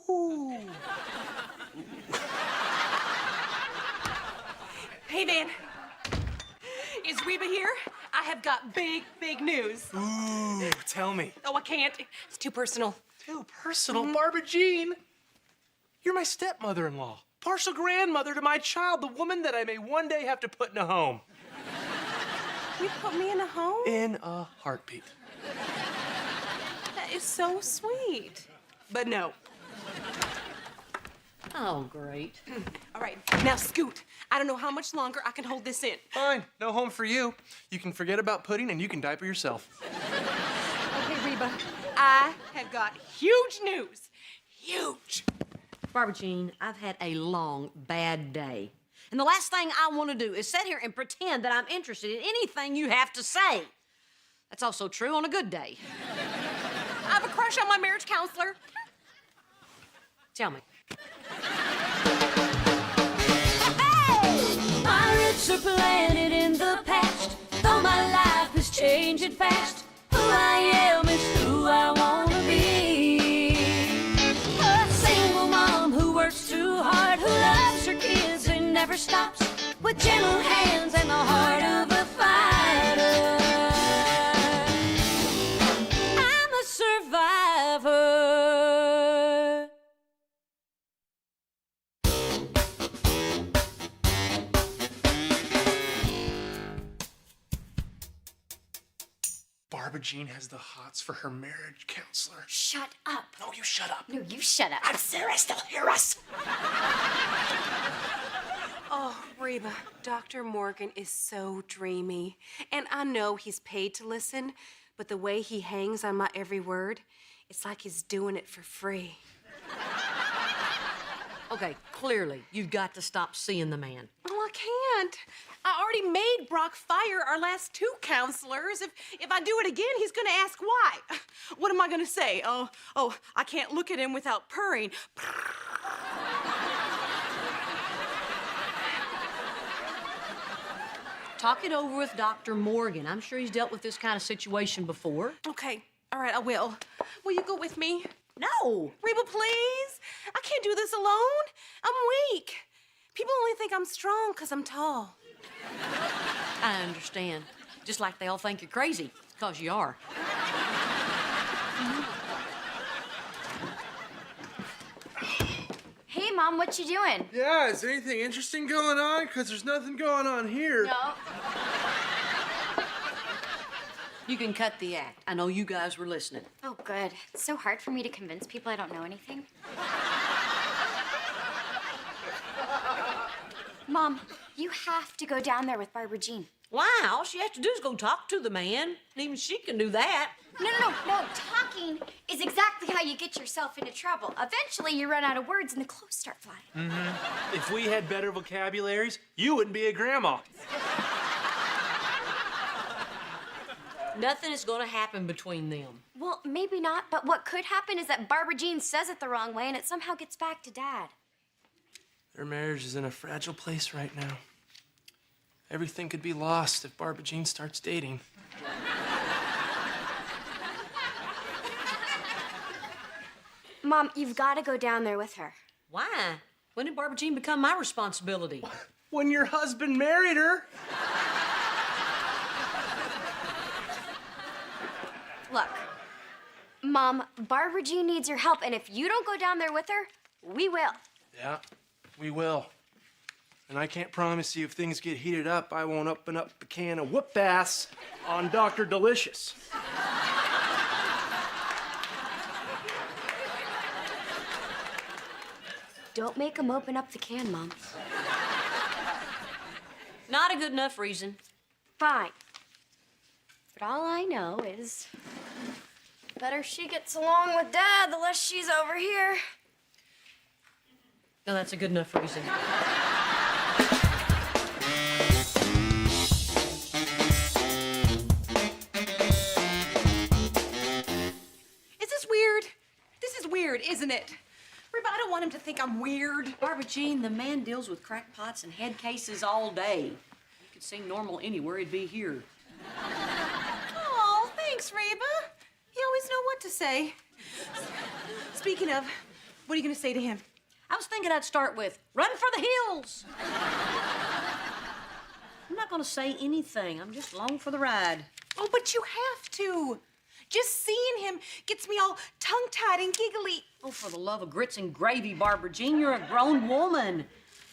Ooh. Hey, Van. Is Reba here? I have got big, big news. Ooh, tell me. Oh, I can't. It's too personal. Too personal? Barbara Jean, you're my stepmother-in-law, partial grandmother to my child, the woman that I may one day have to put in a home. You put me in a home? In a heartbeat. That is so sweet. But no. Oh, great. All right, now scoot. I don't know how much longer I can hold this in. Fine, no home for you. You can forget about pudding and you can diaper yourself. Okay, Reba, I have got huge news. Huge. Barbara Jean, I've had a long, bad day. And the last thing I want to do is sit here and pretend that I'm interested in anything you have to say. That's also true on a good day. I have a crush on my marriage counselor. Tell me. My roots are planted in the past, though my life is changing fast. Who I am is who I wanna be. A single mom who works too hard, who loves her kids and never stops, with gentle hands and the heart of a fighter. I'm a survivor. Barbara Jean has the hots for her marriage counselor. Shut up. No, you shut up. No, you shut up. I'm serious, they'll hear us. Oh, Reba, Dr. Morgan is so dreamy. And I know he's paid to listen, but the way he hangs on my every word, it's like he's doing it for free. Okay, clearly, you've got to stop seeing the man. Oh, I can't. I already made Brock fire our last two counselors. If I do it again, he's gonna ask why. What am I gonna say? Oh, I can't look at him without purring. Talk it over with Dr. Morgan. I'm sure he's dealt with this kind of situation before. Okay, all right, I will. Will you go with me? No. Reba, please. I can't do this alone. I'm weak. People only think I'm strong because I'm tall. I understand. Just like they all think you're crazy, because you are. Hey, Mom, what you doing? Yeah, is there anything interesting going on? Because there's nothing going on here. No. You can cut the act. I know you guys were listening. Oh, good. It's so hard for me to convince people I don't know anything. Mom, you have to go down there with Barbara Jean. Why? All she has to do is go talk to the man. And even she can do that. No. Talking is exactly how you get yourself into trouble. Eventually, you run out of words and the clothes start flying. Mm-hmm. If we had better vocabularies, you wouldn't be a grandma. Nothing is going to happen between them. Well, maybe not, but what could happen is that Barbara Jean says it the wrong way and it somehow gets back to Dad. Their marriage is in a fragile place right now. Everything could be lost if Barbara Jean starts dating. Mom, you've got to go down there with her. Why? When did Barbara Jean become my responsibility? When your husband married her. Look, Mom, Barbara Jean needs your help, and if you don't go down there with her, we will. Yeah, we will. And I can't promise you if things get heated up, I won't open up a can of whoop ass on Dr. Delicious. Don't make him open up the can, Mom. Not a good enough reason. Fine. But all I know is the better she gets along with Dad, the less she's over here. No, that's a good enough reason. Is this weird? This is weird, isn't it? Reba, I don't want him to think I'm weird. Barbara Jean, the man deals with crackpots and head cases all day. You could sing normal anywhere, he'd be here. Oh, thanks, Reba. You always know what to say. Speaking of, What are you gonna say to him? I was thinking I'd start with, run for the hills. I'm not gonna say anything. I'm just along for the ride. Oh, but you have to. Just seeing him gets me all tongue-tied and giggly. Oh, for the love of grits and gravy, Barbara Jean, you're a grown woman.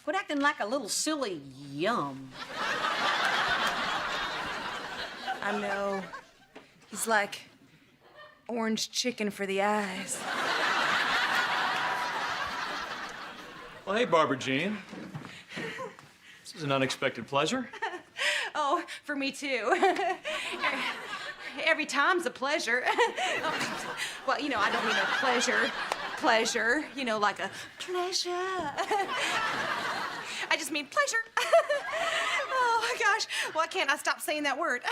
Quit acting like a little silly yum. I know. He's like orange chicken for the eyes. Well, hey, Barbara Jean. This is an unexpected pleasure. Oh, for me too. Every time's a pleasure. Well, you know, I don't mean a pleasure, you know, like a pleasure. I just mean pleasure. Oh, my gosh. Why can't I stop saying that word?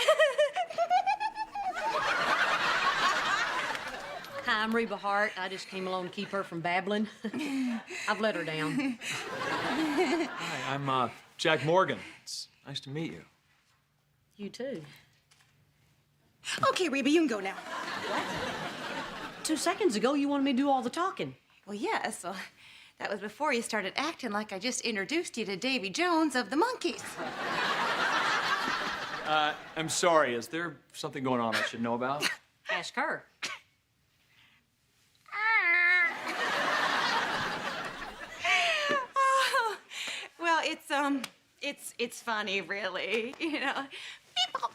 Hi, I'm Reba Hart. I just came along to keep her from babbling. I've let her down. Hi, I'm Jack Morgan. It's nice to meet you. You too. Okay, Reba, you can go now. 2 seconds ago, you wanted me to do all the talking. Well, yes. Well, that was before you started acting like I just introduced you to Davy Jones of the Monkees. I'm sorry. Is there something going on I should know about? Ask her. Oh, well, it's funny, really. You know. Beep-bop.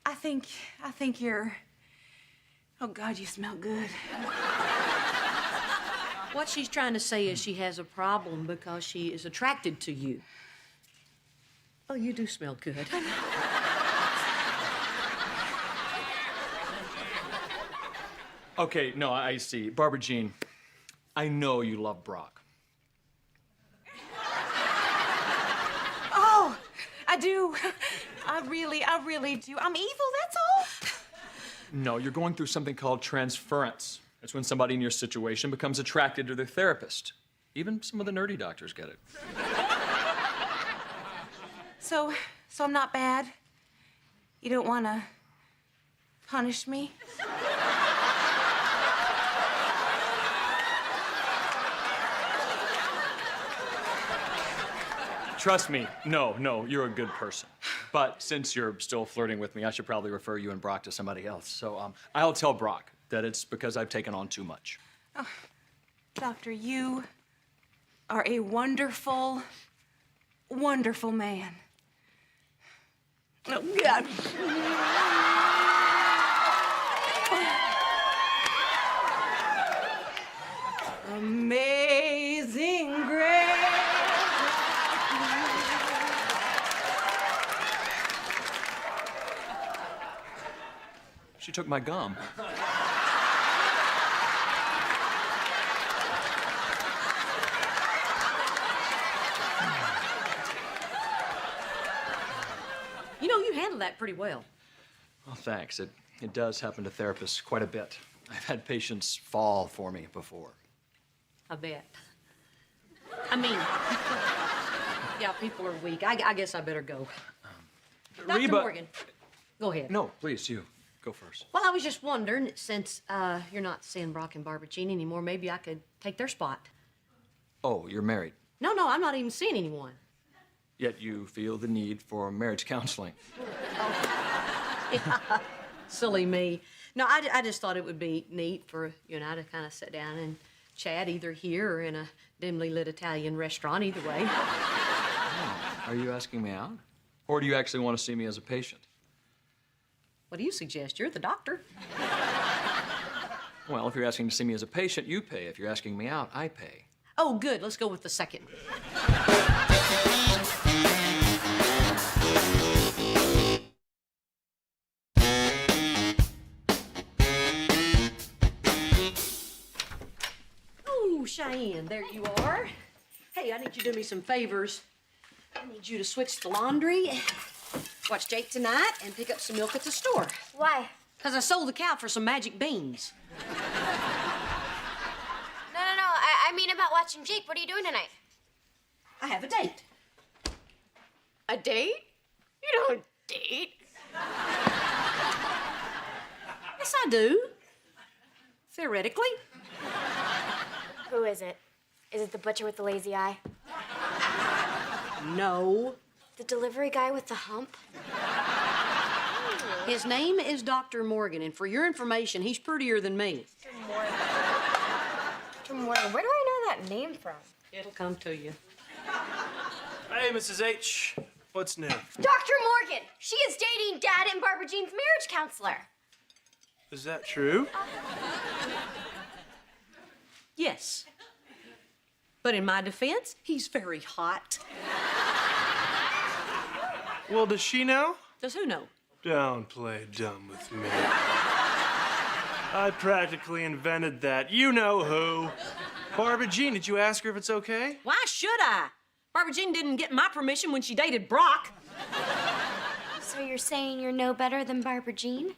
I think you're. Oh God, you smell good. What she's trying to say is she has a problem because she is attracted to you. Oh, you do smell good. Okay, no, I see. Barbara Jean, I know you love Brock. Oh, I do. I really do. I'm evil, that's all. No, you're going through something called transference. It's when somebody in your situation becomes attracted to their therapist. Even some of the nerdy doctors get it. So I'm not bad? You don't want to punish me? Trust me, no, you're a good person. But since you're still flirting with me, I should probably refer you and Brock to somebody else. So I'll tell Brock that it's because I've taken on too much. Oh, Doctor, you are a wonderful, wonderful man. Oh, God. Amazing grace. She took my gum. You know, you handle that pretty well. Well, thanks. It does happen to therapists quite a bit. I've had patients fall for me before. I bet. I mean, yeah, people are weak. I guess I better go. Dr. Reba... Morgan, go ahead. No, please, you. Go first. Well, I was just wondering, since you're not seeing Brock and Barbara Jean anymore, maybe I could take their spot. Oh, you're married. No, I'm not even seeing anyone. Yet you feel the need for marriage counseling. Yeah. Silly me. No, I just thought it would be neat for you and I to kind of sit down and chat either here or in a dimly lit Italian restaurant, either way. Oh, are you asking me out? Or do you actually want to see me as a patient? What do you suggest? You're the doctor. Well, if you're asking to see me as a patient, you pay. If you're asking me out, I pay. Oh, good. Let's go with the second. Oh, Cheyenne, there you are. Hey, I need you to do me some favors. I need you to switch the laundry, watch Jake tonight, and pick up some milk at the store. Why? Because I sold the cow for some magic beans. No. I mean about watching Jake. What are you doing tonight? I have a date. A date? You don't date. Yes, I do. Theoretically. Who is it? Is it the butcher with the lazy eye? No. The delivery guy with the hump? His name is Dr. Morgan, and for your information, he's prettier than me. Dr. Morgan. Where do I know that name from? It'll come to you. Hey, Mrs. H. What's new? Dr. Morgan! She is dating Dad and Barbara Jean's marriage counselor. Is that true? Yes. But in my defense, he's very hot. Well, does she know? Does who know? Don't play dumb with me. I practically invented that. You know who. Barbara Jean, did you ask her if it's okay? Why should I? Barbara Jean didn't get my permission when she dated Brock. So you're saying you're no better than Barbara Jean?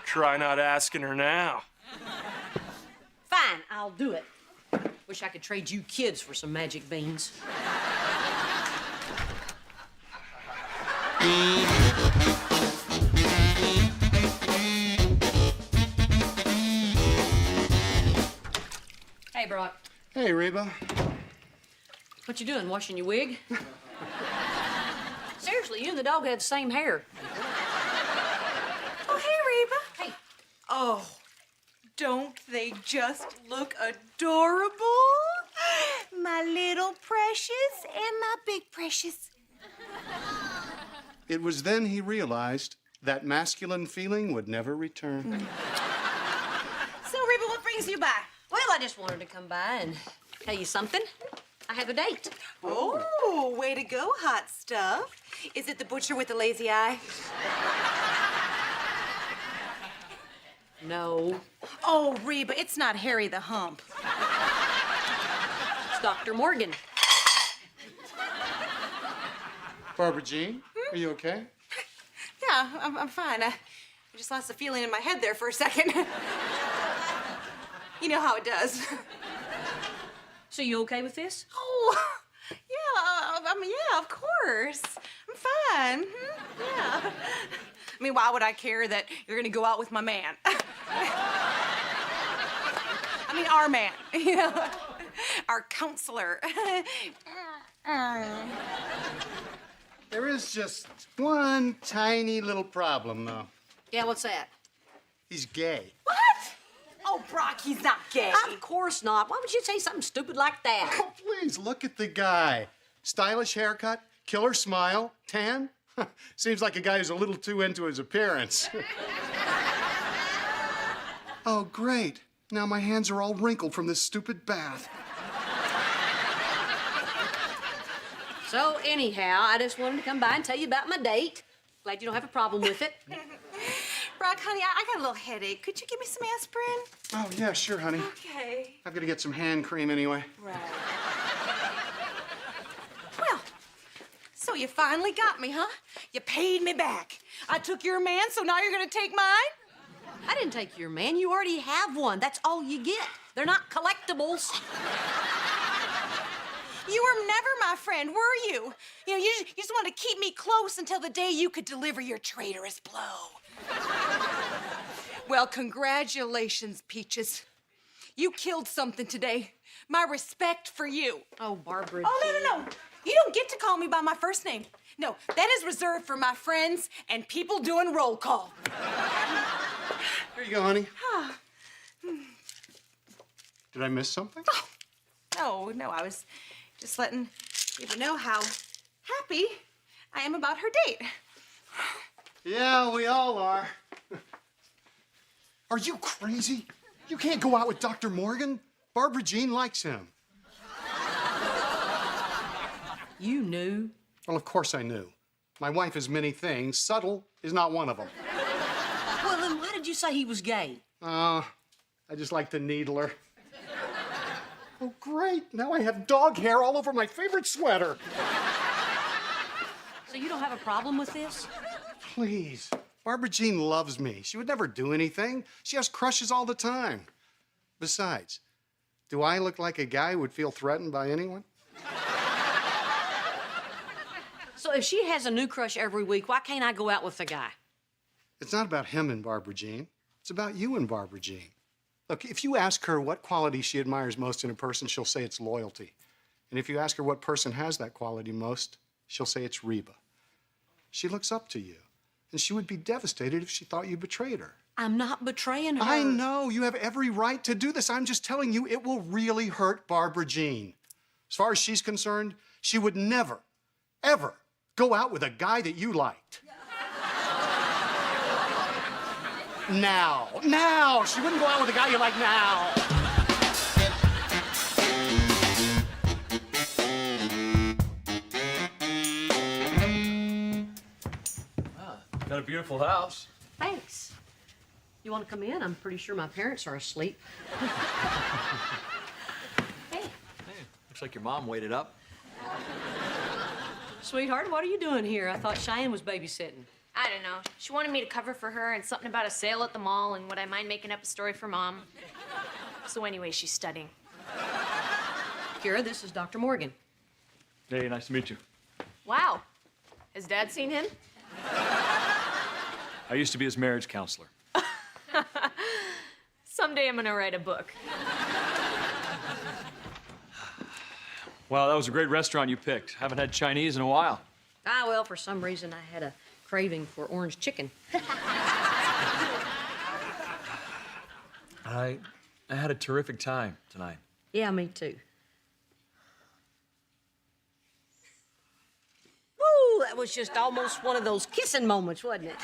Try not asking her now. Fine, I'll do it. Wish I could trade you kids for some magic beans. Hey, Brock. Hey, Reba. What you doing, washing your wig? Seriously, you and the dog have the same hair. Oh, hey, Reba. Hey, Oh, don't they just look adorable? My little precious and my big precious. It was then he realized that masculine feeling would never return. So, Reba, what brings you by? well, I just wanted to come by and tell you something. I have a date. Oh, way to go, hot stuff. Is it the butcher with the lazy eye? No, Oh, Reba, it's not Harry the Hump. it's Dr. Morgan. Barbara Jean, are you okay? Yeah, I'm fine. I just lost the feeling in my head there for a second. You know how it does. So you okay with this? Oh, yeah, I mean, yeah, of course. I'm fine. Yeah. I mean, why would I care that you're gonna go out with my man? I mean, our man, you know, our counselor. There is just one tiny little problem, though. Yeah, what's that? He's gay. What? Oh, Brock, he's not gay. Of course not. Why would you say something stupid like that? Oh, please, look at the guy. Stylish haircut, killer smile, tan. Seems like a guy who's a little too into his appearance. Oh, great. Now my hands are all wrinkled from this stupid bath. So anyhow, I just wanted to come by and tell you about my date. Glad you don't have a problem with it. Brock, honey, I got a little headache. Could you give me some aspirin? Oh, yeah, sure, honey. Okay. I've got to get some hand cream anyway. Right. Well, so you finally got me, huh? You paid me back. I took your man, so now you're gonna take mine? I didn't take your man. You already have one. That's all you get. They're not collectibles. You were never my friend, were you? You know, you just wanted to keep me close until the day you could deliver your traitorous blow. Well, congratulations, Peaches. You killed something today. My respect for you. Oh, Barbara. Oh, no. You don't get to call me by my first name. No, that is reserved for my friends and people doing roll call. Here you go, honey. Did I miss something? No, I was just letting Reba know how happy I am about her date. Yeah, we all are. Are you crazy? You can't go out with Dr. Morgan. Barbara Jean likes him. You knew? Well, of course I knew. My wife is many things. Subtle is not one of them. Well, then why did you say he was gay? I just like to needle her. Oh, great. Now I have dog hair all over my favorite sweater. So you don't have a problem with this? Please. Barbara Jean loves me. She would never do anything. She has crushes all the time. Besides, do I look like a guy who would feel threatened by anyone? So if she has a new crush every week, why can't I go out with the guy? It's not about him and Barbara Jean. It's about you and Barbara Jean. Look, if you ask her what quality she admires most in a person, she'll say it's loyalty. And if you ask her what person has that quality most, she'll say it's Reba. She looks up to you, and she would be devastated if she thought you betrayed her. I'm not betraying her. I know, you have every right to do this. I'm just telling you, it will really hurt Barbara Jean. As far as she's concerned, she would never, ever go out with a guy that you liked. Now. She wouldn't go out with a guy you like now. Got a beautiful house. Thanks. You want to come in? I'm pretty sure my parents are asleep. Hey. Hey, looks like your mom waited up. Sweetheart, what are you doing here? I thought Cheyenne was babysitting. I don't know. She wanted me to cover for her and something about a sale at the mall and would I mind making up a story for Mom. So anyway, she's studying. Kira, this is Dr. Morgan. Hey, nice to meet you. Wow. Has Dad seen him? I used to be his marriage counselor. Someday I'm gonna write a book. Wow, that was a great restaurant you picked. Haven't had Chinese in a while. Ah, well, for some reason I had a craving for orange chicken. I had a terrific time tonight. Yeah, me too. Woo, that was just almost one of those kissing moments, wasn't it?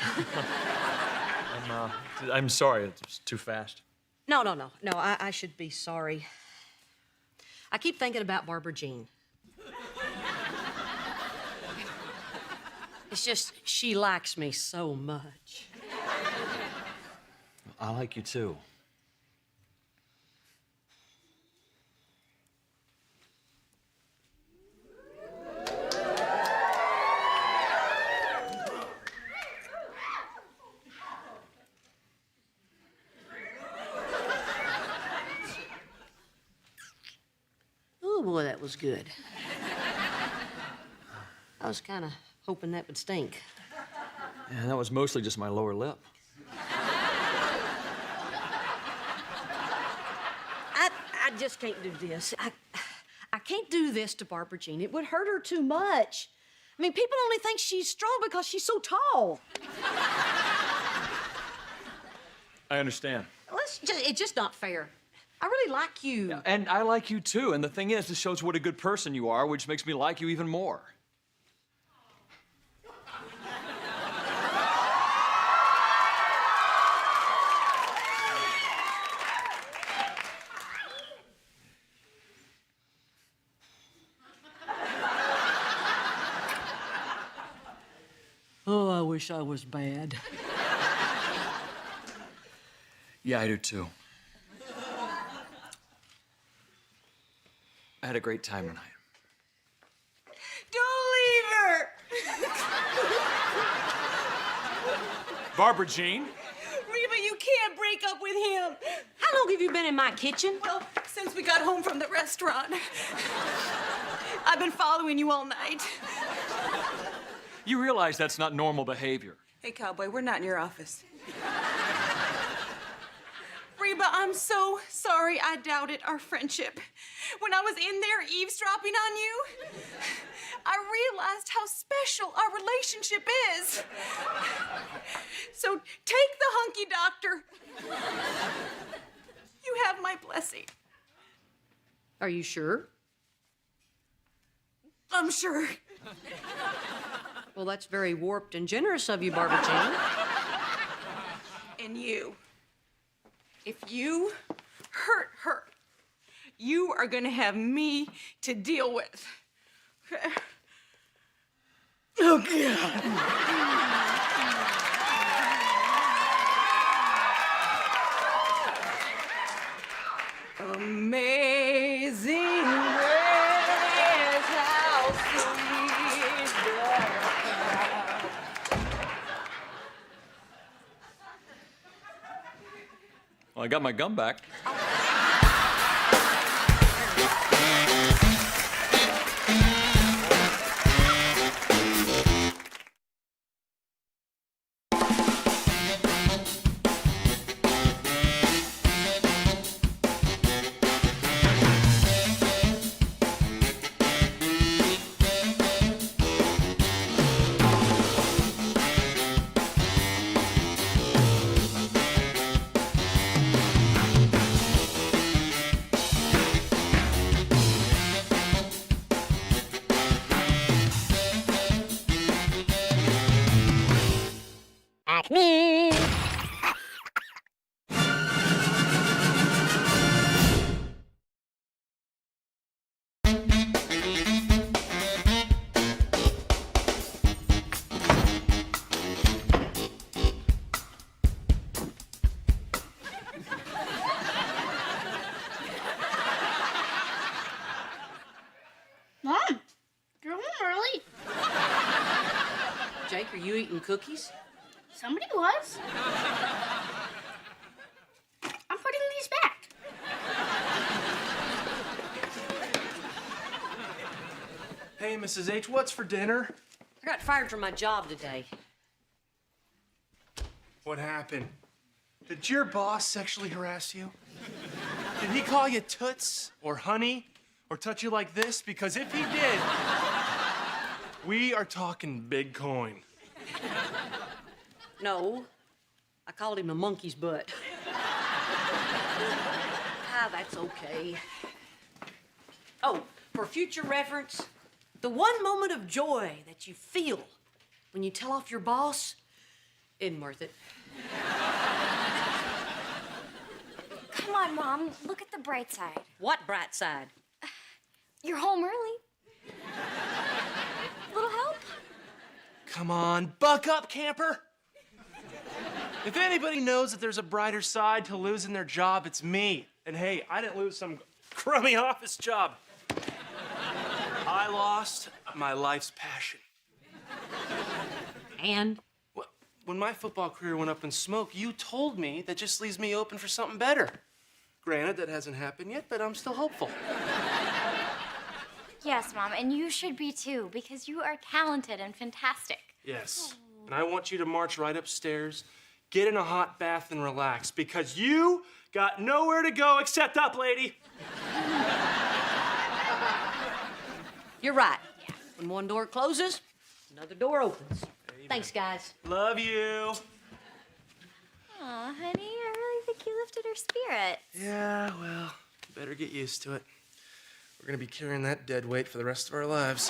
I'm sorry, it was too fast. No, I should be sorry. I keep thinking about Barbara Jean. It's just, she likes me so much. I like you too. Oh, boy, that was good. I was kind of hoping that would stink. And that was mostly just my lower lip. I just can't do this. I can't do this to Barbara Jean. It would hurt her too much. I mean, people only think she's strong because she's so tall. I understand. Well, it's just not fair. I really like you. Yeah, and I like you too. And the thing is, this shows what a good person you are, which makes me like you even more. Oh, I wish I was bad. Yeah, I do too. I had a great time tonight. Don't leave her! Barbara Jean? Reba, you can't break up with him. How long have you been in my kitchen? Well, since we got home from the restaurant. I've been following you all night. You realize that's not normal behavior. Hey, cowboy, we're not in your office. Reba, I'm so sorry I doubted our friendship. When I was in there eavesdropping on you, I realized how special our relationship is. So take the hunky doctor. You have my blessing. Are you sure? I'm sure. Well, that's very warped and generous of you, Barbara Jean. And you, if you hurt her, you are gonna have me to deal with. Oh, God. Amazing grace, how sweet the sound. Well, I got my gum back. you eating cookies? Somebody was. I'm putting these back. Hey, Mrs. H, what's for dinner? I got fired from my job today. What happened? Did your boss sexually harass you? Did he call you toots or honey or touch you like this? Because if he did, we are talking big coin. No, I called him a monkey's butt. That's okay. Oh, for future reference, the one moment of joy that you feel when you tell off your boss isn't worth it. Come on, Mom. Look at the bright side. What bright side? You're home early. Little help? Come on, buck up, camper. If anybody knows that there's a brighter side to losing their job, it's me. And hey, I didn't lose some crummy office job. I lost my life's passion. And? Well, when my football career went up in smoke, you told me that just leaves me open for something better. Granted, that hasn't happened yet, but I'm still hopeful. Yes, Mom, and you should be too, because you are talented and fantastic. Yes. And I want you to march right upstairs, get in a hot bath, and relax, because you got nowhere to go except up, lady. You're right. When one door closes, another door opens. Amen. Thanks, guys. Love you. Aw, honey, I really think you lifted her spirit. Yeah, well, better get used to it. We're gonna be carrying that dead weight for the rest of our lives.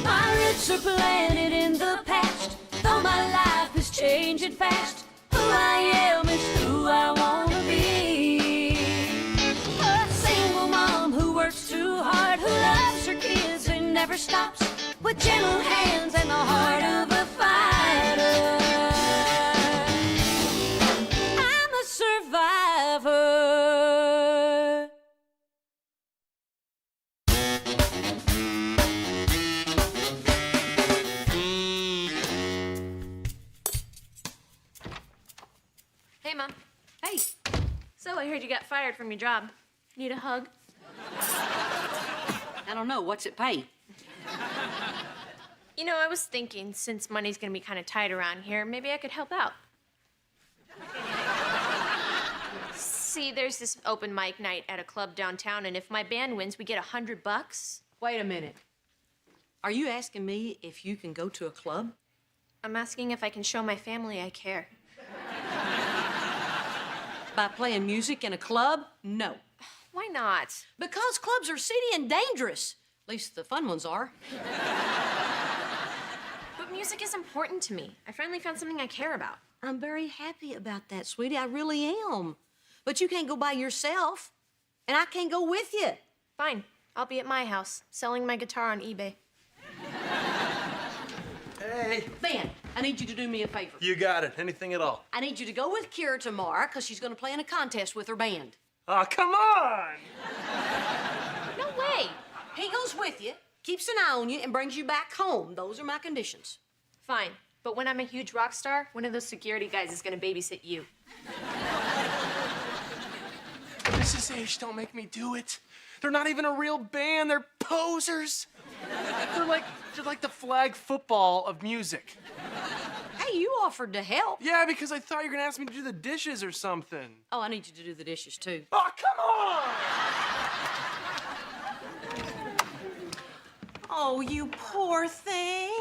My roots are planted in the past, though my life is changing fast. Who I am is who I wanna be. A single mom who works too hard, who loves her kids and never stops, with gentle hands and the heart of a fighter. I'm a survivor. Hey, Mom. Hey, So I heard you got fired from your job. Need a hug? I don't know. What's it pay? You know, I was thinking, since money's gonna be kind of tight around here, maybe I could help out. See, there's this open mic night at a club downtown, and if my band wins, we get $100. Wait a minute. Are you asking me if you can go to a club? I'm asking if I can show my family I care. By playing music in a club? No. Why not? Because clubs are seedy and dangerous. At least the fun ones are. But music is important to me. I finally found something I care about. I'm very happy about that, sweetie. I really am. But you can't go by yourself, and I can't go with you. Fine. I'll be at my house, selling my guitar on eBay. Hey. Ben, I need you to do me a favor. You got it. Anything at all. I need you to go with Kira tomorrow, because she's going to play in a contest with her band. Oh, come on! No way. He goes with you, keeps an eye on you, and brings you back home. Those are my conditions. Fine. But when I'm a huge rock star, one of those security guys is gonna babysit you. Mrs. H, don't make me do it. They're not even a real band. They're posers. They're like the flag football of music. Hey, you offered to help. Yeah, because I thought you were gonna ask me to do the dishes or something. Oh, I need you to do the dishes, too. Oh, come on! Oh, you poor thing.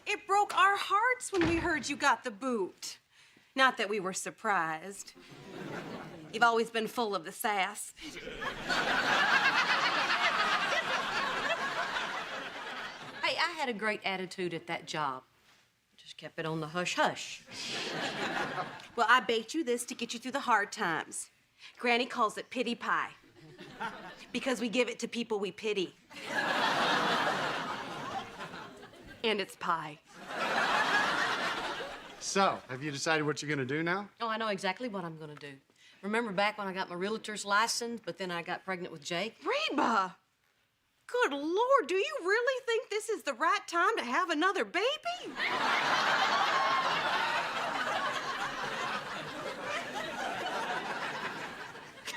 It broke our hearts when we heard you got the boot. Not that we were surprised. You've always been full of the sass. Hey, I had a great attitude at that job. Just kept it on the hush-hush. Well, I baked you this to get you through the hard times. Granny calls it pity pie. Because we give it to people we pity. And it's pie. So, have you decided what you're going to do now? Oh, I know exactly what I'm gonna do. Remember back when I got my realtor's license, but then I got pregnant with Jake? Reba! Good Lord, do you really think this is the right time to have another baby?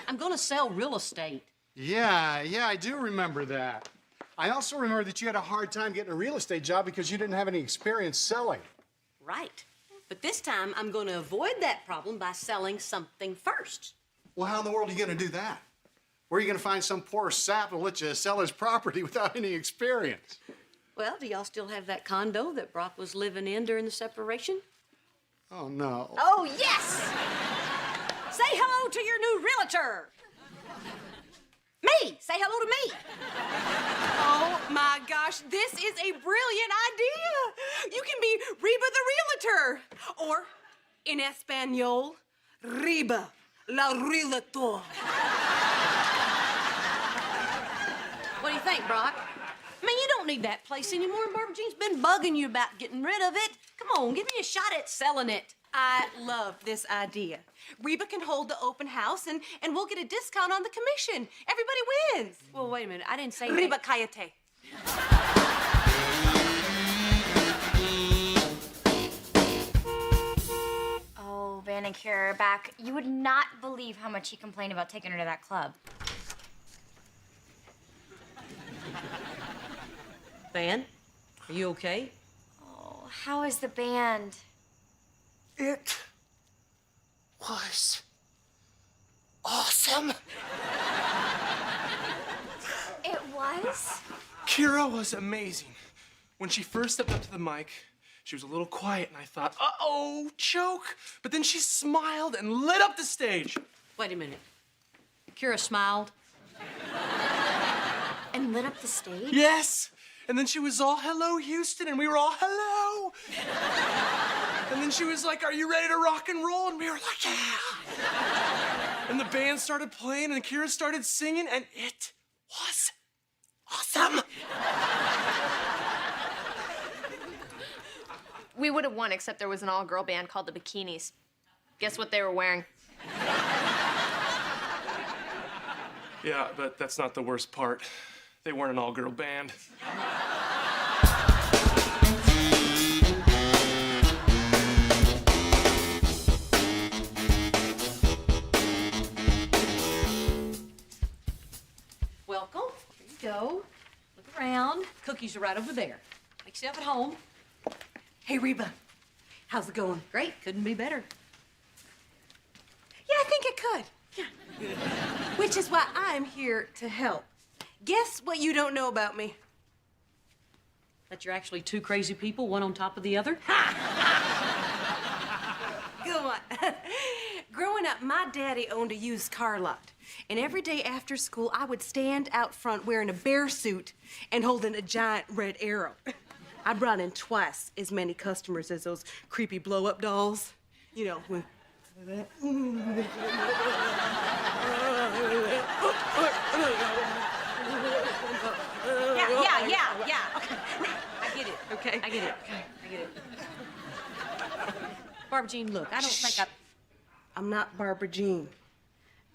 I'm gonna sell real estate. Yeah, I do remember that. I also remember that you had a hard time getting a real estate job because you didn't have any experience selling. Right. But this time, I'm gonna avoid that problem by selling something first. Well, how in the world are you going to do that? Where are you going to find some poor sap who'll let you sell his property without any experience? Well, do y'all still have that condo that Brock was living in during the separation? Oh, no. Oh, yes! Say hello to your new realtor. Me! Say hello to me. Oh my gosh, this is a brilliant idea. You can be Reba the realtor. Or, in Espanol, Reba la realtor. What do you think, Brock? I mean, you don't need that place anymore, and Barbara Jean's been bugging you about getting rid of it. Come on, give me a shot at selling it. I love this idea. Reba can hold the open house and we'll get a discount on the commission. Everybody wins. Well, wait a minute. I didn't say Reba, that. cállate. Oh, Van and Kira are back. You would not believe how much he complained about taking her to that club. Van, are you okay? Oh, how is the band? It was awesome. It was? Kira was amazing. When she first stepped up to the mic, she was a little quiet, and I thought, uh-oh, choke. But then she smiled and lit up the stage. Wait a minute. Kira smiled. And lit up the stage? Yes. And then she was all, hello, Houston, and we were all, hello. And then she was like, are you ready to rock and roll? And we were like, yeah. And the band started playing, and Kira started singing, and it was awesome. We would have won, except there was an all-girl band called the Bikinis. Guess what they were wearing? Yeah, but that's not the worst part. They weren't an all-girl band. Welcome. Here you go. Look around. Cookies are right over there. Make yourself at home. Hey, Reba. How's it going? Great. Couldn't be better. Yeah, I think it could. Yeah. Which is why I'm here to help. Guess what you don't know about me? That you're actually two crazy people, one on top of the other? Go on. Growing up, my daddy owned a used car lot. And every day after school, I would stand out front wearing a bear suit and holding a giant red arrow. I brought in twice as many customers as those creepy blow-up dolls. You know, when... Yeah. Okay. I get it. Okay. I get it. Barbara Jean, look, I don't think I'm not Barbara Jean.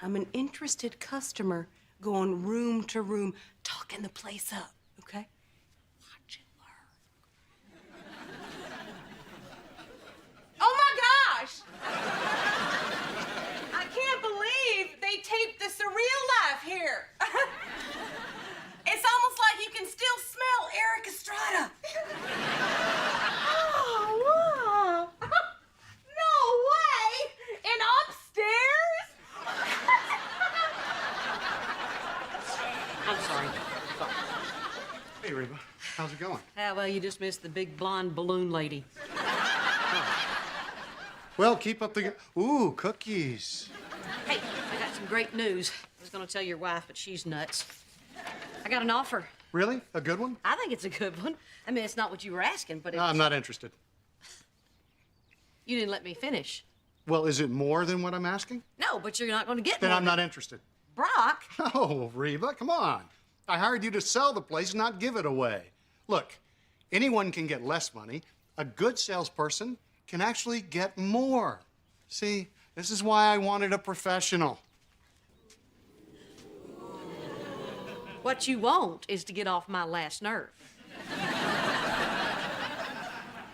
I'm an interested customer going room to room, talking the place up, okay? Watch it learn. Oh my gosh! I can't believe they taped the surreal life here. It's almost like you can still smell Eric Estrada. Oh, wow. No way! And upstairs? I'm sorry. Hey, Reba. How's it going? Well, you just missed the big blonde balloon lady. Well, keep up the... Ooh, cookies. Hey, I got some great news. I was gonna tell your wife, but she's nuts. I got an offer. Really? A good one? I think it's a good one. I mean, it's not what you were asking, but No, I'm not interested. You didn't let me finish. Well, is it more than what I'm asking? No, but you're not gonna get Then more I'm than- not interested. Brock! Oh, Reba, come on. I hired you to sell the place, not give it away. Look, anyone can get less money. A good salesperson can actually get more. See, this is why I wanted a professional. What you want is to get off my last nerve.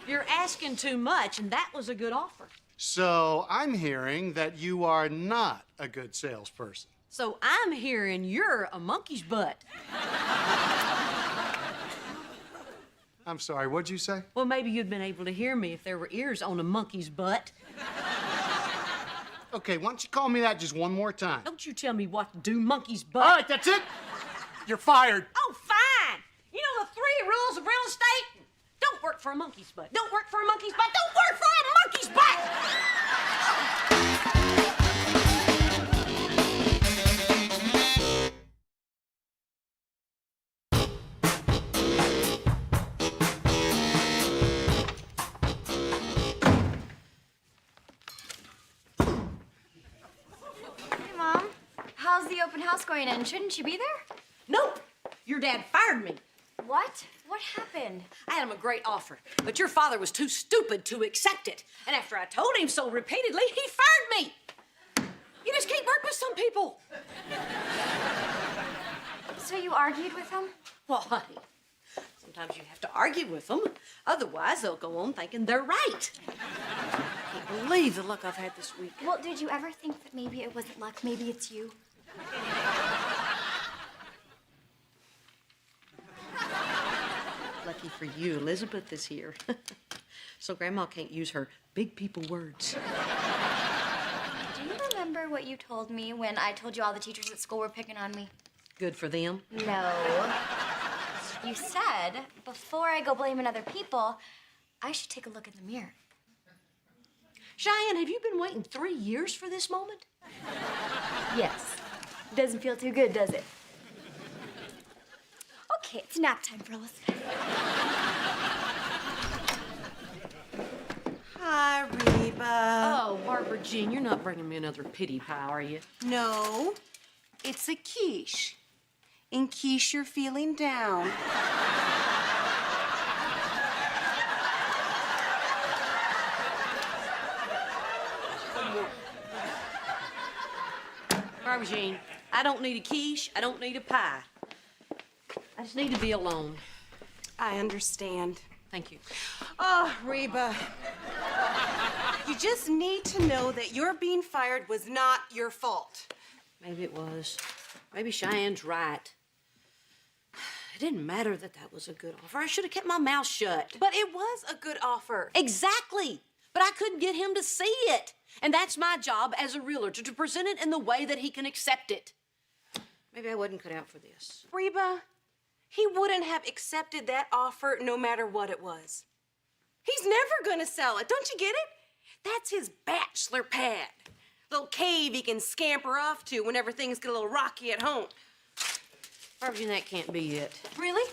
You're asking too much, and that was a good offer. So I'm hearing that you are not a good salesperson. So I'm hearing you're a monkey's butt. I'm sorry, what'd you say? Well, maybe you'd been able to hear me if there were ears on a monkey's butt. Okay, why don't you call me that just one more time? Don't you tell me what to do, monkey's butt. All right, that's it. You're fired. Oh, fine. You know the 3 rules of real estate? Don't work for a monkey's butt. Don't work for a monkey's butt. Don't work for a monkey's butt! Hey, Mom. How's the open house going in? Shouldn't you be there? Nope. Your dad fired me. What? What happened? I had him a great offer, but your father was too stupid to accept it. And after I told him so repeatedly, he fired me. You just can't work with some people. So you argued with him? Well, honey, sometimes you have to argue with them. Otherwise, they'll go on thinking they're right. I can't believe the luck I've had this week. Well, did you ever think that maybe it wasn't luck, maybe it's you? Lucky for you, Elizabeth is here. So Grandma can't use her big people words. Do you remember what you told me when I told you all the teachers at school were picking on me? Good for them. No. You said, before I go blaming other people, I should take a look in the mirror. Cheyenne, have you been waiting 3 years for this moment? Yes. Doesn't feel too good, does it? Okay, it's nap time, fellas. Hi, Reba. Oh, Barbara Jean, you're not bringing me another pity pie, are you? No, it's a quiche. In quiche, you're feeling down. Barbara Jean, I don't need a quiche. I don't need a pie. I just need to be alone. I understand. Thank you. Oh, Reba. You just need to know that your being fired was not your fault. Maybe it was. Maybe Cheyenne's right. It didn't matter that that was a good offer. I should have kept my mouth shut. But it was a good offer. Exactly. But I couldn't get him to see it. And that's my job as a realtor, to present it in the way that he can accept it. Maybe I wasn't cut out for this. Reba, he wouldn't have accepted that offer no matter what it was. He's never gonna sell it. Don't you get it? That's his bachelor pad. Little cave he can scamper off to whenever things get a little rocky at home. Barbara Jean, that can't be it. Really?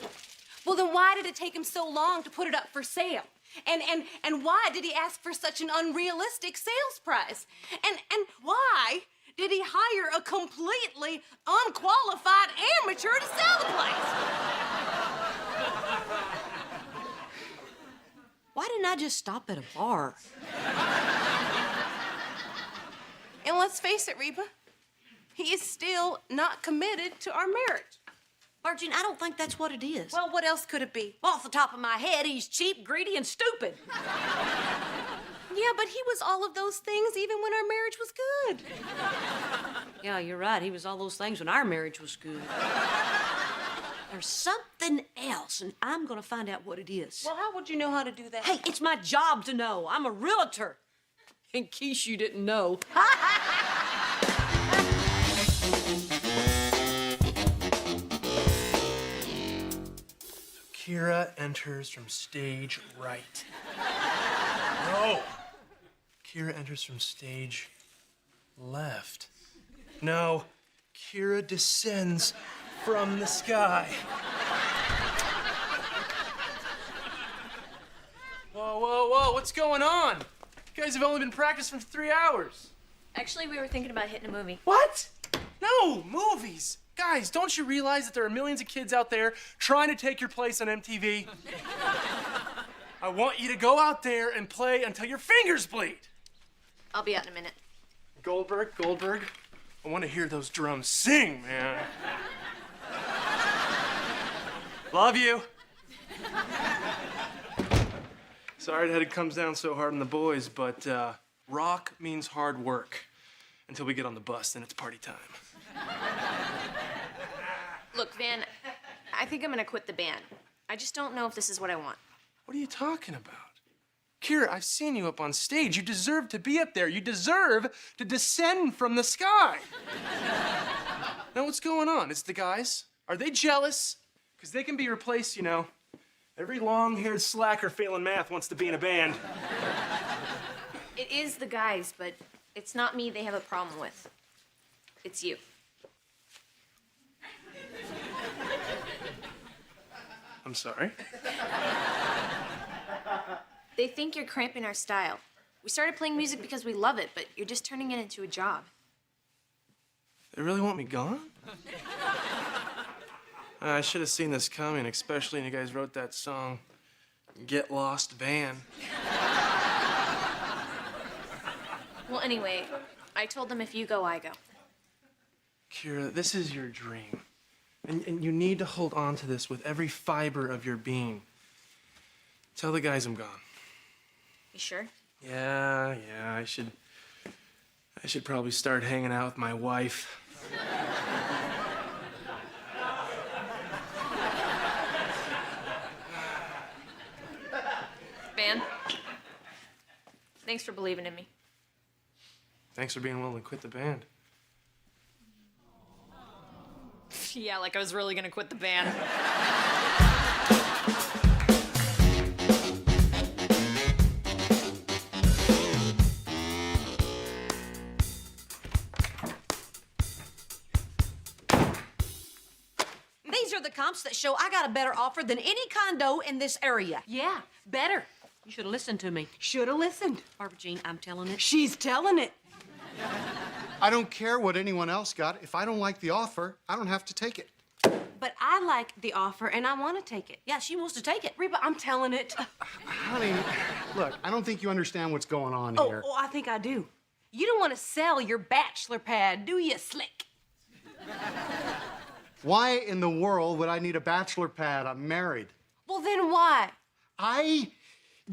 Well, then why did it take him so long to put it up for sale? And why did he ask for such an unrealistic sales price? And why did he hire a completely unqualified amateur to sell the place? Why didn't I just stop at a bar? And let's face it, Reba, he is still not committed to our marriage. Barbara Jean, I don't think that's what it is. Well, what else could it be? Well, off the top of my head, he's cheap, greedy, and stupid. Yeah, but he was all of those things even when our marriage was good. Yeah, you're right. He was all those things when our marriage was good. There's something else, and I'm gonna find out what it is. Well, how would you know how to do that? Hey, it's my job to know. I'm a realtor. In case you didn't know. Kira enters from stage right. No. Kira enters from stage left. No. Kira descends from the sky. Whoa, whoa, whoa, what's going on? You guys have only been practicing for 3 hours. Actually, we were thinking about hitting a movie. What? No, movies. Guys, don't you realize that there are millions of kids out there trying to take your place on MTV? I want you to go out there and play until your fingers bleed. I'll be out in a minute. Goldberg, I want to hear those drums sing, man. Love you. Sorry that it comes down so hard on the boys, but rock means hard work. Until we get on the bus, then it's party time. Look, Van, I think I'm gonna quit the band. I just don't know if this is what I want. What are you talking about? Kira, I've seen you up on stage. You deserve to be up there. You deserve to descend from the sky. Now, what's going on? It's the guys. Are they jealous? Because they can be replaced, you know. Every long-haired slacker failing math wants to be in a band. It is the guys, but it's not me they have a problem with. It's you. I'm sorry. They think you're cramping our style. We started playing music because we love it, but you're just turning it into a job. They really want me gone? I should have seen this coming, especially when you guys wrote that song, Get Lost Van. Well, anyway, I told them if you go, I go. Kira, this is your dream. And you need to hold on to this with every fiber of your being. Tell the guys I'm gone. You sure? Yeah, I should probably start hanging out with my wife. Van, thanks for believing in me. Thanks for being willing to quit the band. Yeah, like I was really gonna quit the band. These are the comps that show I got a better offer than any condo in this area. Yeah, better. You should have listened to me. Should have listened. Barbara Jean, I'm telling it. She's telling it. I don't care what anyone else got. If I don't like the offer, I don't have to take it. But I like the offer and I want to take it. Yeah, she wants to take it. Reba, I'm telling it. Honey, look, I don't think you understand what's going on here. Oh, I think I do. You don't want to sell your bachelor pad, do you, Slick? Why in the world would I need a bachelor pad? I'm married. Well, then why? I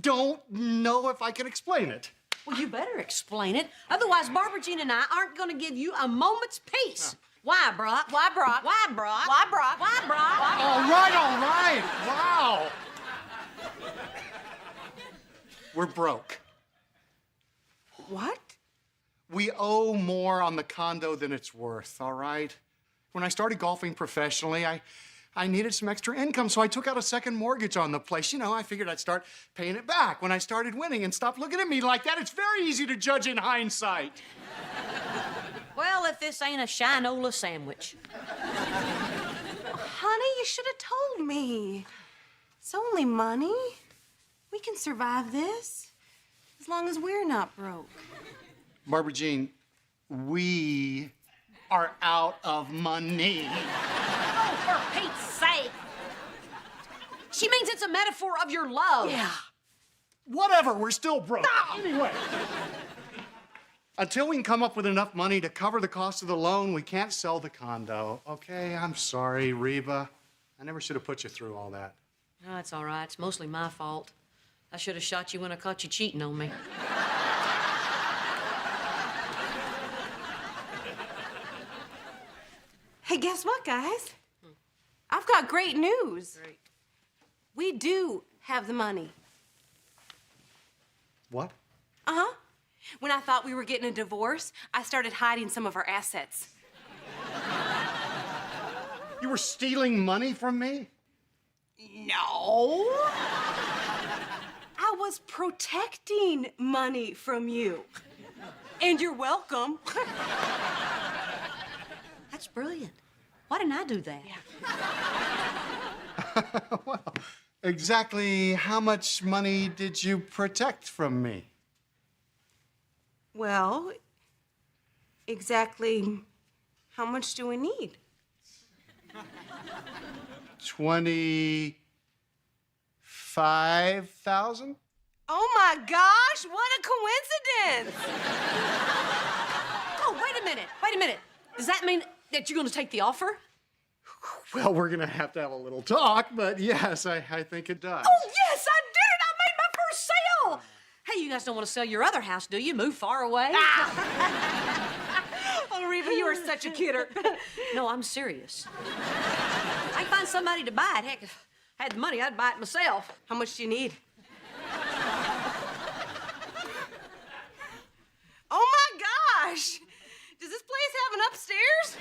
don't know if I can explain it. Well, you better explain it. Otherwise, Barbara Jean and I aren't going to give you a moment's peace. Why, Brock? Why, Brock? Why, Brock? Why, Brock? Why, Brock? All right. Wow. We're broke. What? We owe more on the condo than it's worth, all right? When I started golfing professionally, I needed some extra income, so I took out a second mortgage on the place. You know, I figured I'd start paying it back when I started winning, and stop looking at me like that. It's very easy to judge in hindsight. Well, if this ain't a shinola sandwich. Honey, you should have told me. It's only money. We can survive this as long as we're not broke. Barbara Jean, we are out of money. Oh, for Pete's sake. She means it's a metaphor of your love. Yeah. Whatever, we're still broke. Anyway. Until we can come up with enough money to cover the cost of the loan, we can't sell the condo. Okay, I'm sorry, Reba. I never should have put you through all that. No, it's all right. It's mostly my fault. I should have shot you when I caught you cheating on me. Hey, guess what, guys? I've got great news. Great. We do have the money. What? Uh-huh. When I thought we were getting a divorce, I started hiding some of our assets. You were stealing money from me? No. I was protecting money from you. And you're welcome. That's brilliant. Why didn't I do that? Well, exactly how much money did you protect from me? Well, exactly how much do we need? 25,000? Oh my gosh, what a coincidence! Oh, wait a minute. Wait a minute. Does that mean that you're going to take the offer? Well, we're gonna have to have a little talk, but yes, I think it does. Oh, yes, I did it! I made my first sale! Hey, you guys don't want to sell your other house, do you? Move far away? Oh, Reba, you are such a kidder. No, I'm serious. I can find somebody to buy it. Heck, if I had the money, I'd buy it myself. How much do you need? Oh my gosh! Does this place have an upstairs?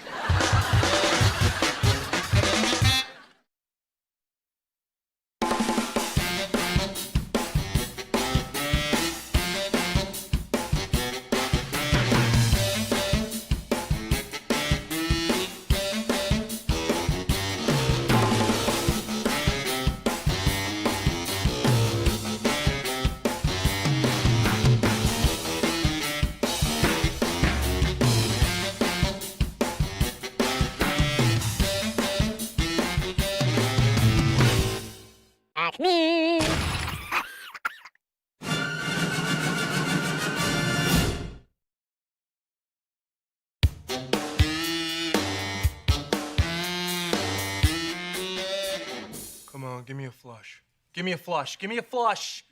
Come on, give me a flush. Give me a flush. Give me a flush.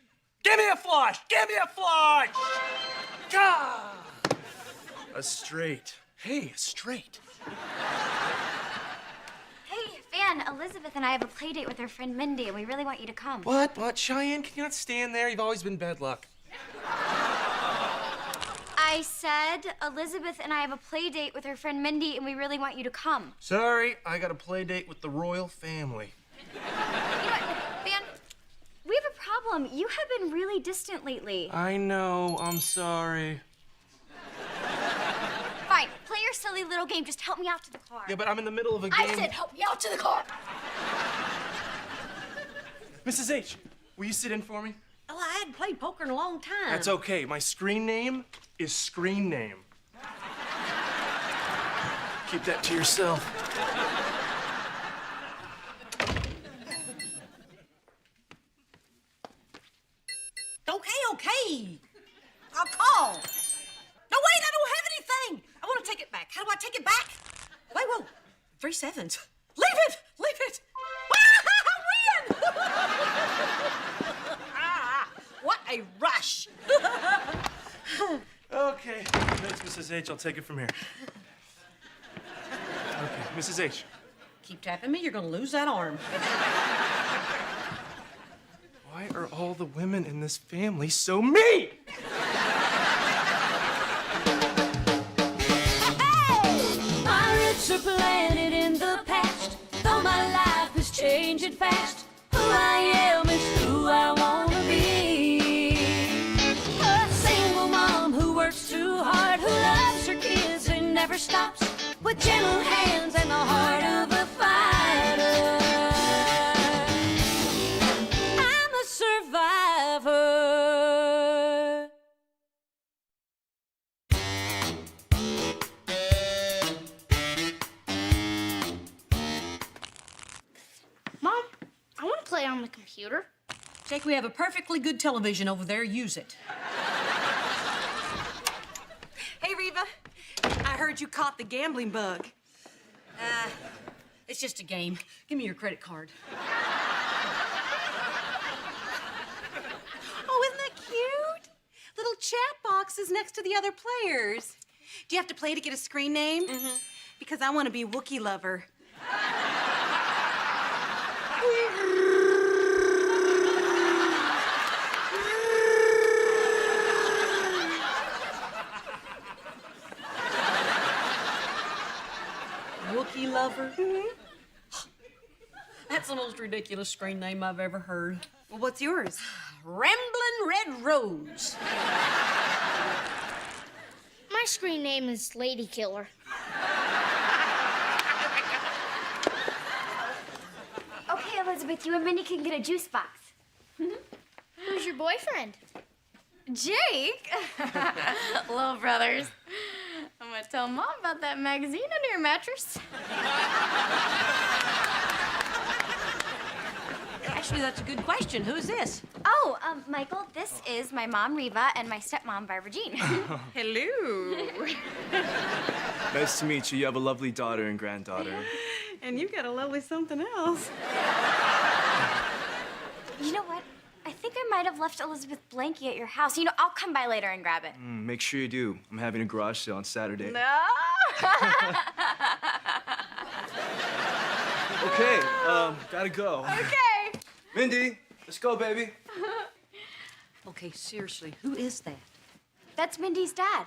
Give me a flush. Give me a flush. God. A straight. Hey, a straight. Hey, Van, Elizabeth and I have a play date with her friend Mindy, and we really want you to come. What? What? Cheyenne, can you not stand there? You've always been bad luck. I said Elizabeth and I have a play date with her friend Mindy, and we really want you to come. Sorry, I got a play date with the royal family. You know what, Van? We have a problem. You have been really distant lately. I know. I'm sorry. Fine, play your silly little game. Just help me out to the car. Yeah, but I'm in the middle of a game. I said help me out to the car. Mrs. H, will you sit in for me? Oh, I hadn't played poker in a long time. That's okay. My screen name is Screen Name. Keep that to yourself. Okay. I'll call. No, wait, I don't have anything. I want to take it back. How do I take it back? Wait, whoa. 3 7s. Leave it. Ah, I win. What a rush. Okay. Thanks, Mrs. H. I'll take it from here. Okay, Mrs. H. Keep tapping me, you're going to lose that arm. Why are all the women in this family so mean? My roots are planted in the past, though my life is changing fast. Who I am is who I wanna be. A single mom who works too hard, who loves her kids and never stops, with gentle hands and the heart of a fighter. I'm a survivor. Mom, I want to play on the computer. Jake, we have a perfectly good television over there. Use it. Hey, Reba. I heard you caught the gambling bug. It's just a game. Give me your credit card. Oh, isn't that cute? Little chat boxes next to the other players. Do you have to play to get a screen name? Mm-hmm. Because I want to be Wookiee Lover. Wookiee Lover? Mm-hmm. That's the most ridiculous screen name I've ever heard. Well, what's yours? Ramblin' Red Rose. My screen name is Lady Killer. Okay, Elizabeth, you and Mindy can get a juice box. Who's your boyfriend? Jake! Little brothers. I'm gonna tell Mom about that magazine under your mattress. Actually, that's a good question. Who's this? Oh, Michael, this is my mom, Reba, and my stepmom, Barbara Jean. Hello. Nice to meet you. You have a lovely daughter and granddaughter. And you've got a lovely something else. You know what? I think I might have left Elizabeth Blanky at your house. You know, I'll come by later and grab it. Make sure you do. I'm having a garage sale on Saturday. No. Okay, gotta go. Okay. Mindy, let's go, baby. Okay, seriously, who is that? That's Mindy's dad.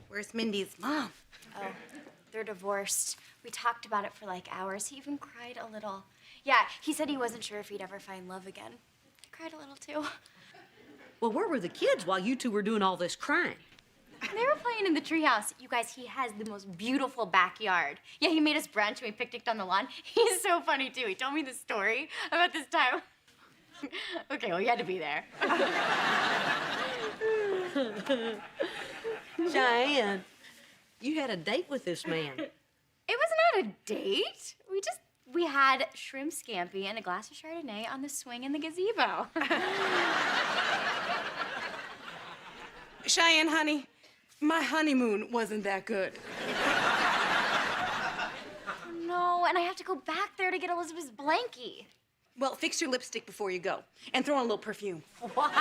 Where's Mindy's mom? Oh, they're divorced. We talked about it for like hours. He even cried a little. Yeah, he said he wasn't sure if he'd ever find love again. I cried a little too. Well, where were the kids while you two were doing all this crying? They were playing in the treehouse. You guys, he has the most beautiful backyard. Yeah, he made us brunch and we picnicked on the lawn. He's so funny too. He told me this story about this time. Okay, well, you had to be there. Cheyenne, you had a date with this man. It was not a date. We had shrimp scampi and a glass of Chardonnay on the swing in the gazebo. Cheyenne, honey, my honeymoon wasn't that good. No, and I have to go back there to get Elizabeth's blankie. Well, fix your lipstick before you go and throw on a little perfume. What?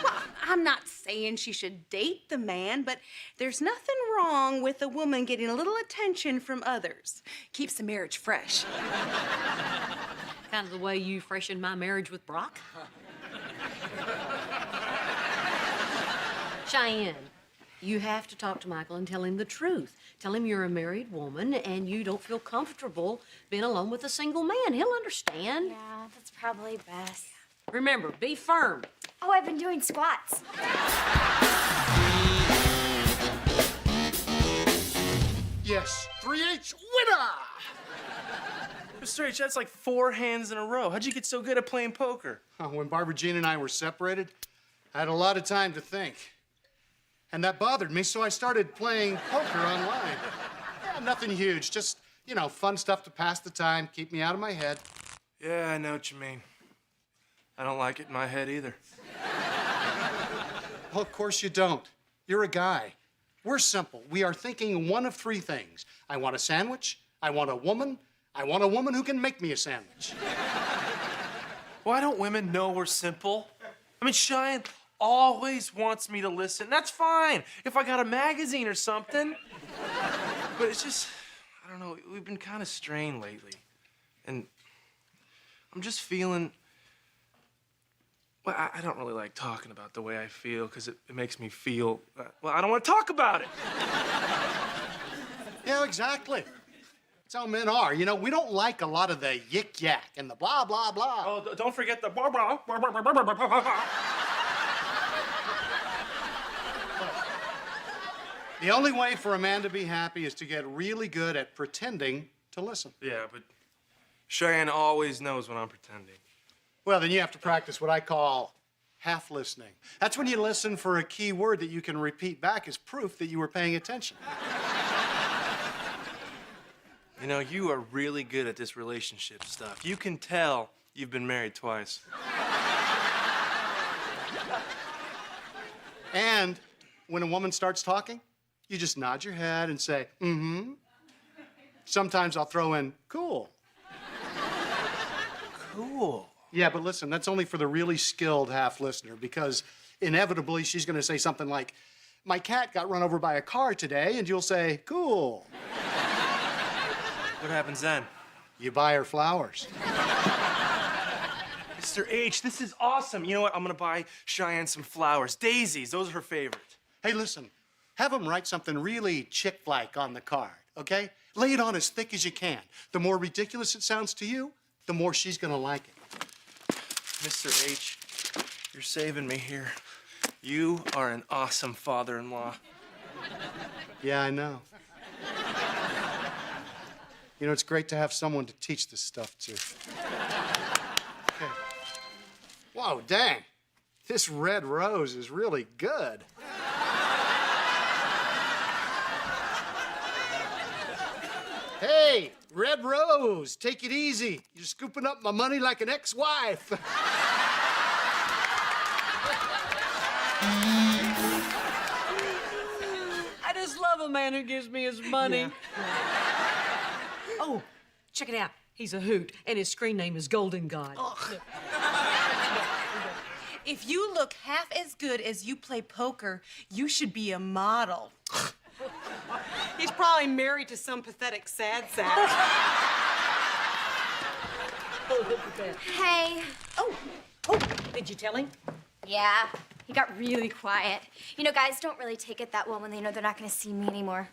Well, I'm not saying she should date the man, but there's nothing wrong with a woman getting a little attention from others. Keeps the marriage fresh. Kind of the way you freshened my marriage with Brock. Cheyenne, you have to talk to Michael and tell him the truth. Tell him you're a married woman and you don't feel comfortable being alone with a single man. He'll understand. Yeah, that's probably best. Remember, be firm. Oh, I've been doing squats. Yes, 3H winner! Mr. H, that's like 4 hands in a row. How'd you get so good at playing poker? When Barbara Jean and I were separated, I had a lot of time to think. And that bothered me, so I started playing poker online. Yeah, nothing huge, just, you know, fun stuff to pass the time, keep me out of my head. Yeah, I know what you mean. I don't like it in my head either. Well, of course you don't. You're a guy. We're simple. We are thinking one of 3 things. I want a sandwich, I want a woman who can make me a sandwich. Why don't women know we're simple? I mean, Cheyenne always wants me to listen. That's fine if I got a magazine or something. But it's just, I don't know, we've been kind of strained lately. And I'm just feeling, well, I don't really like talking about the way I feel because it makes me feel, well, I don't want to talk about it. Yeah, exactly. That's how men are. You know, we don't like a lot of the yik-yak and the blah, blah, blah. Oh, don't forget the blah, blah, blah, blah, blah, blah, blah, blah. The only way for a man to be happy is to get really good at pretending to listen. Yeah, but Cheyenne always knows when I'm pretending. Well, then you have to practice what I call half listening. That's when you listen for a key word that you can repeat back as proof that you were paying attention. You know, you are really good at this relationship stuff. You can tell you've been married twice. And when a woman starts talking, you just nod your head and say, mm-hmm. Sometimes I'll throw in, cool. Cool. Yeah, but listen, that's only for the really skilled half listener because inevitably she's going to say something like, my cat got run over by a car today, and you'll say, cool. What happens then? You buy her flowers. Mr. H, this is awesome. You know what? I'm gonna buy Cheyenne some flowers. Daisies, those are her favorite. Hey, listen, have them write something really chick-like on the card, okay? Lay it on as thick as you can. The more ridiculous it sounds to you, the more she's gonna like it. Mr. H, you're saving me here. You are an awesome father-in-law. Yeah, I know. You know, it's great to have someone to teach this stuff to. Okay. Whoa, dang. This red rose is really good. Hey, red rose, take it easy. You're scooping up my money like an ex-wife. I just love a man who gives me his money. Yeah. Oh, Check it out. He's a hoot, and his screen name is Golden God. If you look half as good as you play poker, you should be a model. He's probably married to some pathetic sad sack. Oh, look at that. Hey. Oh, did you tell him? Yeah, he got really quiet. You know, guys don't really take it that well when they know they're not gonna see me anymore.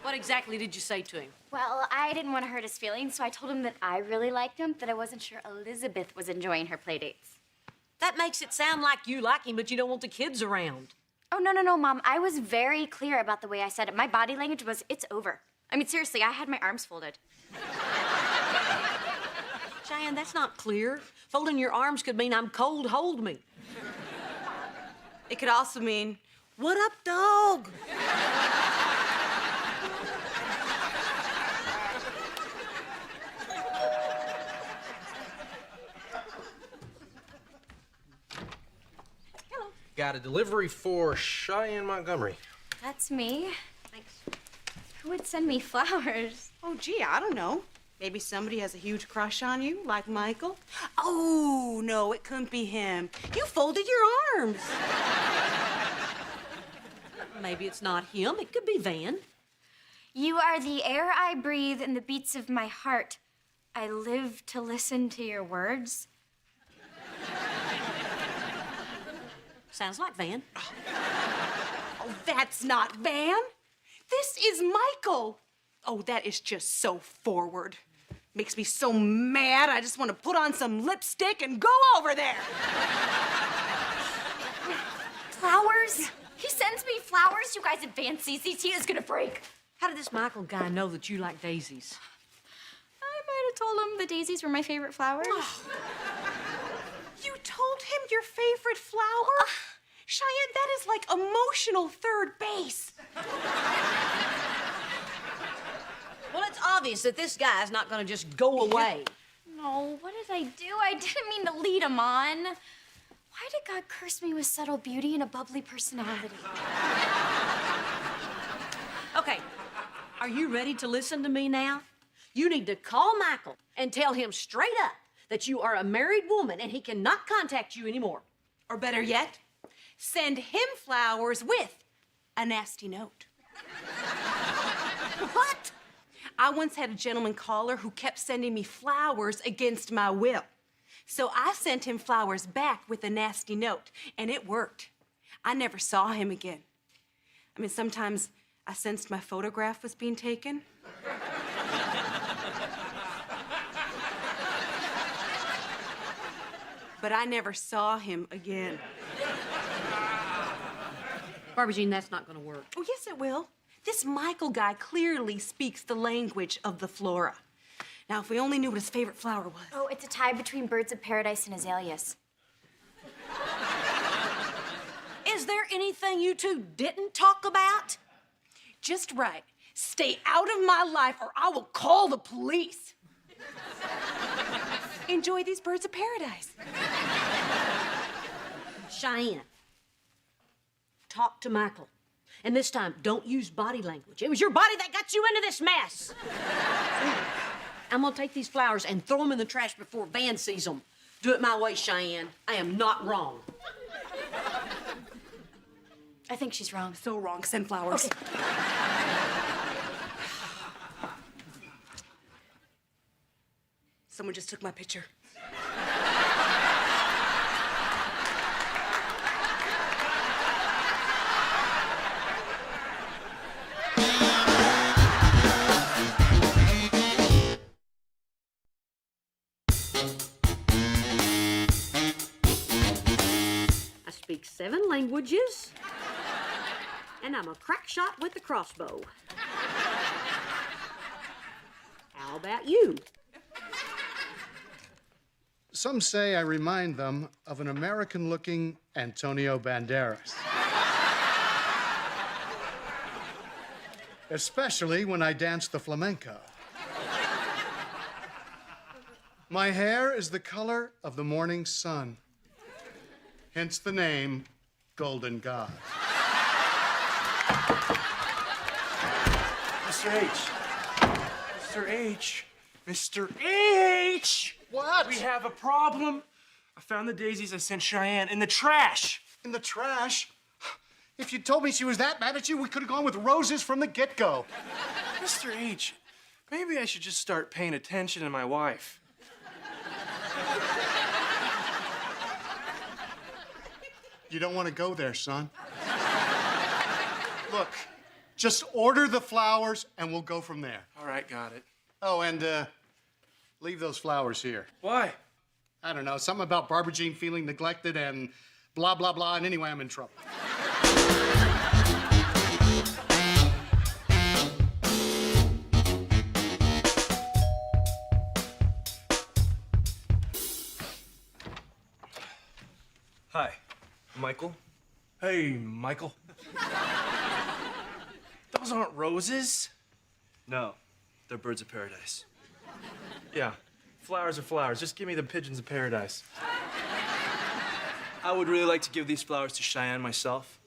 What exactly did you say to him? Well, I didn't want to hurt his feelings, so I told him that I really liked him, that I wasn't sure Elizabeth was enjoying her play dates. That makes it sound like you like him, but you don't want the kids around. Oh, no, Mom. I was very clear about the way I said it. My body language was, it's over. I mean, seriously, I had my arms folded. Cheyenne, that's not clear. Folding your arms could mean I'm cold, hold me. It could also mean, what up, dog? Got a delivery for Cheyenne Montgomery. That's me. Thanks. Who would send me flowers? Oh, gee, I don't know. Maybe somebody has a huge crush on you, like Michael. Oh, no, it couldn't be him. You folded your arms. Maybe it's not him. It could be Van. You are the air I breathe and the beats of my heart. I live to listen to your words. Sounds like Van. Oh, that's not Van. This is Michael. Oh, that is just so forward. Makes me so mad, I just want to put on some lipstick and go over there. Flowers? He sends me flowers? You guys advance CCT is gonna break. How did this Michael guy know that you like daisies? I might have told him the daisies were my favorite flowers. You told him your favorite flower? Cheyenne, that is like emotional third base. Well, it's obvious that this guy's not gonna just go away. No, what did I do? I didn't mean to lead him on. Why did God curse me with subtle beauty and a bubbly personality? Okay, are you ready to listen to me now? You need to call Michael and tell him straight up that you are a married woman and he cannot contact you anymore. Or better yet, send him flowers with a nasty note. What? I once had a gentleman caller who kept sending me flowers against my will. So I sent him flowers back with a nasty note, and it worked. I never saw him again. I mean, sometimes I sensed my photograph was being taken. But I never saw him again. Barbara Jean, that's not gonna work. Oh, yes, it will. This Michael guy clearly speaks the language of the flora. Now, if we only knew what his favorite flower was. Oh, it's a tie between birds of paradise and azaleas. Is there anything you two didn't talk about? Just right. Stay out of my life or I will call the police. Enjoy these birds of paradise. Cheyenne, talk to Michael. And this time, don't use body language. It was your body that got you into this mess. I'm gonna take these flowers and throw them in the trash before Van sees them. Do it my way, Cheyenne. I am not wrong. I think she's wrong. So wrong. Send flowers. Okay. Someone just took my picture. I speak 7 languages, and I'm a crack shot with a crossbow. How about you? Some say I remind them of an American-looking Antonio Banderas. Especially when I dance the flamenco. My hair is the color of the morning sun. Hence the name, Golden God. Mr. H. Mr. H. Mr. H! What? We have a problem. I found the daisies I sent Cheyenne in the trash. In the trash? If you told me she was that mad at you, we could have gone with roses from the get-go. Mr. H, maybe I should just start paying attention to my wife. You don't want to go there, son. Look, just order the flowers and we'll go from there. All right, got it. Oh, and leave those flowers here. Why? I don't know, something about Barbara Jean feeling neglected and blah, blah, blah, and anyway, I'm in trouble. Hi, Michael. Hey, Michael. Those aren't roses. No, they're birds of paradise. Yeah, flowers are flowers. Just give me the pigeons of paradise. I would really like to give these flowers to Cheyenne myself.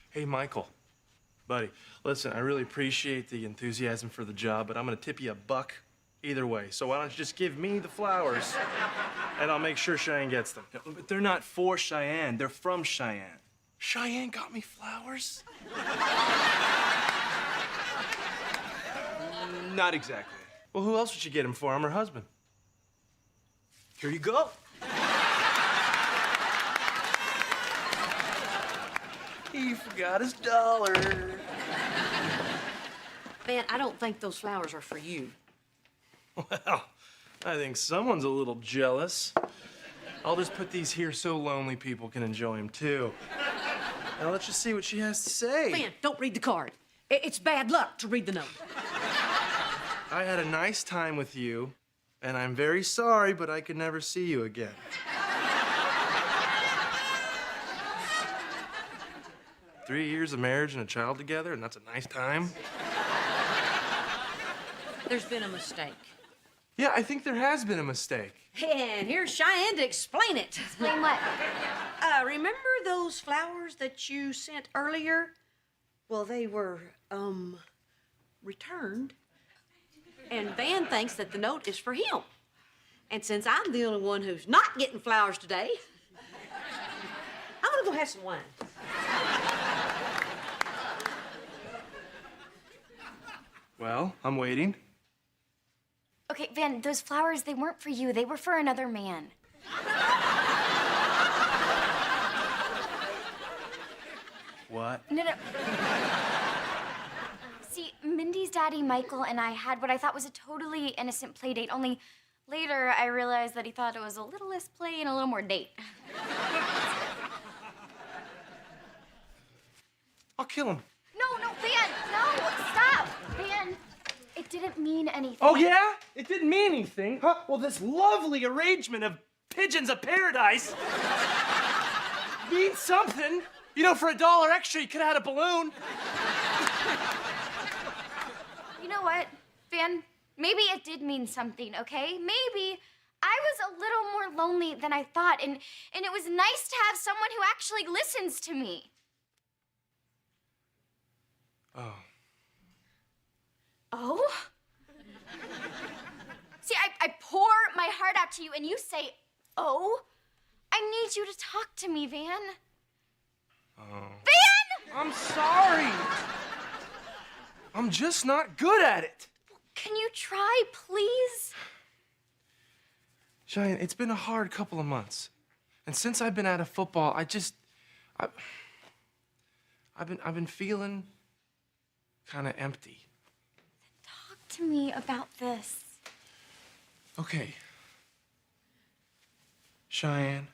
Hey, Michael. Buddy, listen, I really appreciate the enthusiasm for the job, but I'm gonna tip you $1 either way. So why don't you just give me the flowers, and I'll make sure Cheyenne gets them. No, but they're not for Cheyenne, they're from Cheyenne. Cheyenne got me flowers? Not exactly. Well, who else would you get him for? I'm her husband. Here you go. He forgot his dollar. Van, I don't think those flowers are for you. Well, I think someone's a little jealous. I'll just put these here so lonely people can enjoy them too. Now let's just see what she has to say. Van, don't read the card. It's bad luck to read the note. I had a nice time with you, and I'm very sorry, but I could never see you again. 3 years of marriage and a child together, and that's a nice time? There's been a mistake. Yeah, I think there has been a mistake. And here's Cheyenne to explain it. Explain what? Remember those flowers that you sent earlier? Well, they were, returned. And Van thinks that the note is for him. And since I'm the only one who's not getting flowers today, I'm gonna go have some wine. Well, I'm waiting. Okay, Van, those flowers, they weren't for you. They were for another man. What? No. See, Mindy's daddy, Michael, and I had what I thought was a totally innocent play date, only later I realized that he thought it was a little less play and a little more date. I'll kill him. No, Van, no, stop. Van, it didn't mean anything. Oh, yeah? It didn't mean anything? Huh? Well, this lovely arrangement of pigeons of paradise means something. You know, for $1 extra, you could have had a balloon. You know what, Van? Maybe it did mean something, okay? Maybe I was a little more lonely than I thought, and it was nice to have someone who actually listens to me. Oh. Oh? See, I pour my heart out to you, and you say, oh? I need you to talk to me, Van. Oh. Van! I'm sorry. I'm just not good at it. Can you try, please? Cheyenne, it's been a hard couple of months. And since I've been out of football, I've been feeling kind of empty. Talk to me about this. Okay. Cheyenne,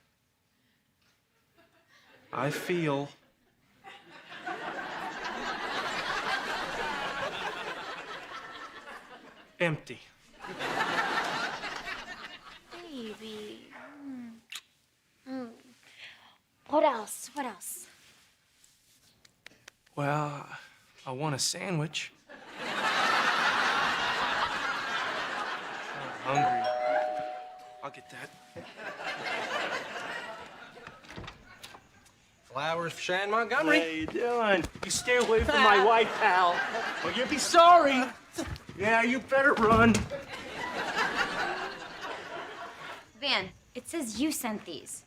I feel empty. Baby. What else? What else? Well, I want a sandwich. I'm hungry. I'll get that. Flowers for Cheyenne Montgomery. How you doing? You stay away from my wife, pal, or you'll be sorry. Yeah, you better run. Van, it says you sent these.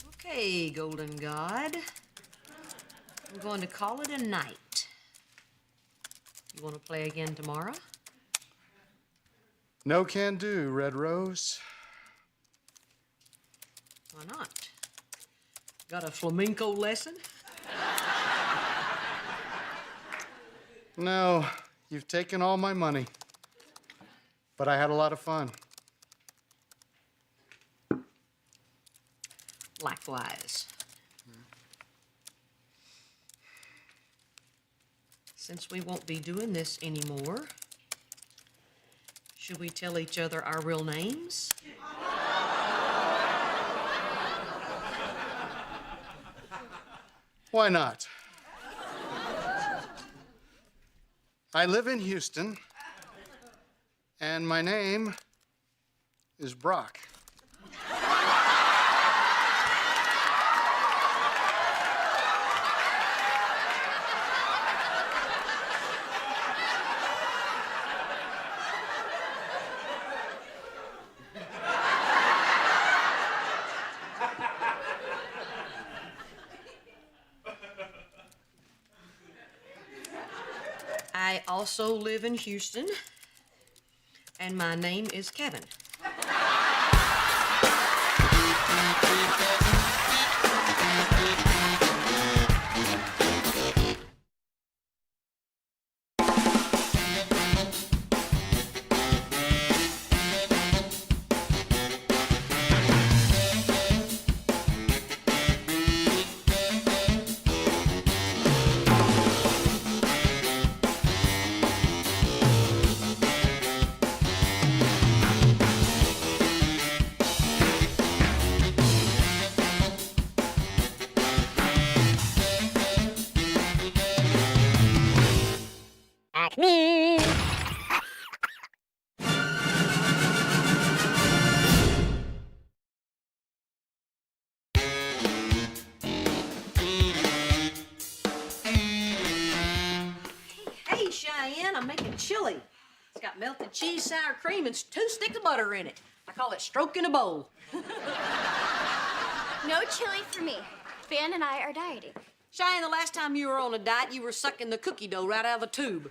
Okay, Golden God. I'm going to call it a night. You want to play again tomorrow? No can do, Red Rose. Why not? Got a flamenco lesson? No, you've taken all my money. But I had a lot of fun. Likewise. Since we won't be doing this anymore, should we tell each other our real names? Why not? I live in Houston, and my name is Brock. I also live in Houston, and my name is Kevin. Hey, Cheyenne, I'm making chili. It's got melted cheese, sour cream, and 2 sticks of butter in it. I call it stroking a bowl. No chili for me. Van and I are dieting. Cheyenne, the last time you were on a diet, you were sucking the cookie dough right out of the tube.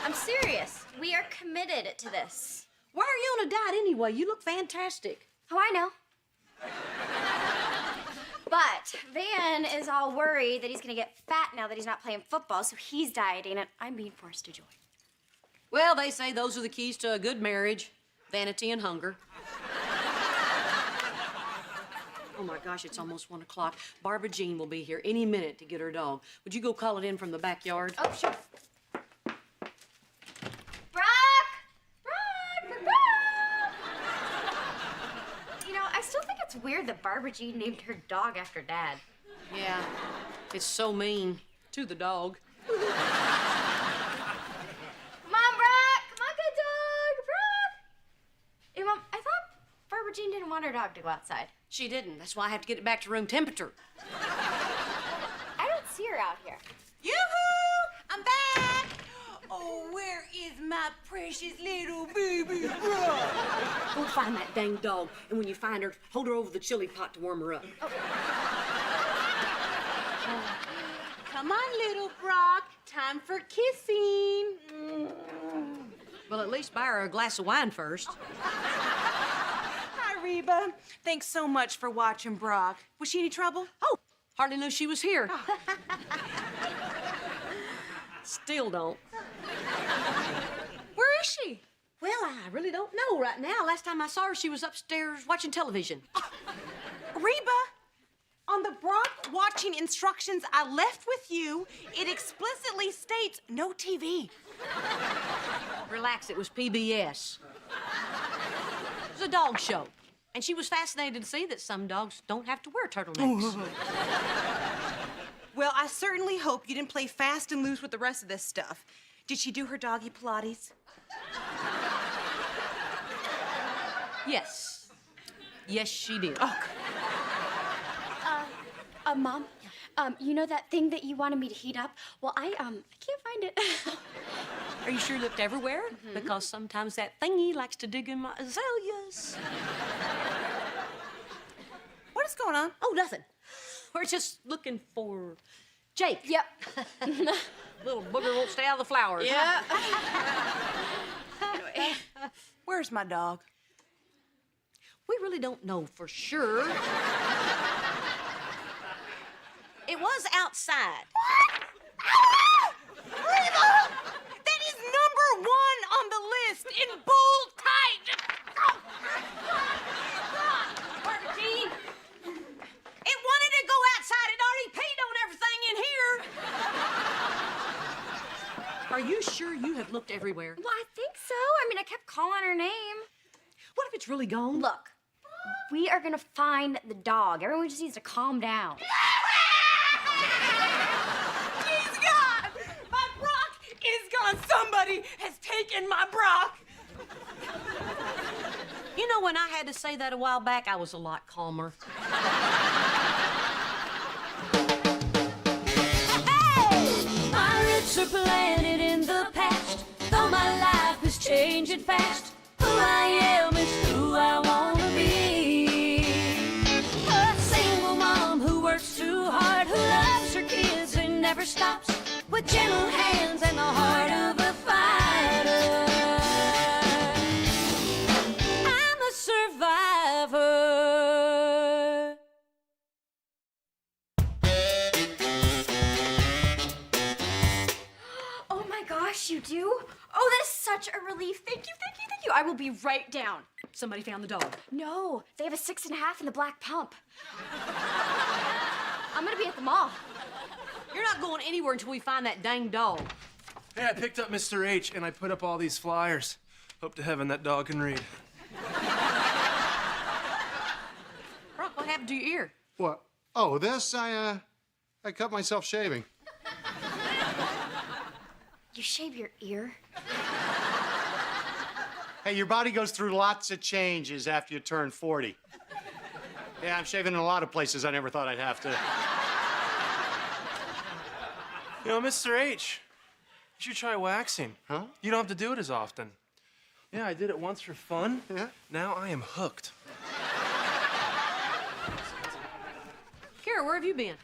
I'm serious. We are committed to this. Why are you on a diet anyway? You look fantastic. Oh, I know. But Van is all worried that he's gonna get fat now that he's not playing football, so he's dieting, and I'm being forced to join. Well, they say those are the keys to a good marriage, vanity and hunger. Oh my gosh, it's almost 1 o'clock. Barbara Jean will be here any minute to get her dog. Would you go call it in from the backyard? Oh, sure. Brock! You know, I still think it's weird that Barbara Jean named her dog after Dad. Yeah, it's so mean to the dog. Come on, Brock! Come on, good dog! Brock! Hey, Mom, I thought Barbara Jean didn't want her dog to go outside. She didn't. That's why I have to get it back to room temperature. I don't see her out here. Yoo-hoo! I'm back! Oh, where is my precious little baby bro? Go find that dang dog, and when you find her, hold her over the chili pot to warm her up. Come on, little Brock. Time for kissing. Well, at least buy her a glass of wine first. Hi, Reba. Thanks so much for watching Brock. Was she any trouble? Oh, hardly knew she was here. Still don't. Where is she? Well, I really don't know right now. Last time I saw her, she was upstairs watching television. Reba, on the Brock watching instructions I left with you, it explicitly states no TV. Relax, it was PBS. It was a dog show. And she was fascinated to see that some dogs don't have to wear turtlenecks. Well, I certainly hope you didn't play fast and loose with the rest of this stuff. Did she do her doggy Pilates? Yes. Yes, she did. Oh, Mom, you know that thing that you wanted me to heat up? Well, I can't find it. Are you sure you looked everywhere? Because sometimes that thingy likes to dig in my azaleas. what is going on? Oh, nothing. We're just looking for Jake. Yep. Little booger won't stay out of the flowers. Yeah. Where's my dog? We really don't know for sure. It was outside. Reba! That is #1 on the list in bold type. Barbara Jean, It wanted to go outside. It already peed on everything in here. are you sure you have looked everywhere? Well, I think so. I mean, I kept calling her name. What if it's really gone? Look, we are gonna find the dog. Everyone just needs to calm down. He's gone. My Brock is gone. Somebody has taken my Brock. You know, when I had to say that a while back, I was a lot calmer. My roots are planted in the past, though my life is changing fast. Who I am is who I wanna be. A single mom who works too hard, who loves her kids and never stops, with gentle hands and the heart of a fighter. I'm a survivor. Oh my gosh, you do? Oh, that is such a relief. Thank you, thank you, thank you. I will be right down. Somebody found the dog. No, they have a 6.5 in the black pump. I'm gonna be at the mall. You're not going anywhere until we find that dang dog. Hey, I picked up Mr. H and I put up all these flyers. Hope to heaven that dog can read. Brock, what happened to your ear? What? Oh, this? I cut myself shaving. You shave your ear? Hey, your body goes through lots of changes after you turn 40. Yeah, I'm shaving in a lot of places I never thought I'd have to. You know, Mr. H, you should try waxing. Huh? You don't have to do it as often. Yeah, I did it once for fun. Yeah? Now I am hooked. Kara, where have you been?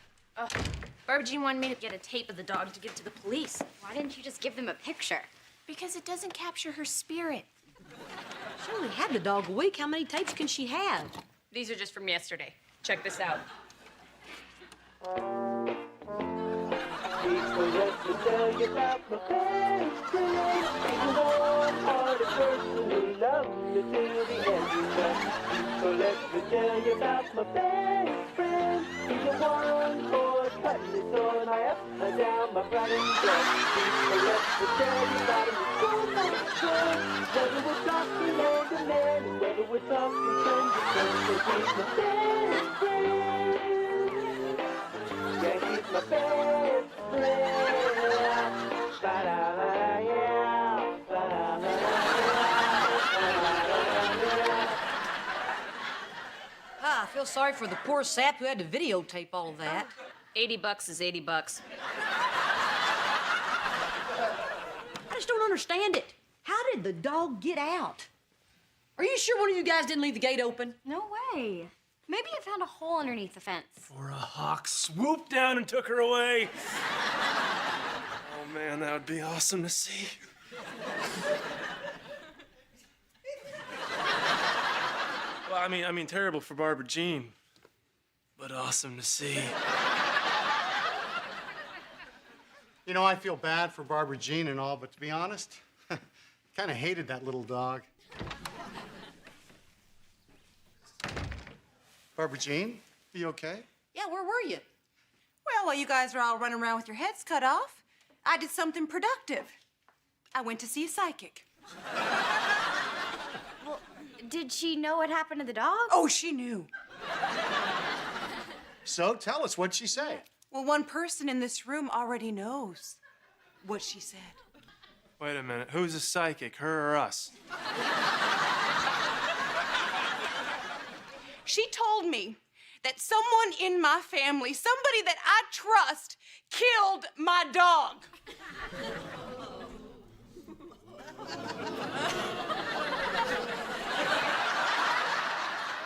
Barbara Jean wanted me to get a tape of the dog to give to the police. Why didn't you just give them a picture? Because it doesn't capture her spirit. She only had the dog a week. How many tapes can she have? These are just from yesterday. Check this out. I feel sorry for the poor sap who had to videotape all of that. $80 is $80. I just don't understand it. How did the dog get out? Are you sure one of you guys didn't leave the gate open? No way. Maybe it found a hole underneath the fence. Or a hawk swooped down and took her away. Oh man, that would be awesome to see. Well, I mean, terrible for Barbara Jean, but awesome to see. You know, I feel bad for Barbara Jean and all, but to be honest, kind of hated that little dog. Barbara Jean, are you okay? Yeah, where were you? Well, while you guys are all running around with your heads cut off, I did something productive. I went to see a psychic. Well, did she know what happened to the dog? Oh, she knew. So tell us, what'd she say? Well, one person in this room already knows what she said. Wait a minute. Who's a psychic, her or us? She told me that someone in my family, somebody that I trust, killed my dog.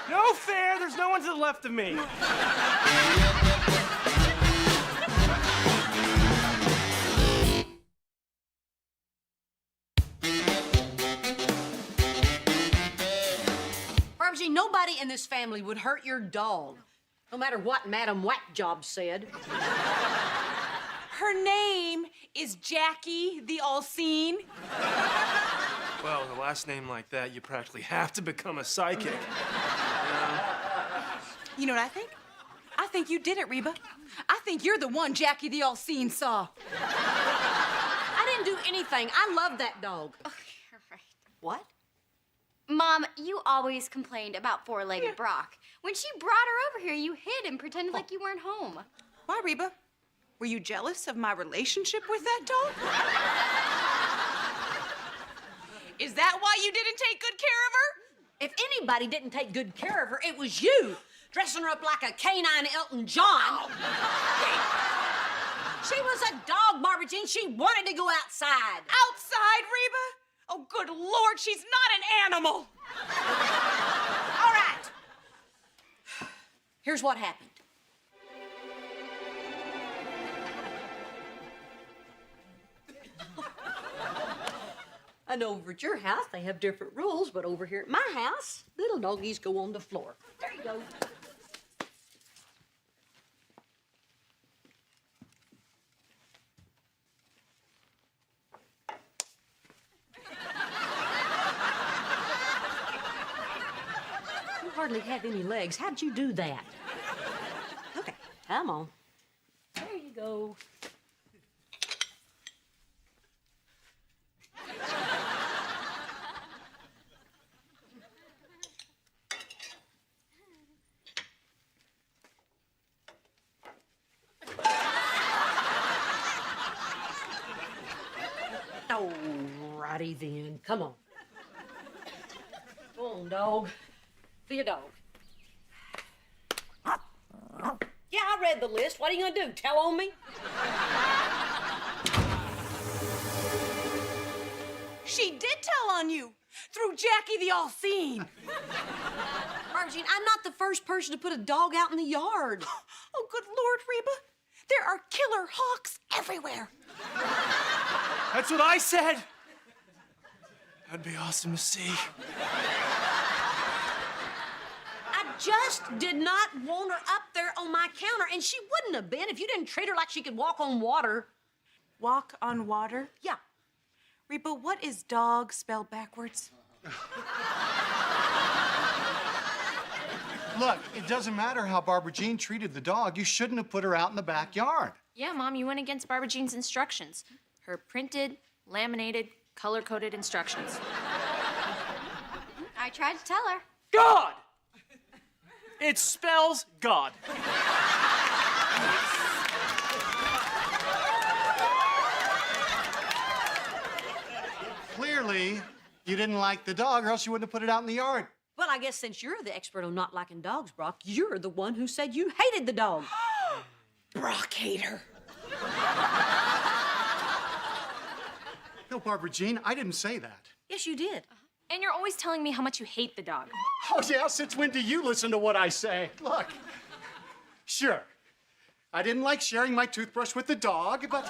No fair. There's no one to the left of me. Barbara Jean, nobody in this family would hurt your dog, no matter what Madam Whackjob said. Her name is Jackie the All-Seen. Well, with a last name like that, you practically have to become a psychic. You know what I think? I think you did it, Reba. I think you're the one Jackie the All-Seen saw. I didn't do anything. I love that dog. Oh, you're right. What? Mom, you always complained about four-legged Brock. When she brought her over here, you hid and pretended like you weren't home. Why, Reba? Were you jealous of my relationship with that dog? Is that why you didn't take good care of her? If anybody didn't take good care of her, it was you, dressing her up like a canine Elton John. She was a dog, Barbara Jean. She wanted to go outside. Outside, Reba? Oh, good Lord, she's not an animal. All right. Here's what happened. I know over at your house they have different rules, but over here at my house, little doggies go on the floor. There you go. You hardly have any legs. How'd you do that? Okay, come on. There you go. Alrighty then, come on. Come on, dog. Be a dog. Yeah, I read the list. What are you gonna do? Tell on me? She did tell on you through Jackie the All-Seen. Barbara Jean, I'm not the first person to put a dog out in the yard. Oh, good Lord, Reba. There are killer hawks everywhere. That's what I said. That'd be awesome to see. I just did not want her up there on my counter, and she wouldn't have been if you didn't treat her like she could walk on water. Walk on water? Yeah. Reba, what is dog spelled backwards? Look, it doesn't matter how Barbara Jean treated the dog. You shouldn't have put her out in the backyard. Yeah, Mom, you went against Barbara Jean's instructions. Her printed, laminated, color-coded instructions. I tried to tell her. God! It spells God. Clearly, you didn't like the dog, or else you wouldn't have put it out in the yard. Well, I guess since you're the expert on not liking dogs, Brock, you're the one who said you hated the dog. Brock hater. No, Barbara Jean, I didn't say that. Yes, you did. And you're always telling me how much you hate the dog. Oh, yeah, since when do you listen to what I say? Look, sure, I didn't like sharing my toothbrush with the dog, but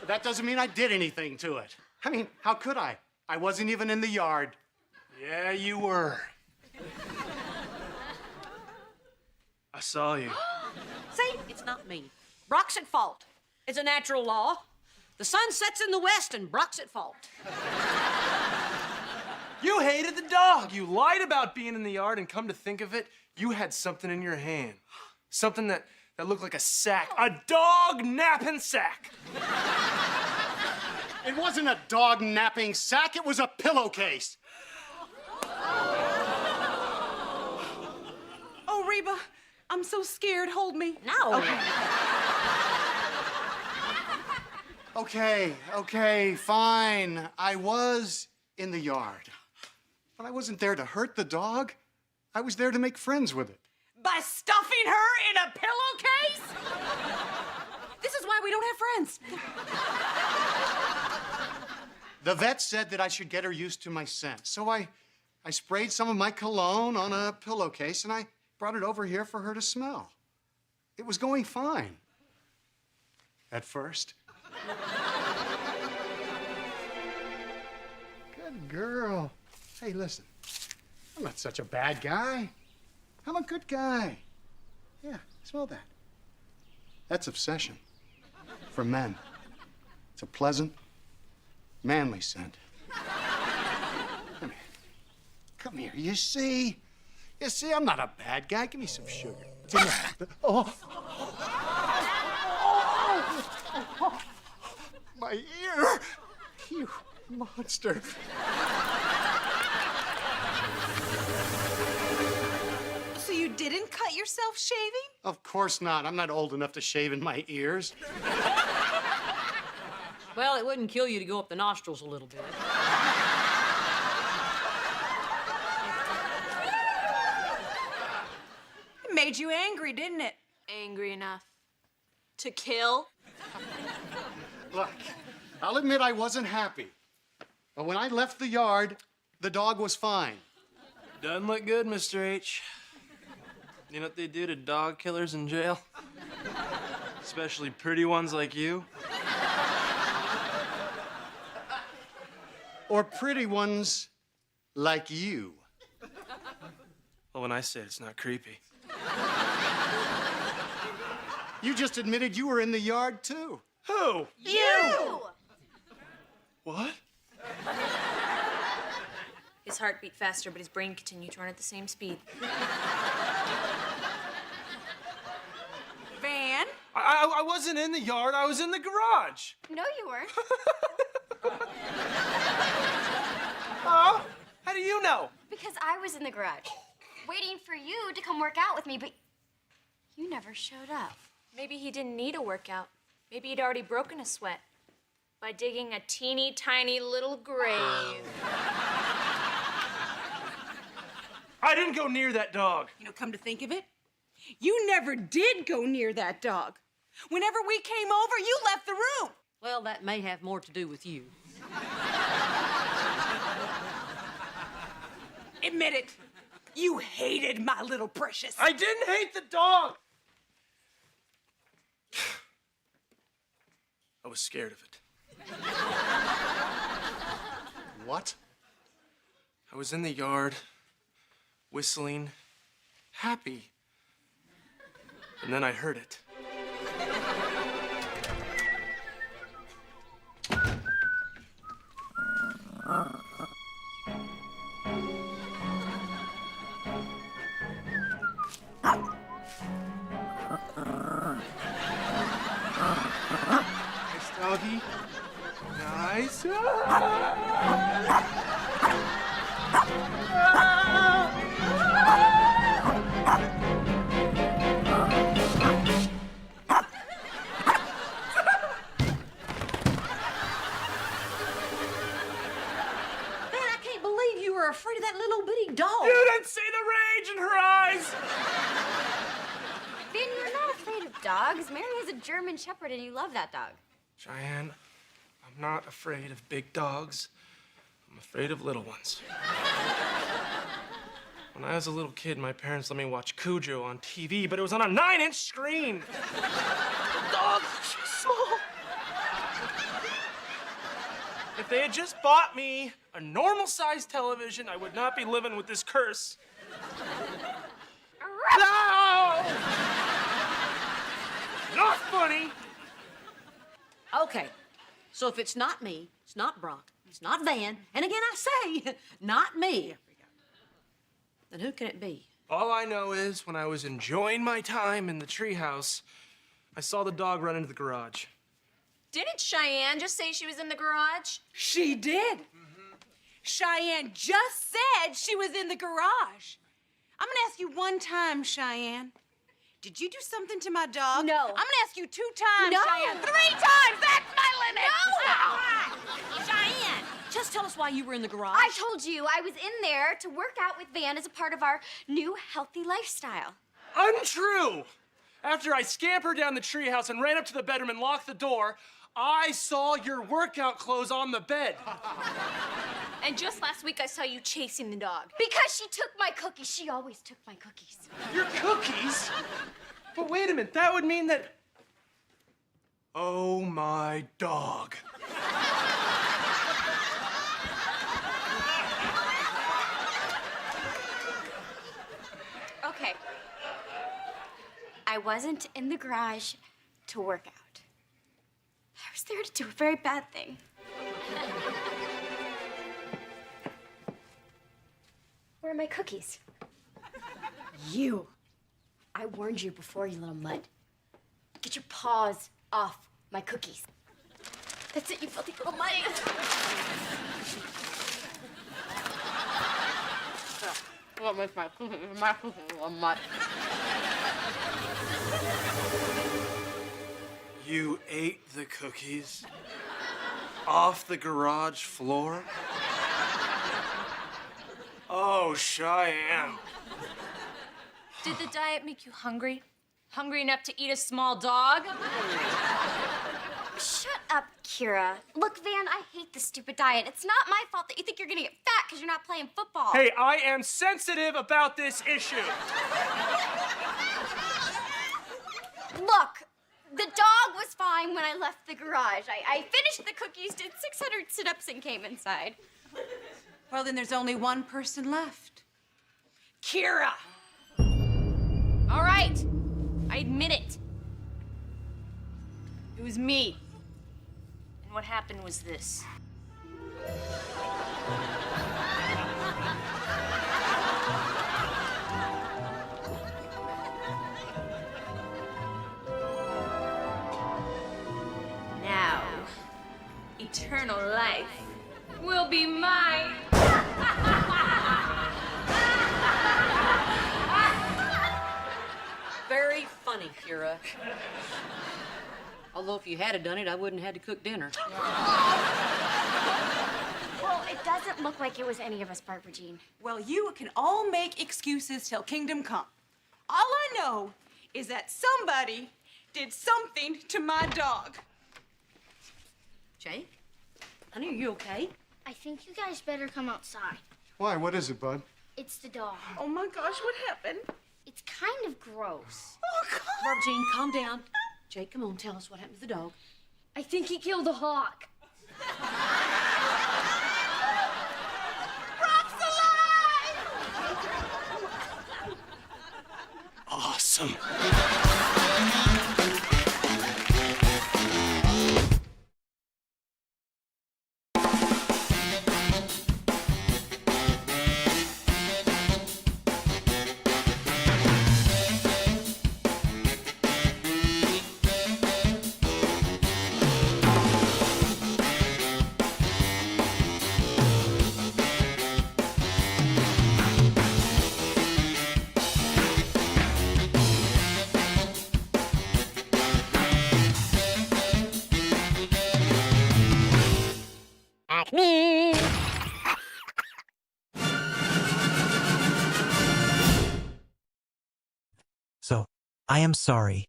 that doesn't mean I did anything to it. I mean, how could I? I wasn't even in the yard. Yeah, you were. I saw you. See, it's not me. Brock's at fault. It's a natural law. The sun sets in the west and Brock's at fault. You hated the dog. You lied about being in the yard, and come to think of it, you had something in your hand. Something that looked like a sack. A dog napping sack. It wasn't a dog napping sack, it was a pillowcase. Oh, Reba, I'm so scared. Hold me. No. Okay, fine. I was in the yard. But I wasn't there to hurt the dog. I was there to make friends with it. By stuffing her in a pillowcase? This is why we don't have friends. The vet said that I should get her used to my scent. So I sprayed some of my cologne on a pillowcase and I brought it over here for her to smell. It was going fine. At first. Good girl. Hey, listen. I'm not such a bad guy. I'm a good guy. Yeah, smell that. That's obsession. For men. It's a pleasant, manly scent. Come here. Come here. You see? I'm not a bad guy. Give me some sugar. Oh. My ear. You monster. So you didn't cut yourself shaving? Of course not. I'm not old enough to shave in my ears. Well, it wouldn't kill you to go up the nostrils a little bit. It made you angry, didn't it? Angry enough to kill? Look, I'll admit I wasn't happy. But when I left the yard, the dog was fine. Doesn't look good, Mr. H. You know what they do to dog killers in jail? Especially pretty ones like you. Or pretty ones like you. Well, when I say it's not creepy. You just admitted you were in the yard, too. Who? You! What? His heart beat faster, but his brain continued to run at the same speed. Van? I wasn't in the yard. I was in the garage. No, you weren't. Oh, how do you know? Because I was in the garage, waiting for you to come work out with me, but you never showed up. Maybe he didn't need a workout. Maybe he'd already broken a sweat by digging a teeny tiny little grave. I didn't go near that dog. You know, come to think of it, you never did go near that dog. Whenever we came over, you left the room. Well, that may have more to do with you. Admit it. You hated my little precious. I didn't hate the dog. I was scared of it. What? I was in the yard, whistling, happy. And then I heard it. Nice doggy. Nice. Afraid of that little bitty dog. You didn't see the rage in her eyes. Ben, you're not afraid of dogs. Mary has a German Shepherd, and you love that dog. Cheyenne, I'm not afraid of big dogs. I'm afraid of little ones. When I was a little kid, my parents let me watch Cujo on TV, but it was on a 9-inch screen. The dog's small. If they had just bought me a normal-sized television, I would not be living with this curse. No! Not funny. Okay, so if it's not me, it's not Brock, it's not Van, and again I say, not me, then who can it be? All I know is when I was enjoying my time in the treehouse, I saw the dog run into the garage. Didn't Cheyenne just say she was in the garage? She did. Cheyenne just said she was in the garage. I'm gonna ask you one time, Cheyenne. Did you do something to my dog? No. I'm gonna ask you 2 times, No. Cheyenne. 3 times! That's my limit! No! Cheyenne, just tell us why you were in the garage. I told you I was in there to work out with Van as a part of our new healthy lifestyle. Untrue! After I scampered down the treehouse and ran up to the bedroom and locked the door, I saw your workout clothes on the bed. And just last week, I saw you chasing the dog. Because she took my cookies. She always took my cookies. Your cookies? But wait a minute, that would mean that... Oh, my dog. Okay. I wasn't in the garage to work out. I was there to do a very bad thing. Where are my cookies? You. I warned you before, you little mutt. Get your paws off my cookies. That's it, you filthy little mutt. What makes my cookies a mutt? You ate the cookies off the garage floor? Oh, Cheyenne. Did the diet make you hungry? Hungry enough to eat a small dog? Shut up, Kira. Look, Van, I hate this stupid diet. It's not my fault that you think you're gonna get fat because you're not playing football. Hey, I am sensitive about this issue. Look, the dog was fine when I left the garage. I finished the cookies, did 600 sit-ups, and came inside. Well, then there's only one person left. Kira! All right, I admit it. It was me. And what happened was this. Now, eternal life will be mine. Very funny, Kira. Although if you had done it, I wouldn't have had to cook dinner. Well, it doesn't look like it was any of us, Barbara Jean. Well, you can all make excuses till kingdom come. All I know is that somebody did something to my dog. Jake? Honey, are you okay? I think you guys better come outside. Why? What is it, bud? It's the dog. Oh my gosh, what happened? It's kind of gross. Oh, God. Barbara Jean, calm down. Jake, come on, tell us what happened to the dog. I think he killed a hawk. Brock's alive! Awesome. So, I am sorry.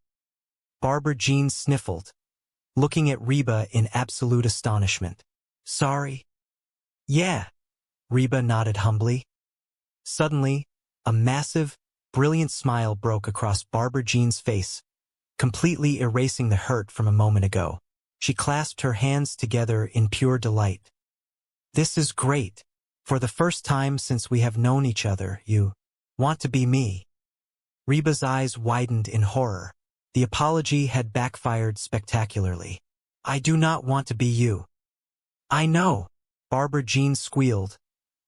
Barbara Jean sniffled, looking at Reba in absolute astonishment. Sorry? Yeah, Reba nodded humbly. Suddenly, a massive, brilliant smile broke across Barbara Jean's face, completely erasing the hurt from a moment ago. She clasped her hands together in pure delight. This is great. For the first time since we have known each other, you want to be me. Reba's eyes widened in horror. The apology had backfired spectacularly. I do not want to be you. I know, Barbara Jean squealed,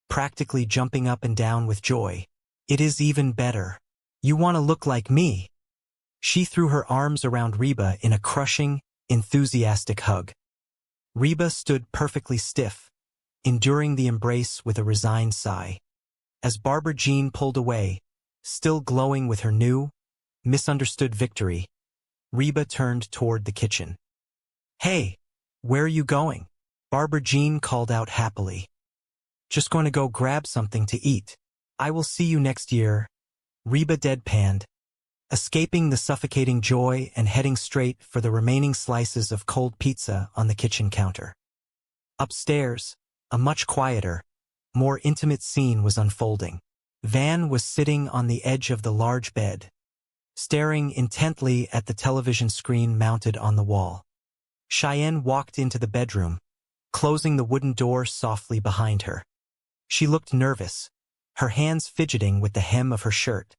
practically jumping up and down with joy. It is even better. You want to look like me. She threw her arms around Reba in a crushing, enthusiastic hug. Reba stood perfectly stiff, enduring the embrace with a resigned sigh. As Barbara Jean pulled away, still glowing with her new, misunderstood victory, Reba turned toward the kitchen. Hey, where are you going? Barbara Jean called out happily. Just going to go grab something to eat. I will see you next year. Reba deadpanned, escaping the suffocating joy and heading straight for the remaining slices of cold pizza on the kitchen counter. Upstairs, a much quieter, more intimate scene was unfolding. Van was sitting on the edge of the large bed, staring intently at the television screen mounted on the wall. Cheyenne walked into the bedroom, closing the wooden door softly behind her. She looked nervous, her hands fidgeting with the hem of her shirt.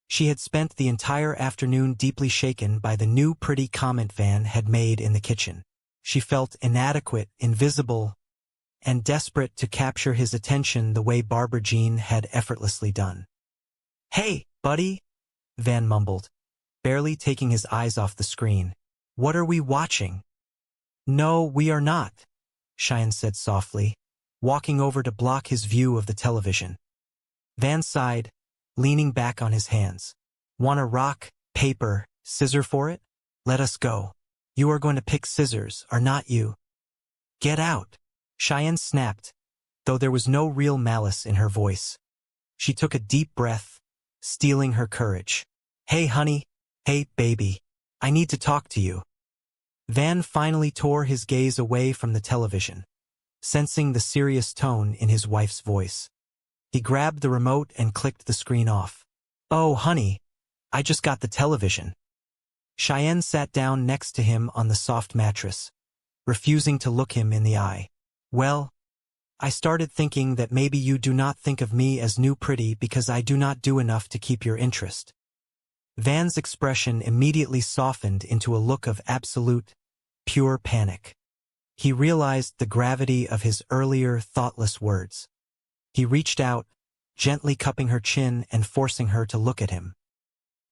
She had spent the entire afternoon deeply shaken by the new pretty comment Van had made in the kitchen. She felt inadequate, invisible, and desperate to capture his attention the way Barbara Jean had effortlessly done. Hey, buddy, Van mumbled, barely taking his eyes off the screen. What are we watching? No, we are not, Cheyenne said softly, walking over to block his view of the television. Van sighed, leaning back on his hands. Want a rock, paper, scissor for it? Let us go. You are going to pick scissors, are not you? Get out. Cheyenne snapped, though there was no real malice in her voice. She took a deep breath, steeling her courage. Hey, honey. Hey, baby. I need to talk to you. Van finally tore his gaze away from the television, sensing the serious tone in his wife's voice. He grabbed the remote and clicked the screen off. Oh, honey, I just got the television. Cheyenne sat down next to him on the soft mattress, refusing to look him in the eye. Well, I started thinking that maybe you do not think of me as new pretty because I do not do enough to keep your interest. Van's expression immediately softened into a look of absolute, pure panic. He realized the gravity of his earlier thoughtless words. He reached out, gently cupping her chin and forcing her to look at him.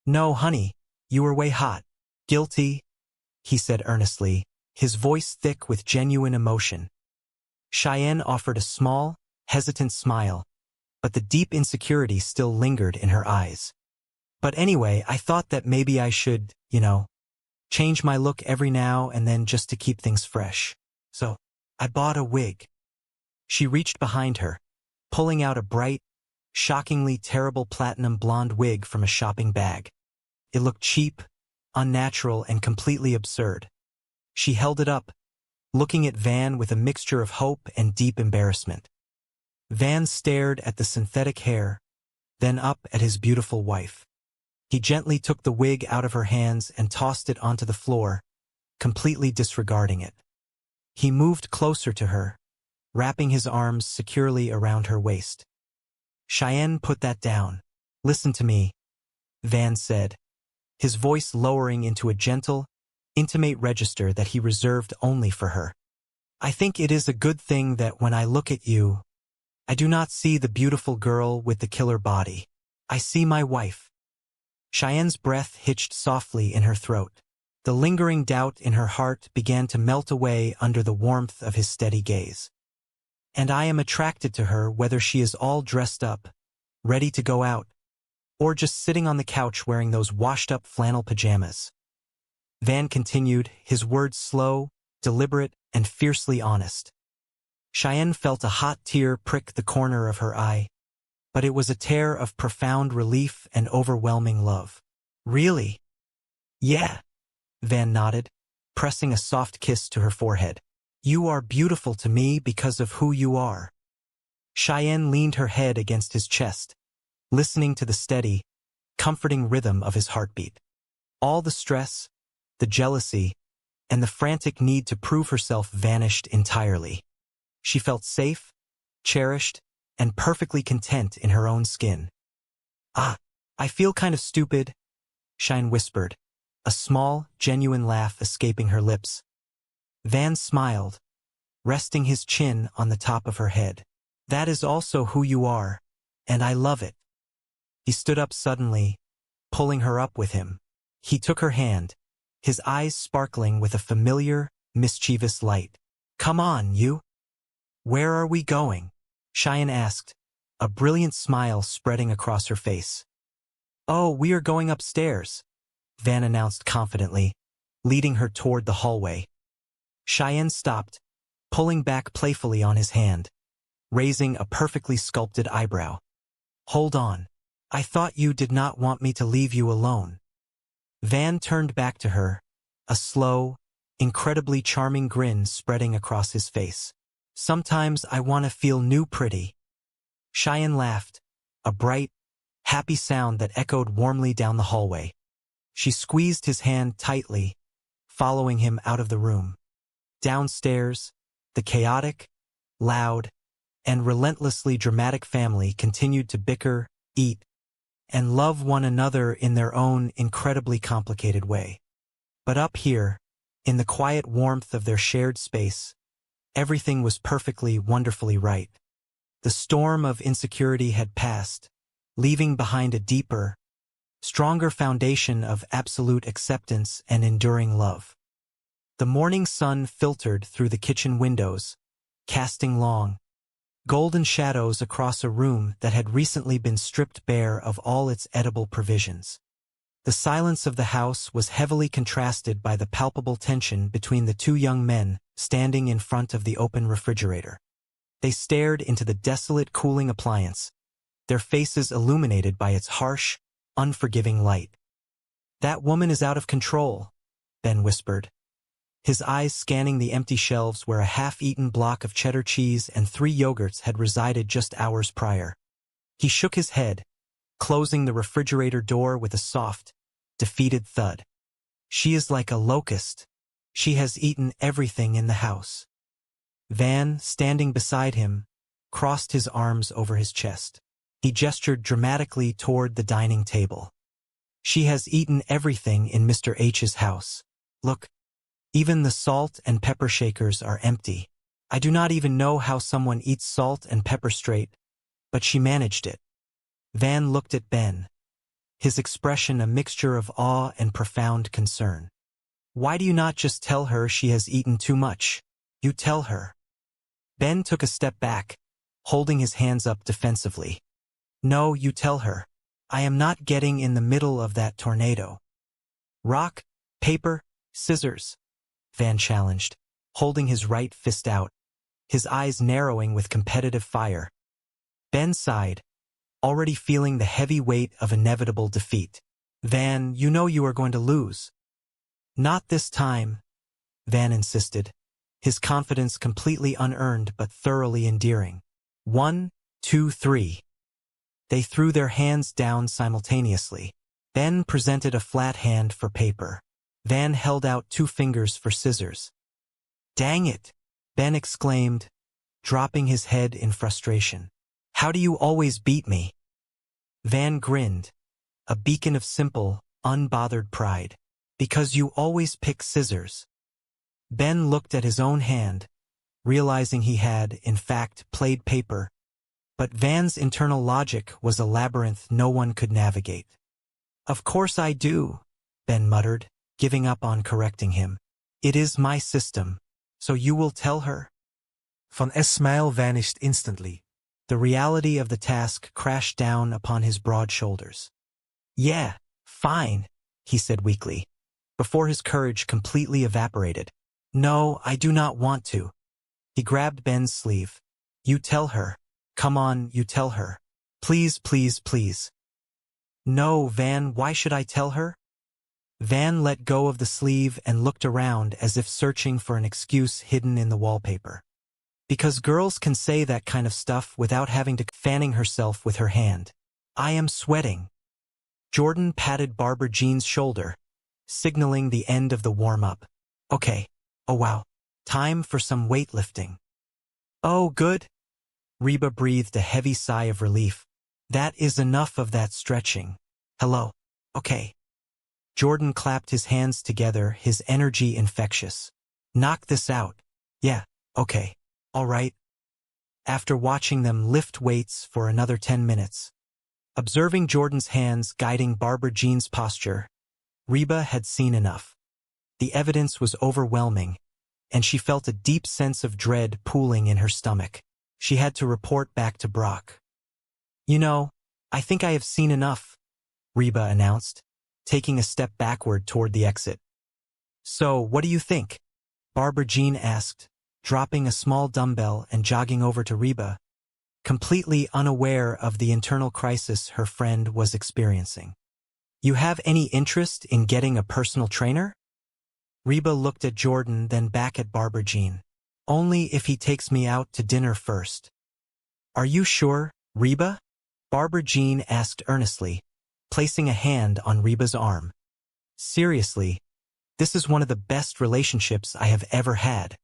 No, honey, you were way hot. Guilty, he said earnestly, his voice thick with genuine emotion. Cheyenne offered a small, hesitant smile, but the deep insecurity still lingered in her eyes. But anyway, I thought that maybe I should, change my look every now and then just to keep things fresh. So, I bought a wig. She reached behind her, pulling out a bright, shockingly terrible platinum blonde wig from a shopping bag. It looked cheap, unnatural, and completely absurd. She held it up, looking at Van with a mixture of hope and deep embarrassment. Van stared at the synthetic hair, then up at his beautiful wife. He gently took the wig out of her hands and tossed it onto the floor, completely disregarding it. He moved closer to her, wrapping his arms securely around her waist. Cheyenne, put that down. Listen to me, Van said, his voice lowering into a gentle, intimate register that he reserved only for her. I think it is a good thing that when I look at you, I do not see the beautiful girl with the killer body. I see my wife. Cheyenne's breath hitched softly in her throat. The lingering doubt in her heart began to melt away under the warmth of his steady gaze. And I am attracted to her whether she is all dressed up, ready to go out, or just sitting on the couch wearing those washed-up flannel pajamas. Van continued, his words slow, deliberate, and fiercely honest. Cheyenne felt a hot tear prick the corner of her eye, but it was a tear of profound relief and overwhelming love. Really? Yeah, Van nodded, pressing a soft kiss to her forehead. You are beautiful to me because of who you are. Cheyenne leaned her head against his chest, listening to the steady, comforting rhythm of his heartbeat. All the stress, the jealousy, and the frantic need to prove herself vanished entirely. She felt safe, cherished, and perfectly content in her own skin. Ah, I feel kind of stupid, Cheyenne whispered, a small, genuine laugh escaping her lips. Van smiled, resting his chin on the top of her head. That is also who you are, and I love it. He stood up suddenly, pulling her up with him. He took her hand, his eyes sparkling with a familiar, mischievous light. Come on, you. Where are we going? Cheyenne asked, a brilliant smile spreading across her face. Oh, we are going upstairs, Van announced confidently, leading her toward the hallway. Cheyenne stopped, pulling back playfully on his hand, raising a perfectly sculpted eyebrow. Hold on. I thought you did not want me to leave you alone. Van turned back to her, a slow, incredibly charming grin spreading across his face. Sometimes I want to feel new pretty. Cheyenne laughed, a bright, happy sound that echoed warmly down the hallway. She squeezed his hand tightly, following him out of the room. Downstairs, the chaotic, loud, and relentlessly dramatic family continued to bicker, eat, and love one another in their own incredibly complicated way. But up here, in the quiet warmth of their shared space, everything was perfectly, wonderfully right. The storm of insecurity had passed, leaving behind a deeper, stronger foundation of absolute acceptance and enduring love. The morning sun filtered through the kitchen windows, casting long, golden shadows across a room that had recently been stripped bare of all its edible provisions. The silence of the house was heavily contrasted by the palpable tension between the two young men standing in front of the open refrigerator. They stared into the desolate cooling appliance, their faces illuminated by its harsh, unforgiving light. That woman is out of control, Ben whispered, his eyes scanning the empty shelves where a half-eaten block of cheddar cheese and 3 yogurts had resided just hours prior. He shook his head, closing the refrigerator door with a soft, defeated thud. She is like a locust. She has eaten everything in the house. Van, standing beside him, crossed his arms over his chest. He gestured dramatically toward the dining table. She has eaten everything in Mr. H's house. Look, even the salt and pepper shakers are empty. I do not even know how someone eats salt and pepper straight, but she managed it. Van looked at Ben, his expression a mixture of awe and profound concern. Why do you not just tell her she has eaten too much? You tell her. Ben took a step back, holding his hands up defensively. No, you tell her. I am not getting in the middle of that tornado. Rock, paper, scissors, Van challenged, holding his right fist out, his eyes narrowing with competitive fire. Ben sighed, already feeling the heavy weight of inevitable defeat. Van, you know you are going to lose. Not this time, Van insisted, his confidence completely unearned but thoroughly endearing. 1, 2, 3. They threw their hands down simultaneously. Ben presented a flat hand for paper. Van held out 2 fingers for scissors. Dang it, Ben exclaimed, dropping his head in frustration. How do you always beat me? Van grinned, a beacon of simple, unbothered pride. Because you always pick scissors. Ben looked at his own hand, realizing he had, in fact, played paper, but Van's internal logic was a labyrinth no one could navigate. Of course I do, Ben muttered, giving up on correcting him. It is my system, so you will tell her? Van S' smile vanished instantly. The reality of the task crashed down upon his broad shoulders. Yeah, fine, he said weakly, before his courage completely evaporated. No, I do not want to. He grabbed Ben's sleeve. You tell her. Come on, you tell her. Please, please, please. No, Van, why should I tell her? Van let go of the sleeve and looked around as if searching for an excuse hidden in the wallpaper. Because girls can say that kind of stuff without having to fanning herself with her hand. I am sweating. Jordan patted Barbara Jean's shoulder, signaling the end of the warm-up. Okay. Oh wow. Time for some weightlifting. Oh, good. Reba breathed a heavy sigh of relief. That is enough of that stretching. Hello. Okay. Jordan clapped his hands together, his energy infectious. Knock this out. Yeah, okay. All right. After watching them lift weights for another 10 minutes, observing Jordan's hands guiding Barbara Jean's posture, Reba had seen enough. The evidence was overwhelming, and she felt a deep sense of dread pooling in her stomach. She had to report back to Brock. You know, I think I have seen enough. Reba announced, taking a step backward toward the exit. So, what do you think? Barbara Jean asked, dropping a small dumbbell and jogging over to Reba, completely unaware of the internal crisis her friend was experiencing. You have any interest in getting a personal trainer? Reba looked at Jordan, then back at Barbara Jean. Only if he takes me out to dinner first. Are you sure, Reba? Barbara Jean asked earnestly, placing a hand on Reba's arm. Seriously, this is one of the best relationships I have ever had.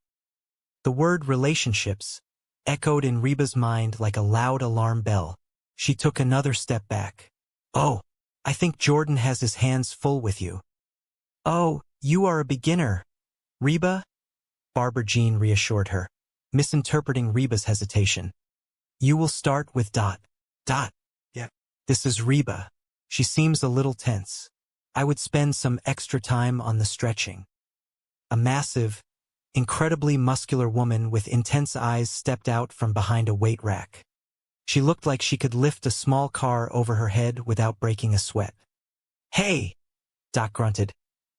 The word relationships echoed in Reba's mind like a loud alarm bell. She took another step back. Oh, I think Jordan has his hands full with you. Oh, you are a beginner, Reba? Barbara Jean reassured her, misinterpreting Reba's hesitation. You will start with Dot. Yep. This is Reba. She seems a little tense. I would spend some extra time on the stretching. A massive, incredibly muscular woman with intense eyes stepped out from behind a weight rack. She looked like she could lift a small car over her head without breaking a sweat. Hey! Dot grunted,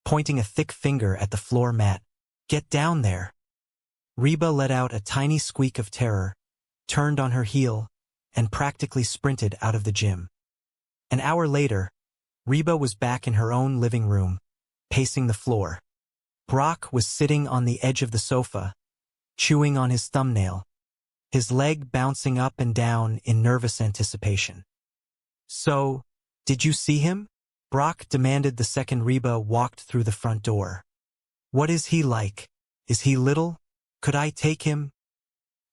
pointing a thick finger at the floor mat. Get down there. Reba let out a tiny squeak of terror, turned on her heel, and practically sprinted out of the gym. An hour later, Reba was back in her own living room, pacing the floor. Brock was sitting on the edge of the sofa, chewing on his thumbnail, his leg bouncing up and down in nervous anticipation. So, did you see him? Brock demanded the second Reba walked through the front door. What is he like? Is he little? Could I take him?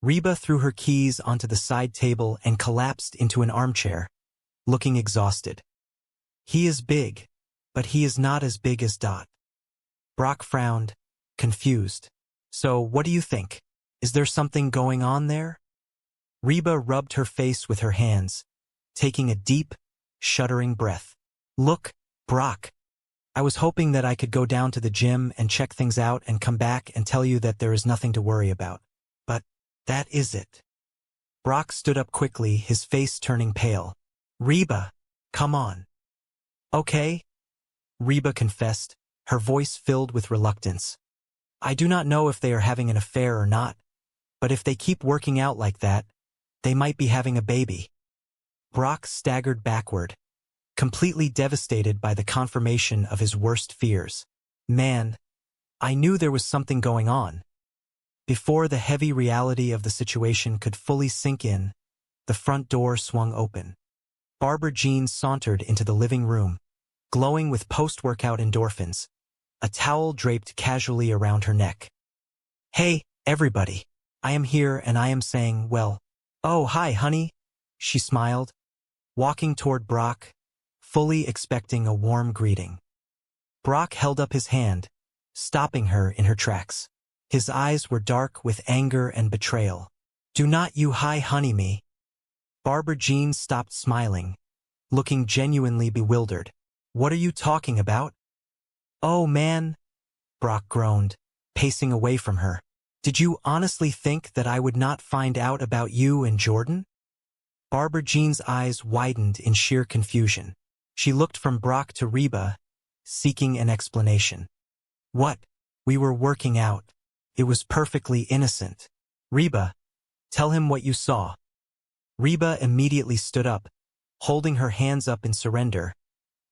Reba threw her keys onto the side table and collapsed into an armchair, looking exhausted. He is big, but he is not as big as Dot. Brock frowned, confused. So, what do you think? Is there something going on there? Reba rubbed her face with her hands, taking a deep, shuddering breath. Look, Brock. I was hoping that I could go down to the gym and check things out and come back and tell you that there is nothing to worry about. But that is it. Brock stood up quickly, his face turning pale. Reba, come on. Okay, Reba confessed, her voice filled with reluctance. I do not know if they are having an affair or not, but if they keep working out like that, they might be having a baby. Brock staggered backward, completely devastated by the confirmation of his worst fears. Man, I knew there was something going on. Before the heavy reality of the situation could fully sink in, the front door swung open. Barbara Jean sauntered into the living room, glowing with post-workout endorphins, a towel draped casually around her neck. Hey, everybody. I am here and I am saying, well, oh, hi, honey, she smiled, walking toward Brock, fully expecting a warm greeting. Brock held up his hand, stopping her in her tracks. His eyes were dark with anger and betrayal. Do not you hi honey me. Barbara Jean stopped smiling, looking genuinely bewildered. What are you talking about? Oh man, Brock groaned, pacing away from her. Did you honestly think that I would not find out about you and Jordan? Barbara Jean's eyes widened in sheer confusion. She looked from Brock to Reba, seeking an explanation. What? We were working out. It was perfectly innocent. Reba, tell him what you saw. Reba immediately stood up, holding her hands up in surrender,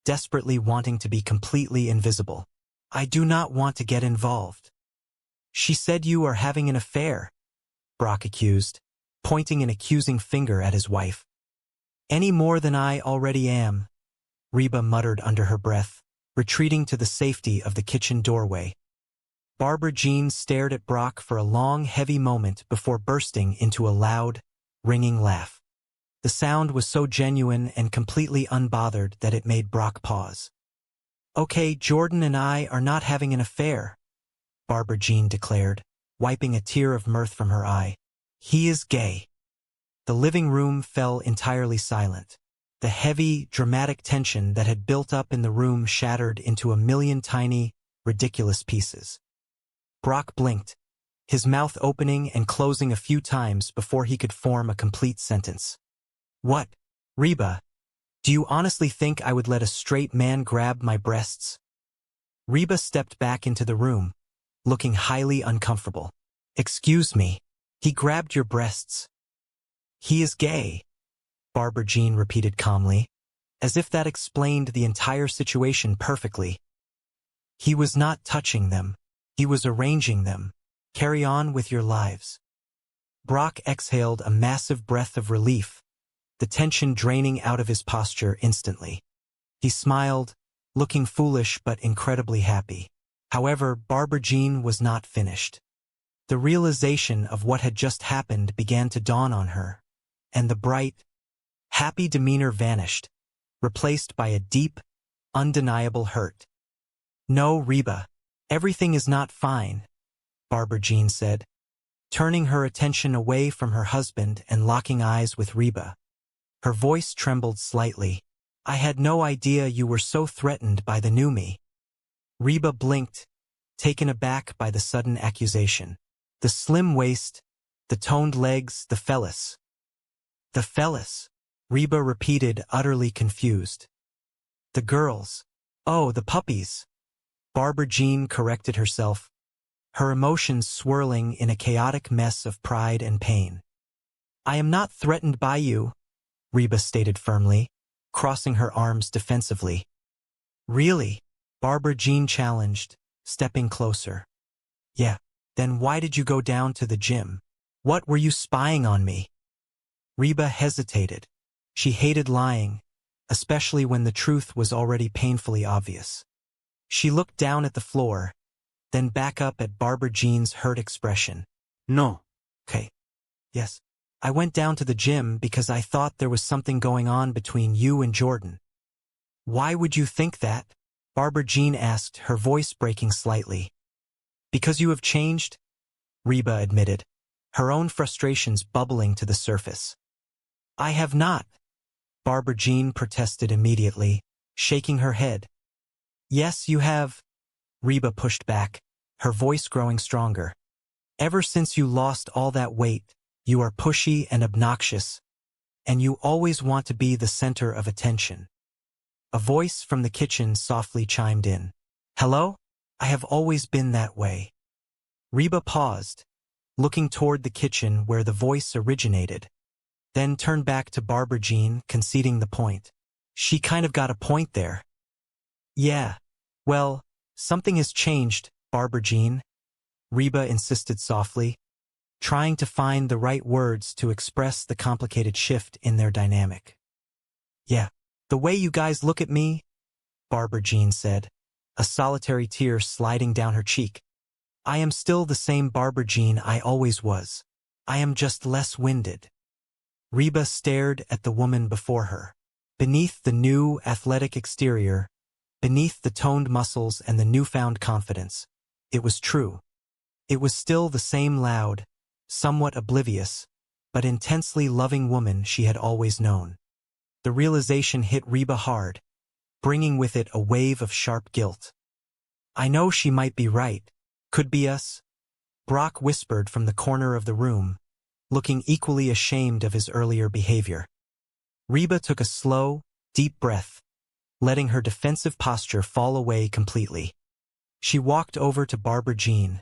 desperately wanting to be completely invisible. I do not want to get involved. She said you are having an affair, Brock accused, pointing an accusing finger at his wife. Any more than I already am, Reba muttered under her breath, retreating to the safety of the kitchen doorway. Barbara Jean stared at Brock for a long, heavy moment before bursting into a loud, ringing laugh. The sound was so genuine and completely unbothered that it made Brock pause. Okay, Jordan and I are not having an affair, Barbara Jean declared, wiping a tear of mirth from her eye. He is gay. The living room fell entirely silent. The heavy, dramatic tension that had built up in the room shattered into a million tiny, ridiculous pieces. Brock blinked, his mouth opening and closing a few times before he could form a complete sentence. What? Reba, Do you honestly think I would let a straight man grab my breasts? Reba stepped back into the room, looking highly uncomfortable. Excuse me, he grabbed your breasts. He is gay, Barbara Jean repeated calmly, as if that explained the entire situation perfectly. He was not touching them. He was arranging them. Carry on with your lives. Brock exhaled a massive breath of relief, the tension draining out of his posture instantly. He smiled, looking foolish but incredibly happy. However, Barbara Jean was not finished. The realization of what had just happened began to dawn on her, and the bright, happy demeanor vanished, replaced by a deep, undeniable hurt. No, Reba, everything is not fine, Barbara Jean said, turning her attention away from her husband and locking eyes with Reba. Her voice trembled slightly. I had no idea you were so threatened by the new me. Reba blinked, taken aback by the sudden accusation. The slim waist, the toned legs, the phallus. The phallus, Reba repeated, utterly confused. The girls. Oh, the puppies. Barbara Jean corrected herself, her emotions swirling in a chaotic mess of pride and pain. I am not threatened by you, Reba stated firmly, crossing her arms defensively. Really? Barbara Jean challenged, stepping closer. Yeah, then why did you go down to the gym? What were you spying on me? Reba hesitated. She hated lying, especially when the truth was already painfully obvious. She looked down at the floor, then back up at Barbara Jean's hurt expression. No. Okay. Yes. I went down to the gym because I thought there was something going on between you and Jordan. Why would you think that? Barbara Jean asked, her voice breaking slightly. Because you have changed? Reba admitted, her own frustrations bubbling to the surface. I have not, Barbara Jean protested immediately, shaking her head. Yes, you have, Reba pushed back, her voice growing stronger. Ever since you lost all that weight, you are pushy and obnoxious, and you always want to be the center of attention. A voice from the kitchen softly chimed in. Hello? I have always been that way. Reba paused, looking toward the kitchen where the voice originated, then turned back to Barbara Jean, conceding the point. She kind of got a point there. Yeah. Well, something has changed, Barbara Jean, Reba insisted softly, trying to find the right words to express the complicated shift in their dynamic. Yeah, the way you guys look at me, Barbara Jean said, a solitary tear sliding down her cheek. I am still the same Barbara Jean I always was. I am just less winded. Reba stared at the woman before her. Beneath the new, athletic exterior, beneath the toned muscles and the newfound confidence, it was true. It was still the same loud, somewhat oblivious, but intensely loving woman she had always known. The realization hit Reba hard, bringing with it a wave of sharp guilt. I know she might be right. Could be us, Brock whispered from the corner of the room, looking equally ashamed of his earlier behavior. Reba took a slow, deep breath, letting her defensive posture fall away completely. She walked over to Barbara Jean,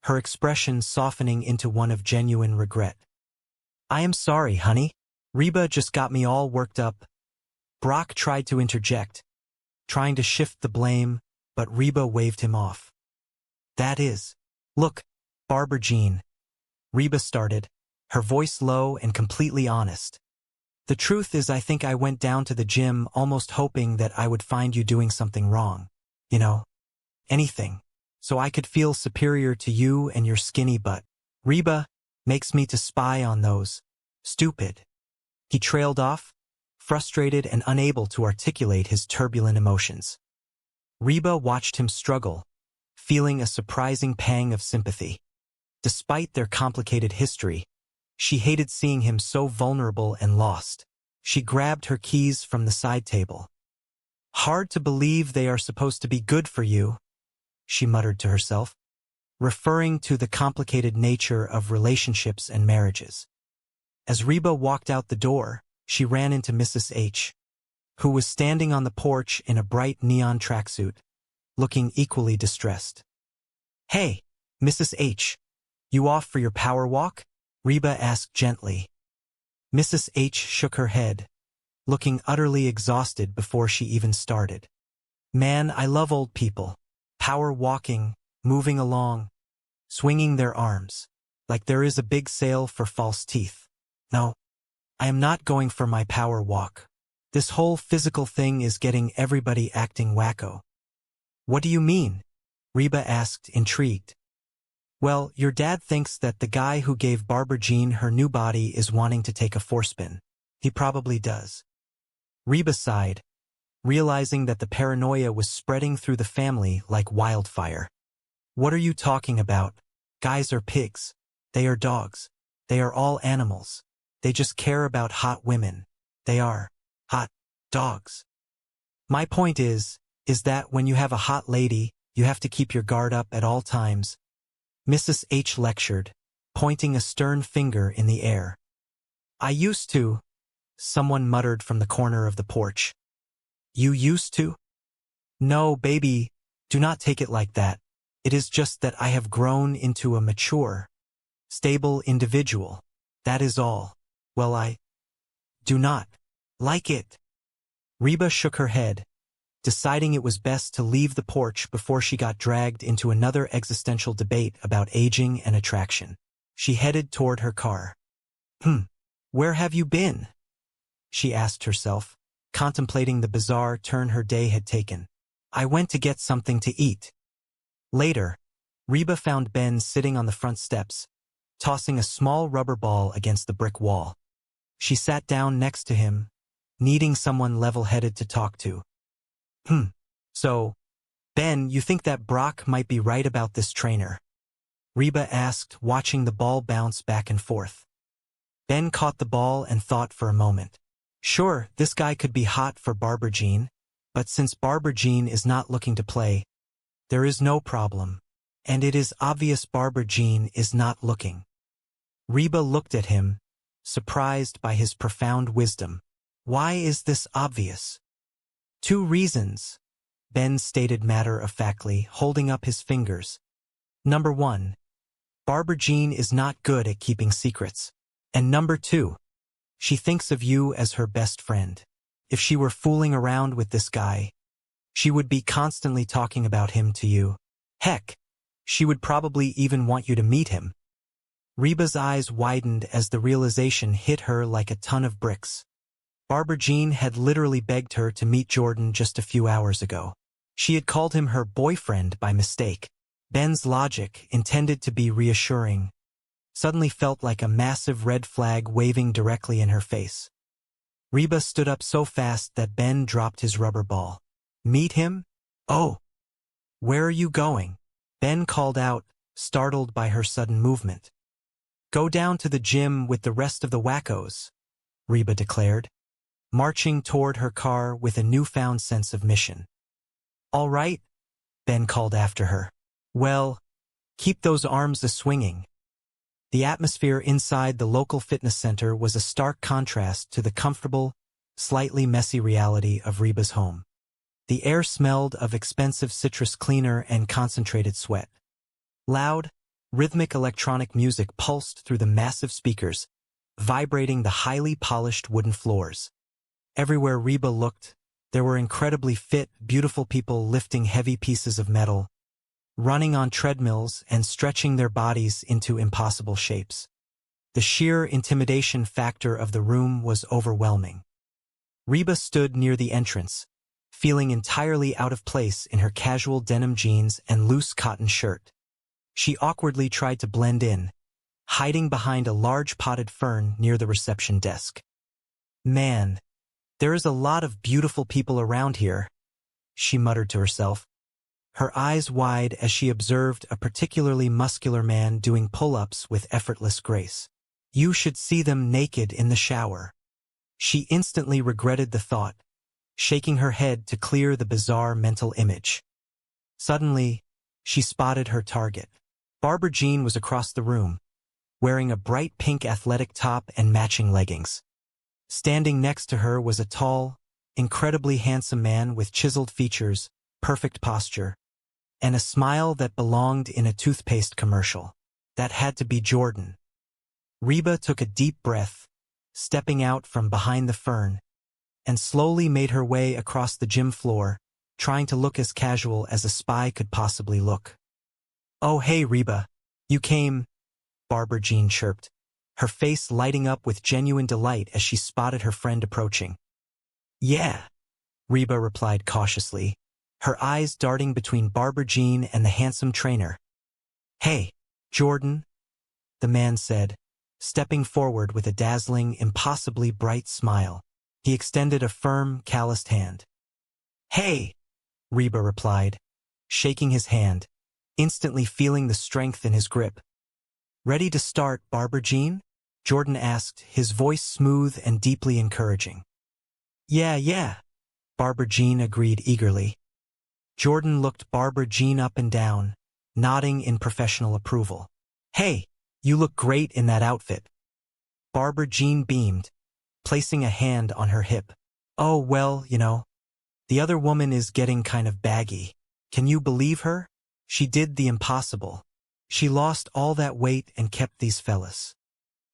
her expression softening into one of genuine regret. I am sorry, honey. Reba just got me all worked up. Brock tried to interject, trying to shift the blame, but Reba waved him off. That is. Look, Barbara Jean, Reba started, her voice low and completely honest. The truth is I think I went down to the gym almost hoping that I would find you doing something wrong. You know, anything. So I could feel superior to you and your skinny butt. Reba makes me to spy on those. Stupid. He trailed off, frustrated and unable to articulate his turbulent emotions. Reba watched him struggle, feeling a surprising pang of sympathy. Despite their complicated history, she hated seeing him so vulnerable and lost. She grabbed her keys from the side table. Hard to believe they are supposed to be good for you, she muttered to herself, referring to the complicated nature of relationships and marriages. As Reba walked out the door, she ran into Mrs. H. who was standing on the porch in a bright neon tracksuit, looking equally distressed. "Hey, Mrs. H, you off for your power walk?" Reba asked gently. Mrs. H shook her head, looking utterly exhausted before she even started. "Man, I love old people. Power walking, moving along, swinging their arms, like there is a big sale for false teeth. No, I am not going for my power walk. This whole physical thing is getting everybody acting wacko." "What do you mean?" Reba asked, intrigued. "Well, your dad thinks that the guy who gave Barbara Jean her new body is wanting to take a forespin. He probably does." Reba sighed, realizing that the paranoia was spreading through the family like wildfire. "What are you talking about? Guys are pigs. They are dogs. They are all animals. They just care about hot women. They are hot dogs. My point is that when you have a hot lady, you have to keep your guard up at all times," Mrs. H lectured, pointing a stern finger in the air. "I used to," someone muttered from the corner of the porch. "You used to?" "No, baby, do not take it like that. It is just that I have grown into a mature, stable individual. That is all. Well, I do not like it." Reba shook her head, deciding it was best to leave the porch before she got dragged into another existential debate about aging and attraction. She headed toward her car. Where have you been?" she asked herself, contemplating the bizarre turn her day had taken. "I went to get something to eat." Later, Reba found Ben sitting on the front steps, tossing a small rubber ball against the brick wall. She sat down next to him, needing someone level-headed to talk to. So, Ben, you think that Brock might be right about this trainer?" Reba asked, watching the ball bounce back and forth. Ben caught the ball and thought for a moment. "Sure, this guy could be hot for Barbara Jean, but since Barbara Jean is not looking to play, there is no problem, and it is obvious Barbara Jean is not looking." Reba looked at him, surprised by his profound wisdom. "Why is this obvious?" "2 reasons," Ben stated matter-of-factly, holding up his fingers. "Number 1, Barbara Jean is not good at keeping secrets. And number 2, she thinks of you as her best friend. If she were fooling around with this guy, she would be constantly talking about him to you. Heck, she would probably even want you to meet him." Reba's eyes widened as the realization hit her like a ton of bricks. Barbara Jean had literally begged her to meet Jordan just a few hours ago. She had called him her boyfriend by mistake. Ben's logic, intended to be reassuring, suddenly felt like a massive red flag waving directly in her face. Reba stood up so fast that Ben dropped his rubber ball. "Meet him? Oh, where are you going?" Ben called out, startled by her sudden movement. "Go down to the gym with the rest of the wackos," Reba declared, marching toward her car with a newfound sense of mission. "All right," Ben called after her. "Well, keep those arms a-swinging." The atmosphere inside the local fitness center was a stark contrast to the comfortable, slightly messy reality of Reba's home. The air smelled of expensive citrus cleaner and concentrated sweat. Loud, rhythmic electronic music pulsed through the massive speakers, vibrating the highly polished wooden floors. Everywhere Reba looked, there were incredibly fit, beautiful people lifting heavy pieces of metal, running on treadmills and stretching their bodies into impossible shapes. The sheer intimidation factor of the room was overwhelming. Reba stood near the entrance, feeling entirely out of place in her casual denim jeans and loose cotton shirt. She awkwardly tried to blend in, hiding behind a large potted fern near the reception desk. "Man, there is a lot of beautiful people around here," she muttered to herself, her eyes wide as she observed a particularly muscular man doing pull-ups with effortless grace. "You should see them naked in the shower." She instantly regretted the thought, shaking her head to clear the bizarre mental image. Suddenly, she spotted her target. Barbara Jean was across the room, wearing a bright pink athletic top and matching leggings. Standing next to her was a tall, incredibly handsome man with chiseled features, perfect posture, and a smile that belonged in a toothpaste commercial. That had to be Jordan. Reba took a deep breath, stepping out from behind the fern, and slowly made her way across the gym floor, trying to look as casual as a spy could possibly look. "Oh, hey, Reba. You came," Barbara Jean chirped, her face lighting up with genuine delight as she spotted her friend approaching. "Yeah," Reba replied cautiously, her eyes darting between Barbara Jean and the handsome trainer. "Hey, Jordan," the man said, stepping forward with a dazzling, impossibly bright smile. He extended a firm, calloused hand. "Hey," Reba replied, shaking his hand, instantly feeling the strength in his grip. "Ready to start, Barbara Jean?" Jordan asked, his voice smooth and deeply encouraging. Yeah, Barbara Jean agreed eagerly. Jordan looked Barbara Jean up and down, nodding in professional approval. "Hey, you look great in that outfit." Barbara Jean beamed, placing a hand on her hip. "Oh, well, the other woman is getting kind of baggy. Can you believe her? She did the impossible. She lost all that weight and kept these fellas."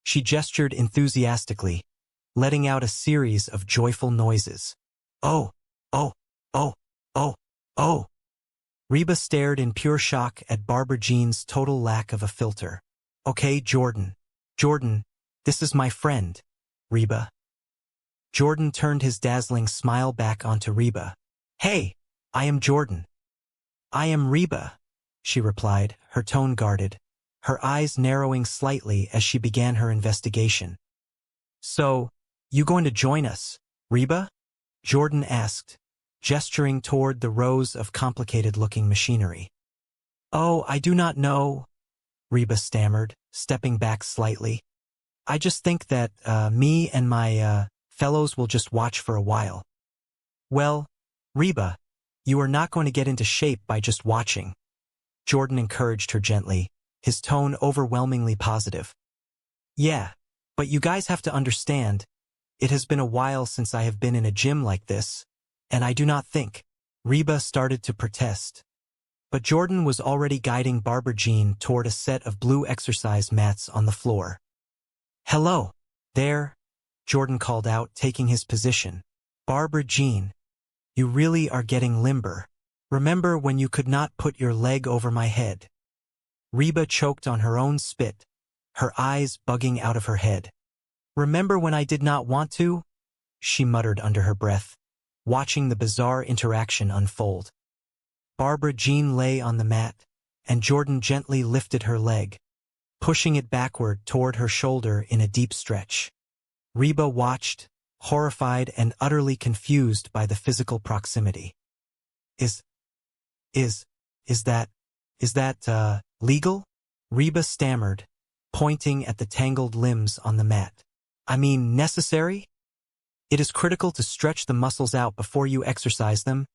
She gestured enthusiastically, letting out a series of joyful noises. Oh, oh, oh, oh, oh. Reba stared in pure shock at Barbara Jean's total lack of a filter. "Okay, Jordan, this is my friend, Reba." Jordan turned his dazzling smile back onto Reba. "Hey, I am Jordan." "I am Reba," she replied, her tone guarded, her eyes narrowing slightly as she began her investigation. "So, you going to join us, Reba?" Jordan asked, gesturing toward the rows of complicated-looking machinery. "Oh, I do not know," Reba stammered, stepping back slightly. "I just think that me and my fellows will just watch for a while." "Well, Reba, you are not going to get into shape by just watching," Jordan encouraged her gently, his tone overwhelmingly positive. "Yeah, but you guys have to understand, it has been a while since I have been in a gym like this, and I do not think." Reba started to protest, but Jordan was already guiding Barbara Jean toward a set of blue exercise mats on the floor. "Hello, there," Jordan called out, taking his position. "Barbara Jean, you really are getting limber. Remember when you could not put your leg over my head?" Reba choked on her own spit, her eyes bugging out of her head. "Remember when I did not want to?" she muttered under her breath, watching the bizarre interaction unfold. Barbara Jean lay on the mat, and Jordan gently lifted her leg, pushing it backward toward her shoulder in a deep stretch. Reba watched, horrified and utterly confused by the physical proximity. Is that legal?" Reba stammered, pointing at the tangled limbs on the mat. "I mean, necessary? It is critical to stretch the muscles out before you exercise them,"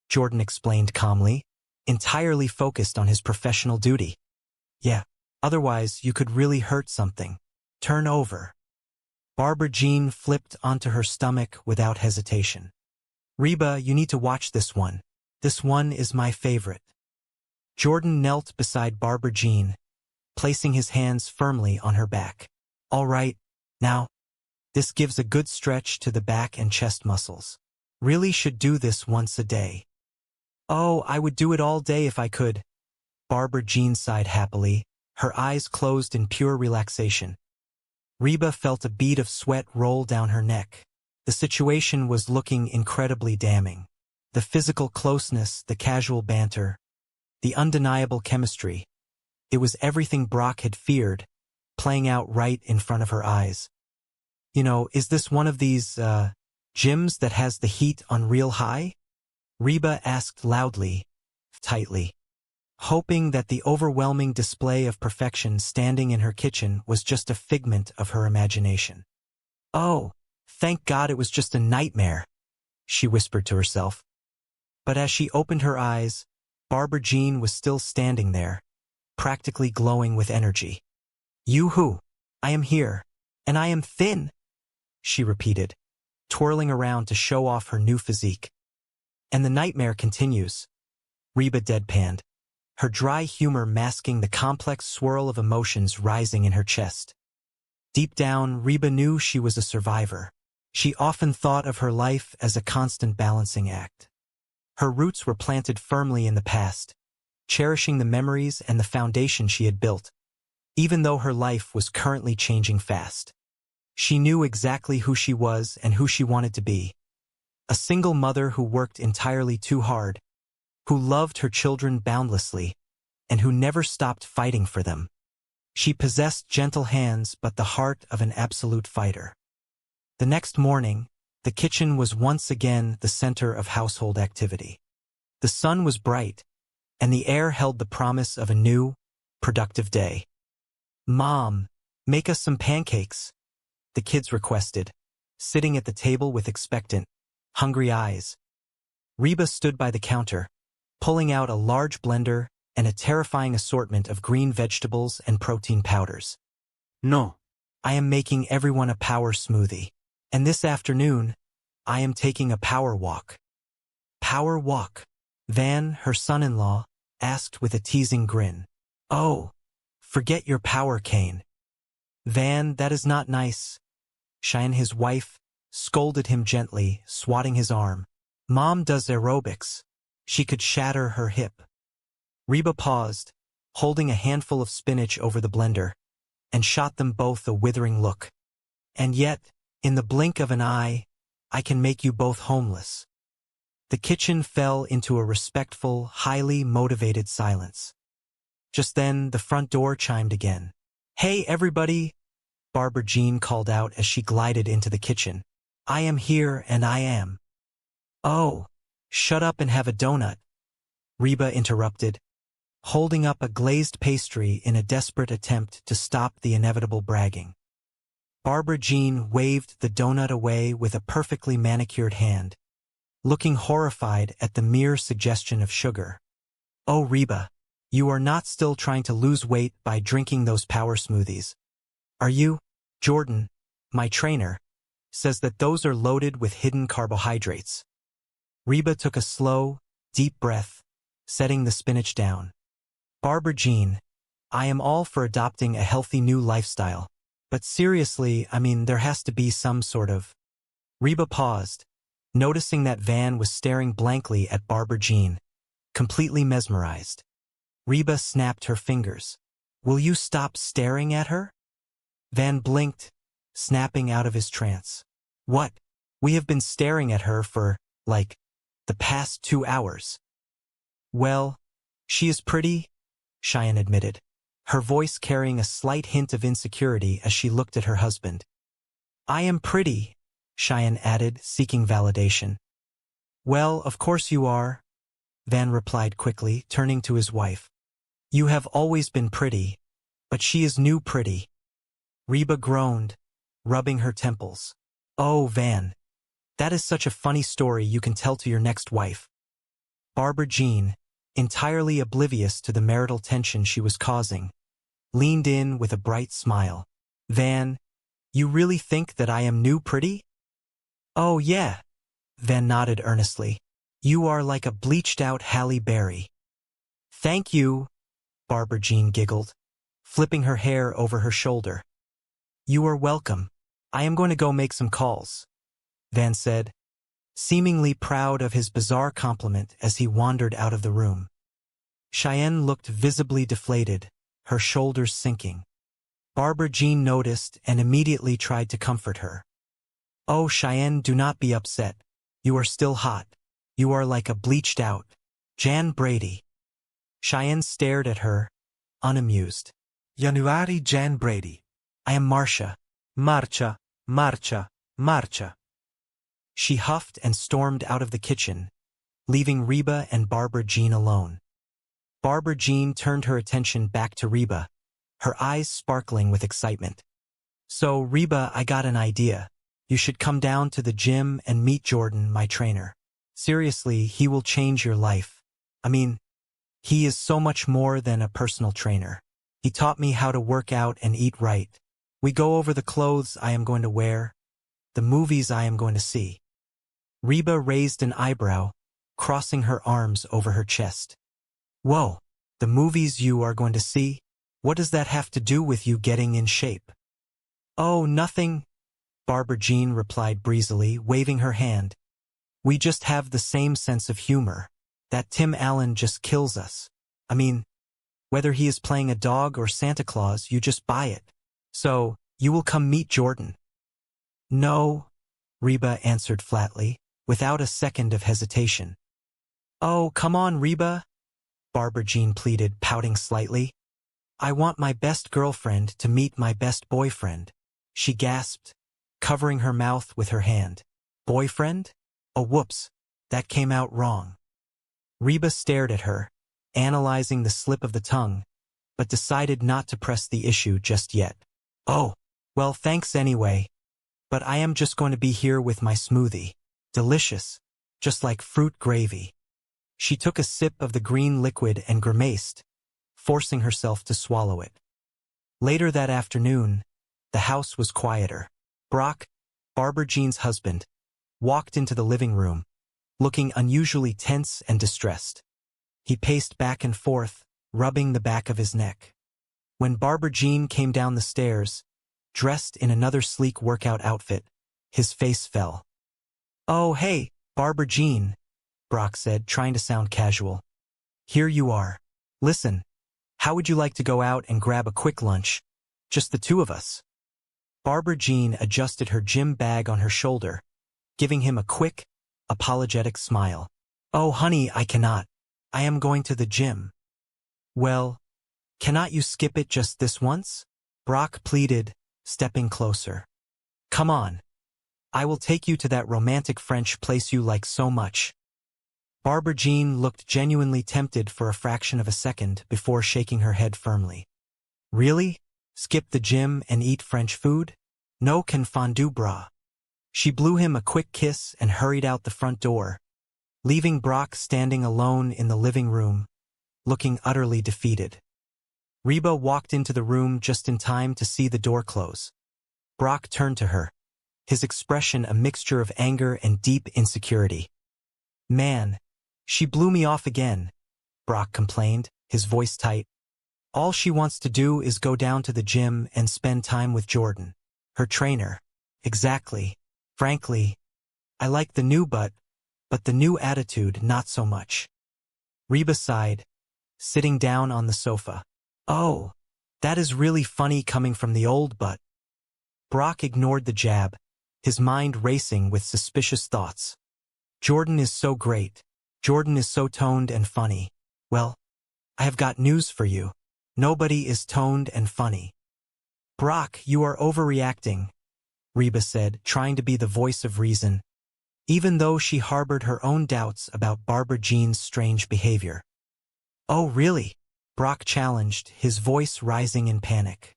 Jordan explained calmly, entirely focused on his professional duty. "Yeah, otherwise you could really hurt something. Turn over." Barbara Jean flipped onto her stomach without hesitation. "Reba, you need to watch this one. This one is my favorite." Jordan knelt beside Barbara Jean, placing his hands firmly on her back. "All right, now, this gives a good stretch to the back and chest muscles. Really should do this once a day." "Oh, I would do it all day if I could." Barbara Jean sighed happily, her eyes closed in pure relaxation. Reba felt a bead of sweat roll down her neck. The situation was looking incredibly damning. The physical closeness, the casual banter, the undeniable chemistry. It was everything Brock had feared, playing out right in front of her eyes. Is this one of these, gyms that has the heat on real high?" Reba asked loudly, tightly, hoping that the overwhelming display of perfection standing in her kitchen was just a figment of her imagination. "Oh, thank God it was just a nightmare," she whispered to herself. But as she opened her eyes, Barbara Jean was still standing there, practically glowing with energy. "Yoo-hoo, I am here, and I am thin," she repeated, twirling around to show off her new physique. And the nightmare continues. Reba deadpanned, her dry humor masking the complex swirl of emotions rising in her chest. Deep down, Reba knew she was a survivor. She often thought of her life as a constant balancing act. Her roots were planted firmly in the past, cherishing the memories and the foundation she had built, even though her life was currently changing fast. She knew exactly who she was and who she wanted to be. A single mother who worked entirely too hard, who loved her children boundlessly, and who never stopped fighting for them. She possessed gentle hands but the heart of an absolute fighter. The next morning, the kitchen was once again the center of household activity. The sun was bright, and the air held the promise of a new, productive day. "Mom, make us some pancakes," the kids requested, sitting at the table with expectant, hungry eyes. Reba stood by the counter, pulling out a large blender and a terrifying assortment of green vegetables and protein powders. "No, I am making everyone a power smoothie. And this afternoon, I am taking a power walk." "Power walk?" Van, her son-in-law, asked with a teasing grin. "Oh, forget your power cane. Van, that is not nice." Cheyenne, his wife, scolded him gently, swatting his arm. "Mom does aerobics. She could shatter her hip." Reba paused, holding a handful of spinach over the blender, and shot them both a withering look. "And yet, in the blink of an eye, I can make you both homeless." The kitchen fell into a respectful, highly motivated silence. Just then, the front door chimed again. "Hey, everybody," Barbara Jean called out as she glided into the kitchen. "I am here and I am." "Oh, shut up and have a donut," Reba interrupted, holding up a glazed pastry in a desperate attempt to stop the inevitable bragging. Barbara Jean waved the donut away with a perfectly manicured hand, looking horrified at the mere suggestion of sugar. "Oh, Reba, you are not still trying to lose weight by drinking those power smoothies, are you? Jordan, my trainer, says that those are loaded with hidden carbohydrates." Reba took a slow, deep breath, setting the spinach down. "Barbara Jean, I am all for adopting a healthy new lifestyle. But seriously, I mean, there has to be some sort of—" Reba paused, noticing that Van was staring blankly at Barbara Jean, completely mesmerized. Reba snapped her fingers. "Will you stop staring at her?" Van blinked, snapping out of his trance. "What? We have been staring at her for, like, the past 2 hours." "Well, she is pretty," Cheyenne admitted, her voice carrying a slight hint of insecurity as she looked at her husband. "I am pretty," Cheyenne added, seeking validation. "Well, of course you are," Van replied quickly, turning to his wife. "You have always been pretty, but she is new pretty." Reba groaned, rubbing her temples. "Oh, Van, that is such a funny story you can tell to your next wife." Barbara Jean, entirely oblivious to the marital tension she was causing, leaned in with a bright smile. "Van, you really think that I am new pretty?" "Oh, yeah," Van nodded earnestly. "You are like a bleached-out Halle Berry." "Thank you," Barbara Jean giggled, flipping her hair over her shoulder. "You are welcome. I am going to go make some calls," Van said, seemingly proud of his bizarre compliment as he wandered out of the room. Cheyenne looked visibly deflated, her shoulders sinking. Barbara Jean noticed and immediately tried to comfort her. "Oh, Cheyenne, do not be upset. You are still hot. You are like a bleached-out Jan Brady." Cheyenne stared at her, unamused. "Januari Jan Brady. I am Marcia. Marcia, Marcia, Marcia." She huffed and stormed out of the kitchen, leaving Reba and Barbara Jean alone. Barbara Jean turned her attention back to Reba, her eyes sparkling with excitement. "So, Reba, I got an idea. You should come down to the gym and meet Jordan, my trainer. Seriously, he will change your life. I mean, he is so much more than a personal trainer. He taught me how to work out and eat right. We go over the clothes I am going to wear, the movies I am going to see. Reba raised an eyebrow, crossing her arms over her chest. Whoa, the movies you are going to see? What does that have to do with you getting in shape? Oh, nothing, Barbara Jean replied breezily, waving her hand. We just have the same sense of humor. That Tim Allen just kills us. I mean, whether he is playing a dog or Santa Claus, you just buy it. So, you will come meet Jordan. No, Reba answered flatly, without a second of hesitation. Oh, come on, Reba, Barbara Jean pleaded, pouting slightly. I want my best girlfriend to meet my best boyfriend, she gasped, covering her mouth with her hand. Boyfriend? Oh, whoops, that came out wrong. Reba stared at her, analyzing the slip of the tongue, but decided not to press the issue just yet. Oh, well, thanks anyway, but I am just going to be here with my smoothie. Delicious, just like fruit gravy. She took a sip of the green liquid and grimaced, forcing herself to swallow it. Later that afternoon, the house was quieter. Brock, Barbara Jean's husband, walked into the living room, looking unusually tense and distressed. He paced back and forth, rubbing the back of his neck. When Barbara Jean came down the stairs, dressed in another sleek workout outfit, his face fell. Oh, hey, Barbara Jean, Brock said, trying to sound casual. Here you are. Listen, how would you like to go out and grab a quick lunch? Just the two of us. Barbara Jean adjusted her gym bag on her shoulder, giving him a quick, apologetic smile. Oh, honey, I cannot. I am going to the gym. Well, cannot you skip it just this once? Brock pleaded, stepping closer. Come on. I will take you to that romantic French place you like so much. Barbara Jean looked genuinely tempted for a fraction of a second before shaking her head firmly. Really? Skip the gym and eat French food? No confondu, brah. She blew him a quick kiss and hurried out the front door, leaving Brock standing alone in the living room, looking utterly defeated. Reba walked into the room just in time to see the door close. Brock turned to her, his expression a mixture of anger and deep insecurity. Man, she blew me off again, Brock complained, his voice tight. All she wants to do is go down to the gym and spend time with Jordan, her trainer. Exactly. Frankly, I like the new but the new attitude not so much. Reba sighed, sitting down on the sofa. Oh, that is really funny coming from the old butt. Brock ignored the jab, his mind racing with suspicious thoughts. Jordan is so great. Jordan is so toned and funny. Well, I have got news for you. Nobody is toned and funny. Brock, you are overreacting, Reba said, trying to be the voice of reason, even though she harbored her own doubts about Barbara Jean's strange behavior. Oh, really? Brock challenged, his voice rising in panic.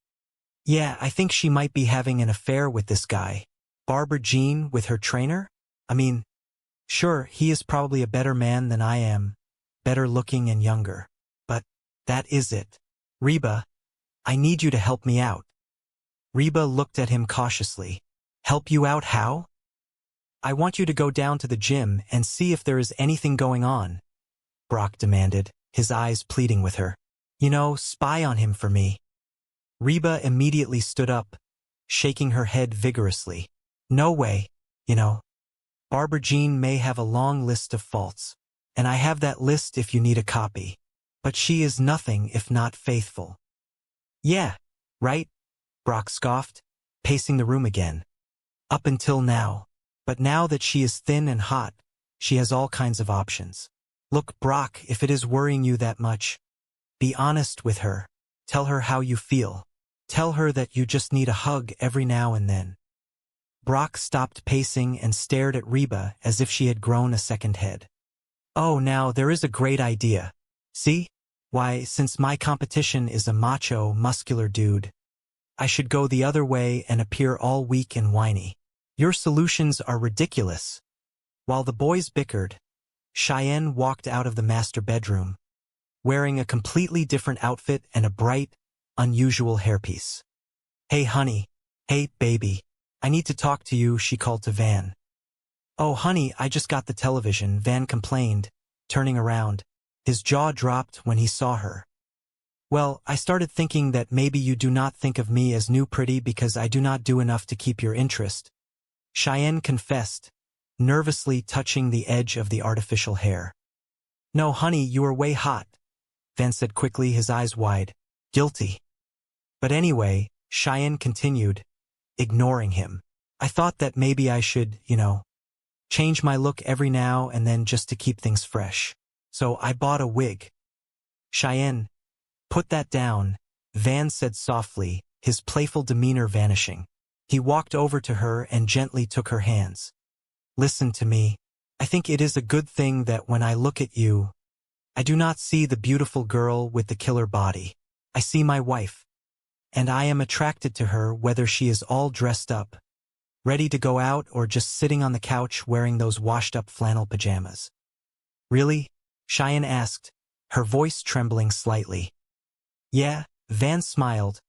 Yeah, I think she might be having an affair with this guy. Barbara Jean with her trainer? I mean, sure, he is probably a better man than I am, better looking and younger. But that is it. Reba, I need you to help me out. Reba looked at him cautiously. Help you out how? I want you to go down to the gym and see if there is anything going on, Brock demanded, his eyes pleading with her. You know, spy on him for me. Reba immediately stood up, shaking her head vigorously. No way, you know. Barbara Jean may have a long list of faults, and I have that list if you need a copy. But she is nothing if not faithful. Yeah, right? Brock scoffed, pacing the room again. Up until now. But now that she is thin and hot, she has all kinds of options. Look, Brock, if it is worrying you that much, be honest with her. Tell her how you feel. Tell her that you just need a hug every now and then. Brock stopped pacing and stared at Reba as if she had grown a second head. Oh, now there is a great idea. See? Why, since my competition is a macho, muscular dude, I should go the other way and appear all weak and whiny. Your solutions are ridiculous. While the boys bickered, Cheyenne walked out of the master bedroom, wearing a completely different outfit and a bright, unusual hairpiece. Hey, honey. Hey, baby. I need to talk to you, she called to Van. Oh, honey, I just got the television, Van complained, turning around. His jaw dropped when he saw her. Well, I started thinking that maybe you do not think of me as new pretty because I do not do enough to keep your interest. Cheyenne confessed, nervously touching the edge of the artificial hair. No, honey, you are way hot, Van said quickly, his eyes wide. Guilty. But anyway, Cheyenne continued, ignoring him. I thought that maybe I should, change my look every now and then just to keep things fresh. So I bought a wig. Cheyenne, put that down, Van said softly, his playful demeanor vanishing. He walked over to her and gently took her hands. Listen to me. I think it is a good thing that when I look at you, I do not see the beautiful girl with the killer body. I see my wife. And I am attracted to her whether she is all dressed up, ready to go out, or just sitting on the couch wearing those washed-up flannel pajamas. Really? Cheyenne asked, her voice trembling slightly. Yeah, Van smiled,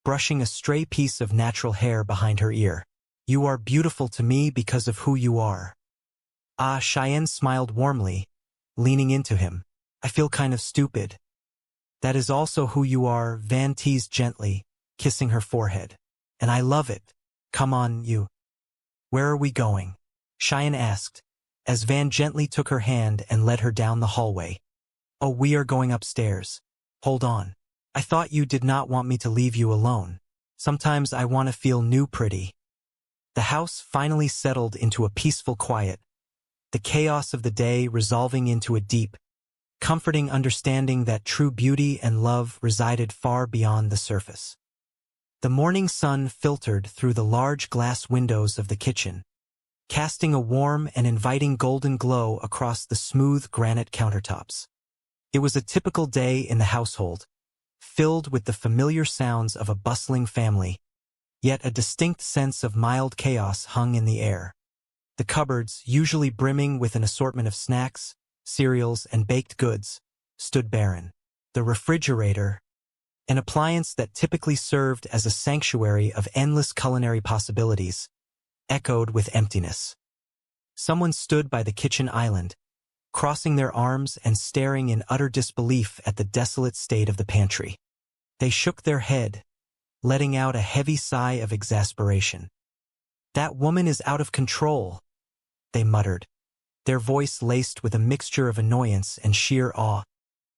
brushing a stray piece of natural hair behind her ear. You are beautiful to me because of who you are. Ah, Cheyenne smiled warmly, leaning into him. I feel kind of stupid. That is also who you are, Van teased gently, kissing her forehead. And I love it. Come on, you. Where are we going? Cheyenne asked, as Van gently took her hand and led her down the hallway. Oh, we are going upstairs. Hold on. I thought you did not want me to leave you alone. Sometimes I want to feel new pretty. The house finally settled into a peaceful quiet, the chaos of the day resolving into a deep, comforting understanding that true beauty and love resided far beyond the surface. The morning sun filtered through the large glass windows of the kitchen, casting a warm and inviting golden glow across the smooth granite countertops. It was a typical day in the household, filled with the familiar sounds of a bustling family, yet a distinct sense of mild chaos hung in the air. The cupboards, usually brimming with an assortment of snacks, cereals, and baked goods, stood barren. The refrigerator, an appliance that typically served as a sanctuary of endless culinary possibilities, echoed with emptiness. Someone stood by the kitchen island, crossing their arms and staring in utter disbelief at the desolate state of the pantry. They shook their head, letting out a heavy sigh of exasperation. That woman is out of control, they muttered, their voice laced with a mixture of annoyance and sheer awe.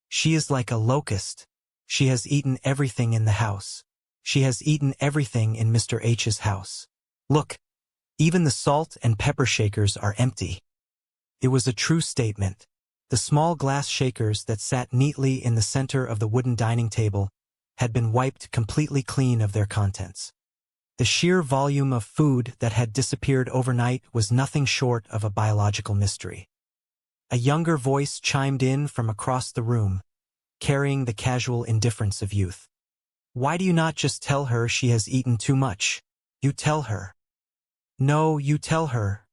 She is like a locust. She has eaten everything in the house. She has eaten everything in Mr. H's house. Look, even the salt and pepper shakers are empty. It was a true statement. The small glass shakers that sat neatly in the center of the wooden dining table had been wiped completely clean of their contents. The sheer volume of food that had disappeared overnight was nothing short of a biological mystery. A younger voice chimed in from across the room, carrying the casual indifference of youth. Why do you not just tell her she has eaten too much? You tell her. No, you tell her,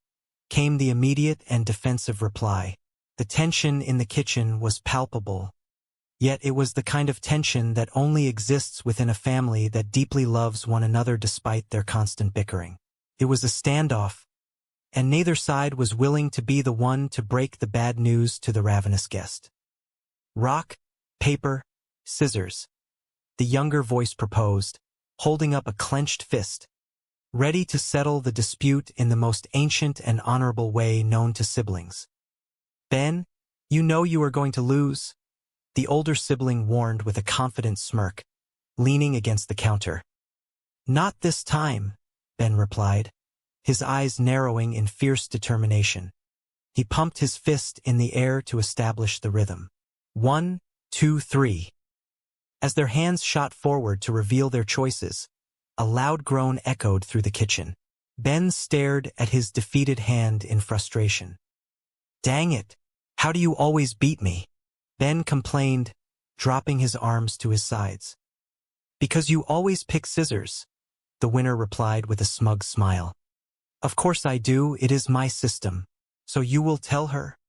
came the immediate and defensive reply. The tension in the kitchen was palpable, yet it was the kind of tension that only exists within a family that deeply loves one another despite their constant bickering. It was a standoff, and neither side was willing to be the one to break the bad news to the ravenous guest. Rock, paper, scissors, the younger voice proposed, holding up a clenched fist, ready to settle the dispute in the most ancient and honorable way known to siblings. Ben, you know you are going to lose, the older sibling warned with a confident smirk, leaning against the counter. Not this time, Ben replied, his eyes narrowing in fierce determination. He pumped his fist in the air to establish the rhythm. 1, 2, 3. As their hands shot forward to reveal their choices, a loud groan echoed through the kitchen. Ben stared at his defeated hand in frustration. Dang it, how do you always beat me? Ben complained, dropping his arms to his sides. Because you always pick scissors, the winner replied with a smug smile. Of course I do, it is my system. So you will tell her?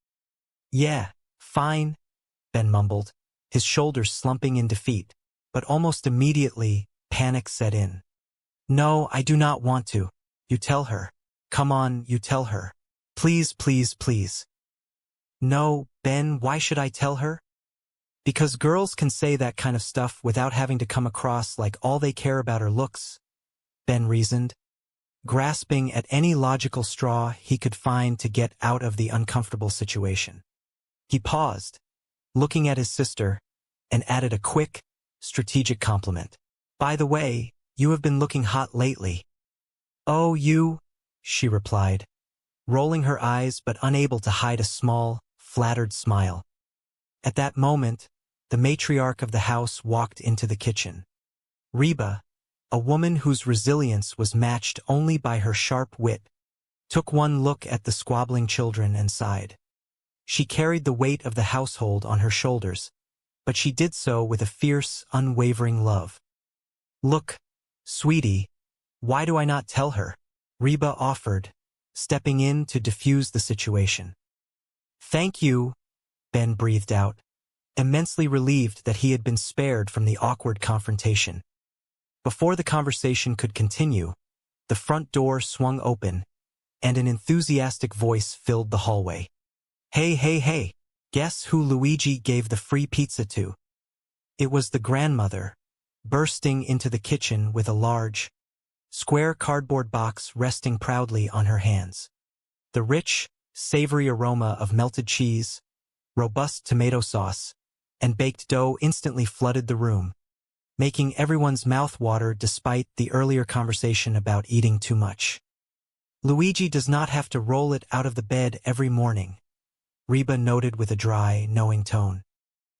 Yeah, fine, Ben mumbled, his shoulders slumping in defeat, but almost immediately, panic set in. No, I do not want to. you tell her. Come on, you tell her. Please, please, please. No, Ben, why should I tell her? Because girls can say that kind of stuff without having to come across like all they care about are looks, Ben reasoned, grasping at any logical straw he could find to get out of the uncomfortable situation. He paused, looking at his sister, and added a quick, strategic compliment. By the way, you have been looking hot lately. Oh, you, she replied, rolling her eyes but unable to hide a small, flattered smile. At that moment, the matriarch of the house walked into the kitchen. Reba, a woman whose resilience was matched only by her sharp wit, took one look at the squabbling children and sighed. She carried the weight of the household on her shoulders, but she did so with a fierce, unwavering love. Look, sweetie, why do I not tell her? Reba offered, stepping in to diffuse the situation. Thank you, Ben breathed out, immensely relieved that he had been spared from the awkward confrontation. Before the conversation could continue, the front door swung open, and an enthusiastic voice filled the hallway. Hey, hey, hey, guess who Luigi gave the free pizza to? It was the grandmother, bursting into the kitchen with a large, square cardboard box resting proudly on her hands. The rich, savory aroma of melted cheese, robust tomato sauce, and baked dough instantly flooded the room, making everyone's mouth water despite the earlier conversation about eating too much. Luigi does not have to roll it out of the bed every morning, Reba noted with a dry, knowing tone.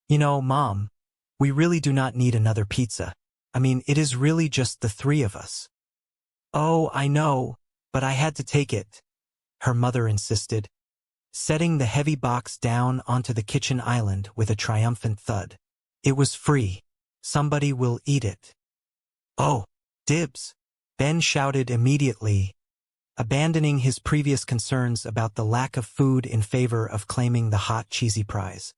You know, Mom, we really do not need another pizza. I mean, it is really just the three of us. Oh, I know, but I had to take it, her mother insisted, setting the heavy box down onto the kitchen island with a triumphant thud. It was free. Somebody will eat it. Oh, dibs, Ben shouted immediately, abandoning his previous concerns about the lack of food in favor of claiming the hot, cheesy prize.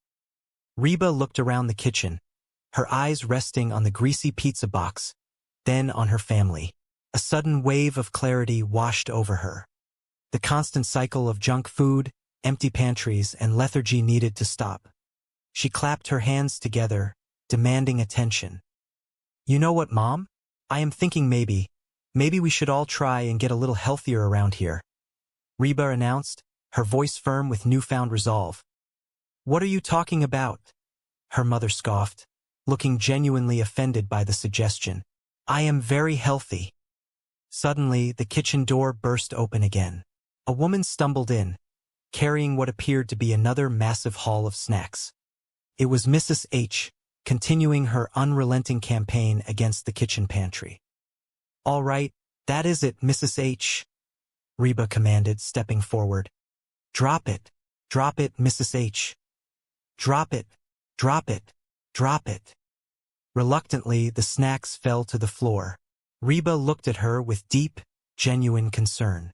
Reba looked around the kitchen, her eyes resting on the greasy pizza box, then on her family. A sudden wave of clarity washed over her. The constant cycle of junk food, empty pantries, and lethargy needed to stop. She clapped her hands together, demanding attention. You know what, Mom? I am thinking maybe we should all try and get a little healthier around here, Reba announced, her voice firm with newfound resolve. What are you talking about? Her mother scoffed, looking genuinely offended by the suggestion. I am very healthy. Suddenly, the kitchen door burst open again. A woman stumbled in, carrying what appeared to be another massive haul of snacks. It was Mrs. H, continuing her unrelenting campaign against the kitchen pantry. All right, that is it, Mrs. H, Reba commanded, stepping forward. Drop it, Mrs. H. Drop it, drop it, drop it. Reluctantly, the snacks fell to the floor. Reba looked at her with deep, genuine concern.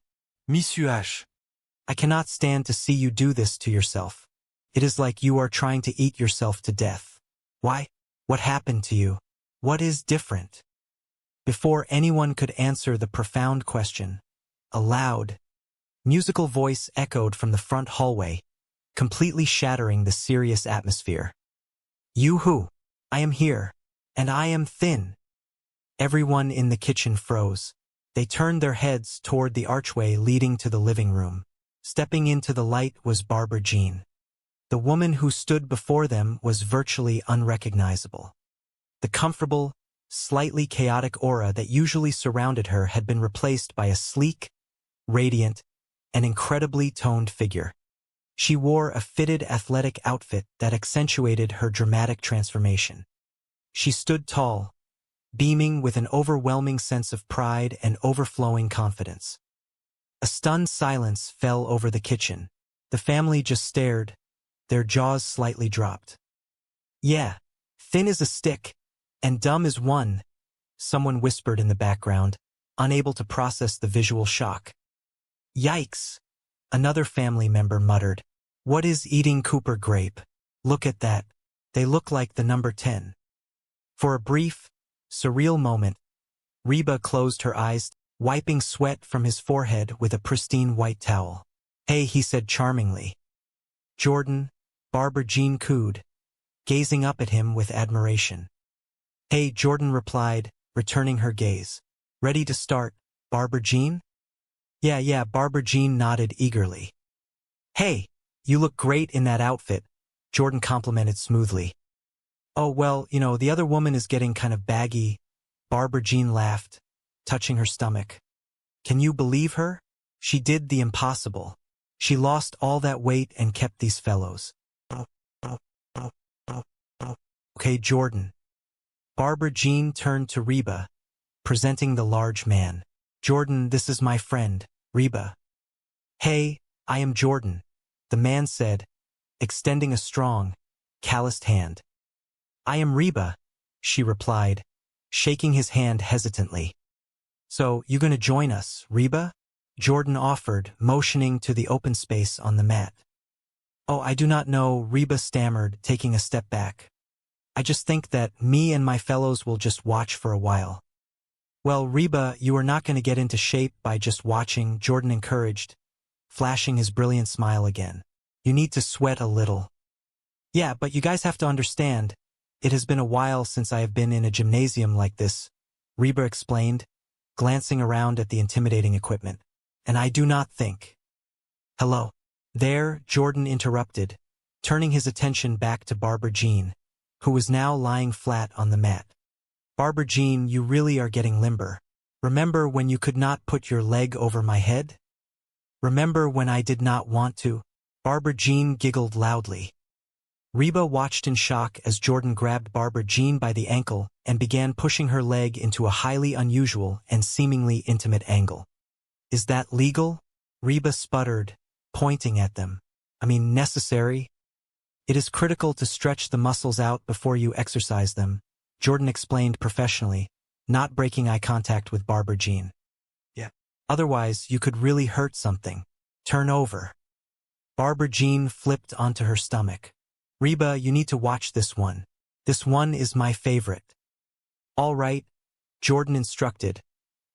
Monsieur H, I cannot stand to see you do this to yourself. It is like you are trying to eat yourself to death. Why? What happened to you? What is different? Before anyone could answer the profound question, a loud, musical voice echoed from the front hallway, completely shattering the serious atmosphere. You who? I am here, and I am thin. Everyone in the kitchen froze. They turned their heads toward the archway leading to the living room. Stepping into the light was Barbara Jean. The woman who stood before them was virtually unrecognizable. The comfortable, slightly chaotic aura that usually surrounded her had been replaced by a sleek, radiant, and incredibly toned figure. She wore a fitted athletic outfit that accentuated her dramatic transformation. She stood tall, beaming with an overwhelming sense of pride and overflowing confidence. A stunned silence fell over the kitchen. The family just stared, their jaws slightly dropped. Yeah, thin as a stick, and dumb as one, someone whispered in the background, unable to process the visual shock. Yikes, another family member muttered. What is eating Cooper grape? Look at that. They look like the number 10. For a brief, surreal moment, Reba closed her eyes. wiping sweat from his forehead with a pristine white towel. "Hey," he said charmingly. Jordan, Barbara Jean cooed, gazing up at him with admiration. "Hey," Jordan replied, returning her gaze. "Ready to start, Barbara Jean?" Yeah, Barbara Jean nodded eagerly. "Hey, you look great in that outfit," Jordan complimented smoothly. "Oh, well, the other woman is getting kind of baggy," Barbara Jean laughed, touching her stomach. "Can you believe her? She did the impossible. She lost all that weight and kept these fellows." "Okay, Jordan." Barbara Jean turned to Reba, presenting the large man. "Jordan, this is my friend, Reba." "Hey, I am Jordan," the man said, extending a strong, calloused hand. "I am Reba," she replied, shaking his hand hesitantly. "So, you gonna join us, Reba?" Jordan offered, motioning to the open space on the mat. "Oh, I do not know," Reba stammered, taking a step back. "I just think that me and my fellows will just watch for a while." "Well, Reba, you are not going to get into shape by just watching," Jordan encouraged, flashing his brilliant smile again. "You need to sweat a little." "Yeah, but you guys have to understand, it has been a while since I have been in a gymnasium like this," Reba explained, glancing around at the intimidating equipment. "And I do not think—" "Hello." There, Jordan interrupted, turning his attention back to Barbara Jean, who was now lying flat on the mat. "Barbara Jean, you really are getting limber. Remember when you could not put your leg over my head? Remember when I did not want to?" Barbara Jean giggled loudly. Reba watched in shock as Jordan grabbed Barbara Jean by the ankle and began pushing her leg into a highly unusual and seemingly intimate angle. "Is that legal?" Reba sputtered, pointing at them. "I mean, necessary? It is critical to stretch the muscles out before you exercise them," Jordan explained professionally, not breaking eye contact with Barbara Jean. "Yeah. Otherwise, you could really hurt something. Turn over." Barbara Jean flipped onto her stomach. "Reba, you need to watch this one. This one is my favorite." "All right," Jordan instructed,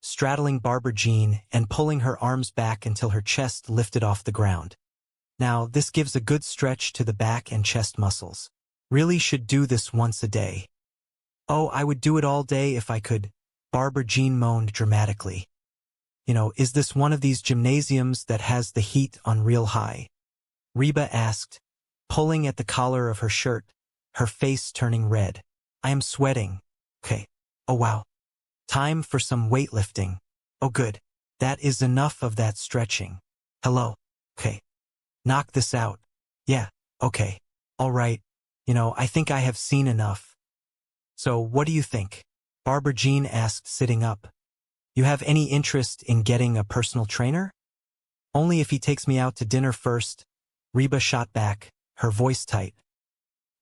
straddling Barbara Jean and pulling her arms back until her chest lifted off the ground. "Now, this gives a good stretch to the back and chest muscles. Really should do this once a day." "Oh, I would do it all day if I could," Barbara Jean moaned dramatically. Is this one of these gymnasiums that has the heat on real high?" Reba asked, pulling at the collar of her shirt, her face turning red. "I am sweating." "Okay. Oh, wow. Time for some weightlifting." "Oh, good. That is enough of that stretching." "Hello. Okay. Knock this out." "Yeah, okay. All right. I think I have seen enough." "So, what do you think?" Barbara Jean asked, sitting up. "You have any interest in getting a personal trainer?" "Only if he takes me out to dinner first," Reba shot back, her voice tight.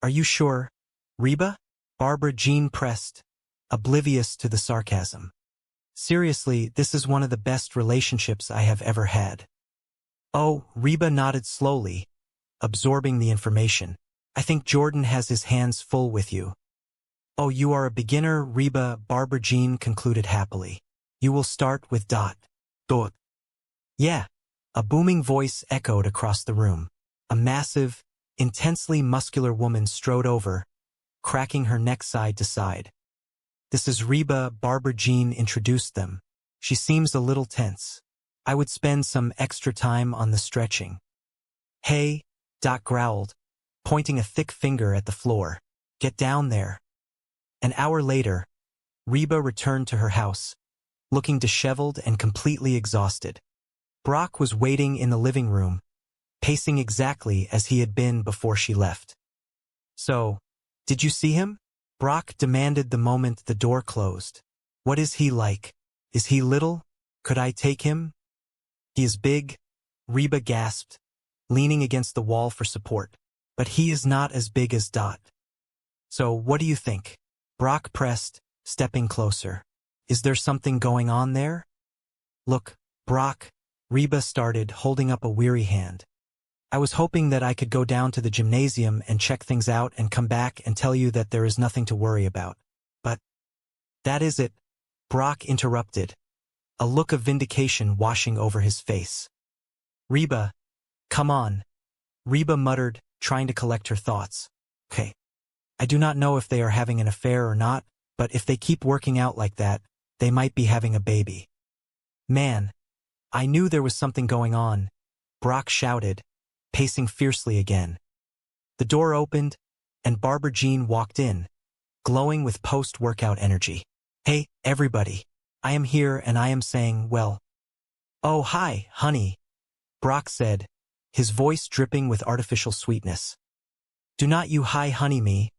"Are you sure, Reba?" Barbara Jean pressed, oblivious to the sarcasm. "Seriously, this is one of the best relationships I have ever had." "Oh," Reba nodded slowly, absorbing the information. "I think Jordan has his hands full with you." "Oh, you are a beginner, Reba," Barbara Jean concluded happily. "You will start with dot. "Yeah," a booming voice echoed across the room. A massive, intensely muscular woman strode over, cracking her neck side to side. "This is Reba," Barbara Jean introduced them. "She seems a little tense. I would spend some extra time on the stretching." "Hey," Dot growled, pointing a thick finger at the floor. "Get down there." An hour later, Reba returned to her house, looking disheveled and completely exhausted. Brock was waiting in the living room, pacing exactly as he had been before she left. "So, did you see him?" Brock demanded the moment the door closed. "What is he like? Is he little? Could I take him?" "He is big," Reba gasped, leaning against the wall for support. "But he is not as big as Dot." "So, what do you think?" Brock pressed, stepping closer. "Is there something going on there?" "Look, Brock," Reba started, holding up a weary hand. "I was hoping that I could go down to the gymnasium and check things out and come back and tell you that there is nothing to worry about. But—" "That is it," Brock interrupted, a look of vindication washing over his face. Reba, come on, Reba muttered, trying to collect her thoughts. Okay. I do not know if they are having an affair or not, but if they keep working out like that, they might be having a baby. Man, I knew there was something going on, Brock shouted, pacing fiercely again. The door opened, and Barbara Jean walked in, glowing with post-workout energy. Hey, everybody. I am here and I am saying, well. Oh, hi, honey, Brock said, his voice dripping with artificial sweetness. Do not you hi honey me,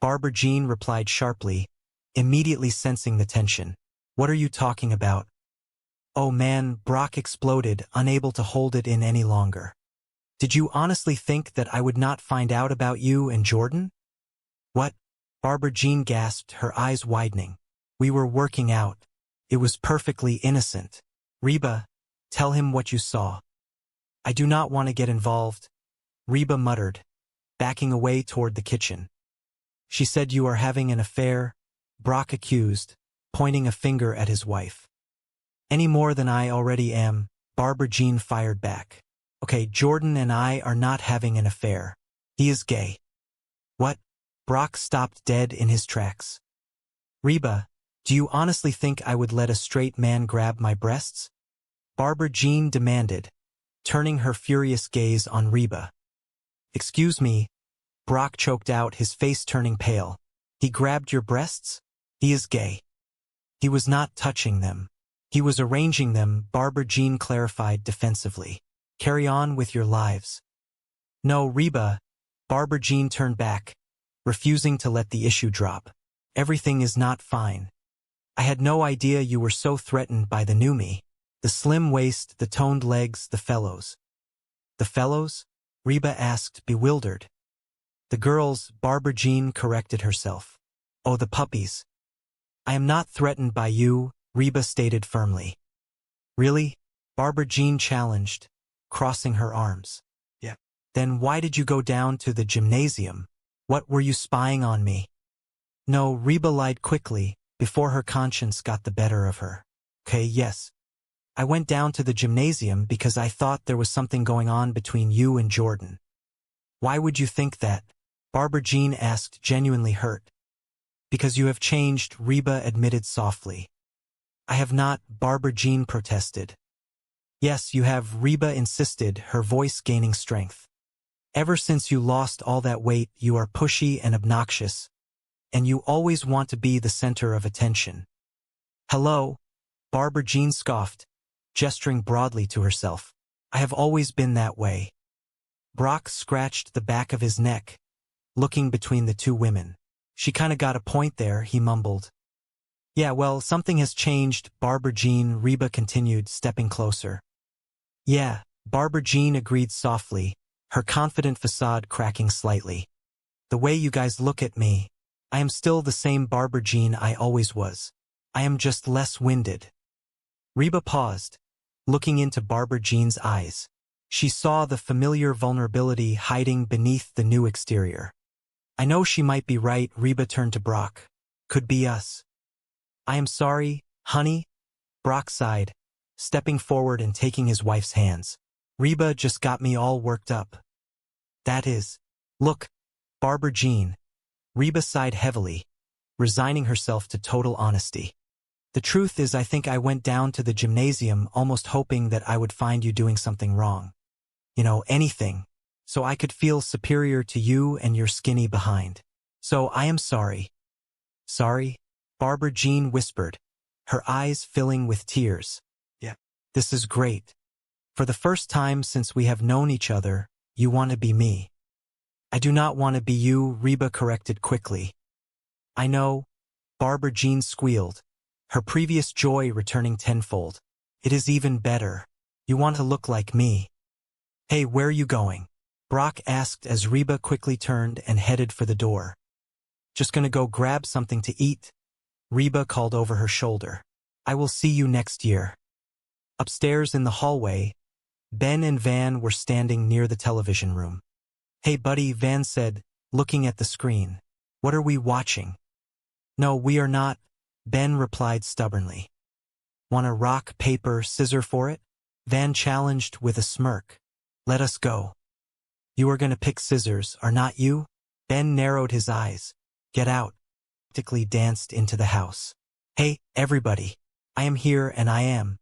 Barbara Jean replied sharply, immediately sensing the tension. What are you talking about? Oh man, Brock exploded, unable to hold it in any longer. Did you honestly think that I would not find out about you and Jordan? What? Barbara Jean gasped, her eyes widening. We were working out. It was perfectly innocent. Reba, tell him what you saw. I do not want to get involved, Reba muttered, backing away toward the kitchen. She said you are having an affair, Brock accused, pointing a finger at his wife. Any more than I already am, Barbara Jean fired back. Okay, Jordan and I are not having an affair. He is gay. What? Brock stopped dead in his tracks. Reba, do you honestly think I would let a straight man grab my breasts? Barbara Jean demanded, turning her furious gaze on Reba. Excuse me, Brock choked out, his face turning pale. He grabbed your breasts? He is gay. He was not touching them. He was arranging them, Barbara Jean clarified defensively. Carry on with your lives. No, Reba, Barbara Jean turned back, refusing to let the issue drop. Everything is not fine. I had no idea you were so threatened by the new me. The slim waist, the toned legs, the fellows. The fellows? Reba asked, bewildered. The girls, Barbara Jean corrected herself. Oh, the puppies. I am not threatened by you, Reba stated firmly. Really? Barbara Jean challenged, crossing her arms. Yeah. Then why did you go down to the gymnasium? What were you spying on me? No, Reba lied quickly, before her conscience got the better of her. Okay, yes. I went down to the gymnasium because I thought there was something going on between you and Jordan. Why would you think that? Barbara Jean asked, genuinely hurt. Because you have changed, Reba admitted softly. I have not, Barbara Jean protested. Yes, you have, Reba insisted, her voice gaining strength. Ever since you lost all that weight, you are pushy and obnoxious, and you always want to be the center of attention. Hello, Barbara Jean scoffed, gesturing broadly to herself. I have always been that way. Brock scratched the back of his neck, looking between the two women. She kinda got a point there, he mumbled. Yeah, well, something has changed, Barbara Jean, Reba continued, stepping closer. Yeah, Barbara Jean agreed softly, her confident facade cracking slightly. The way you guys look at me, I am still the same Barbara Jean I always was. I am just less winded. Reba paused, looking into Barbara Jean's eyes. She saw the familiar vulnerability hiding beneath the new exterior. I know she might be right, Reba turned to Brock. Could be us. I am sorry, honey, Brock sighed, stepping forward and taking his wife's hands. Reba just got me all worked up. That is. Look, Barbara Jean. Reba sighed heavily, resigning herself to total honesty. The truth is I think I went down to the gymnasium almost hoping that I would find you doing something wrong. You know, anything. So I could feel superior to you and your skinny behind. So I am sorry. Sorry? Barbara Jean whispered, her eyes filling with tears. Yeah. This is great. For the first time since we have known each other, you want to be me. I do not want to be you, Reba corrected quickly. I know, Barbara Jean squealed, her previous joy returning tenfold. It is even better. You want to look like me. Hey, where are you going? Brock asked as Reba quickly turned and headed for the door. Just gonna go grab something to eat, Reba called over her shoulder. I will see you next year. Upstairs in the hallway, Ben and Van were standing near the television room. Hey buddy, Van said, looking at the screen. What are we watching? No, we are not, Ben replied stubbornly. Want a rock, paper, scissor for it? Van challenged with a smirk. Let us go. You are gonna pick scissors, are not you? Ben narrowed his eyes. Get out. Practically danced into the house. Hey, everybody. I am here and I am.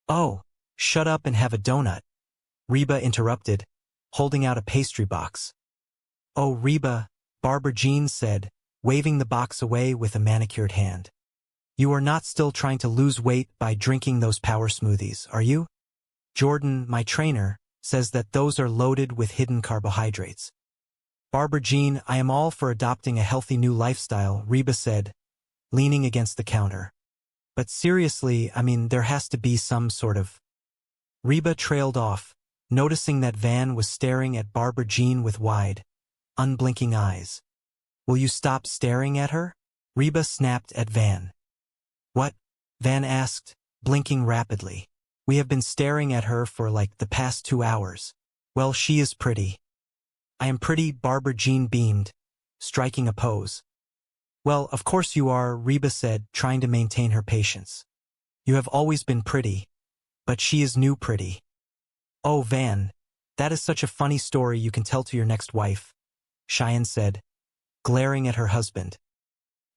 Oh, shut up and have a donut. Reba interrupted, holding out a pastry box. Oh, Reba, Barbara Jean said, waving the box away with a manicured hand. You are not still trying to lose weight by drinking those power smoothies, are you? Jordan, my trainer, says that those are loaded with hidden carbohydrates. Barbara Jean, I am all for adopting a healthy new lifestyle, Reba said, leaning against the counter. But seriously, I mean, there has to be some sort of... Reba trailed off, noticing that Van was staring at Barbara Jean with wide, unblinking eyes. Will you stop staring at her? Reba snapped at Van. What? Van asked, blinking rapidly. We have been staring at her for like the past 2 hours. Well, she is pretty. I am pretty, Barbara Jean beamed, striking a pose. Well, of course you are, Reba said, trying to maintain her patience. You have always been pretty. But she is new pretty. Oh, Van, that is such a funny story you can tell to your next wife, Cheyenne said, glaring at her husband.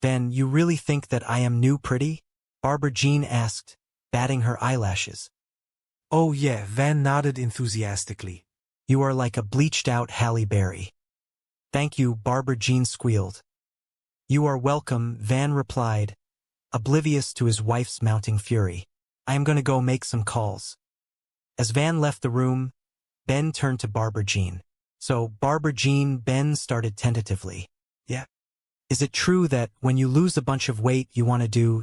Van, you really think that I am new pretty? Barbara Jean asked, batting her eyelashes. Oh yeah, Van nodded enthusiastically. You are like a bleached-out Halle Berry. Thank you, Barbara Jean squealed. You are welcome, Van replied, oblivious to his wife's mounting fury. I am going to go make some calls. As Van left the room, Ben turned to Barbara Jean. So, Barbara Jean, Ben started tentatively. Yeah. Is it true that when you lose a bunch of weight you want to do,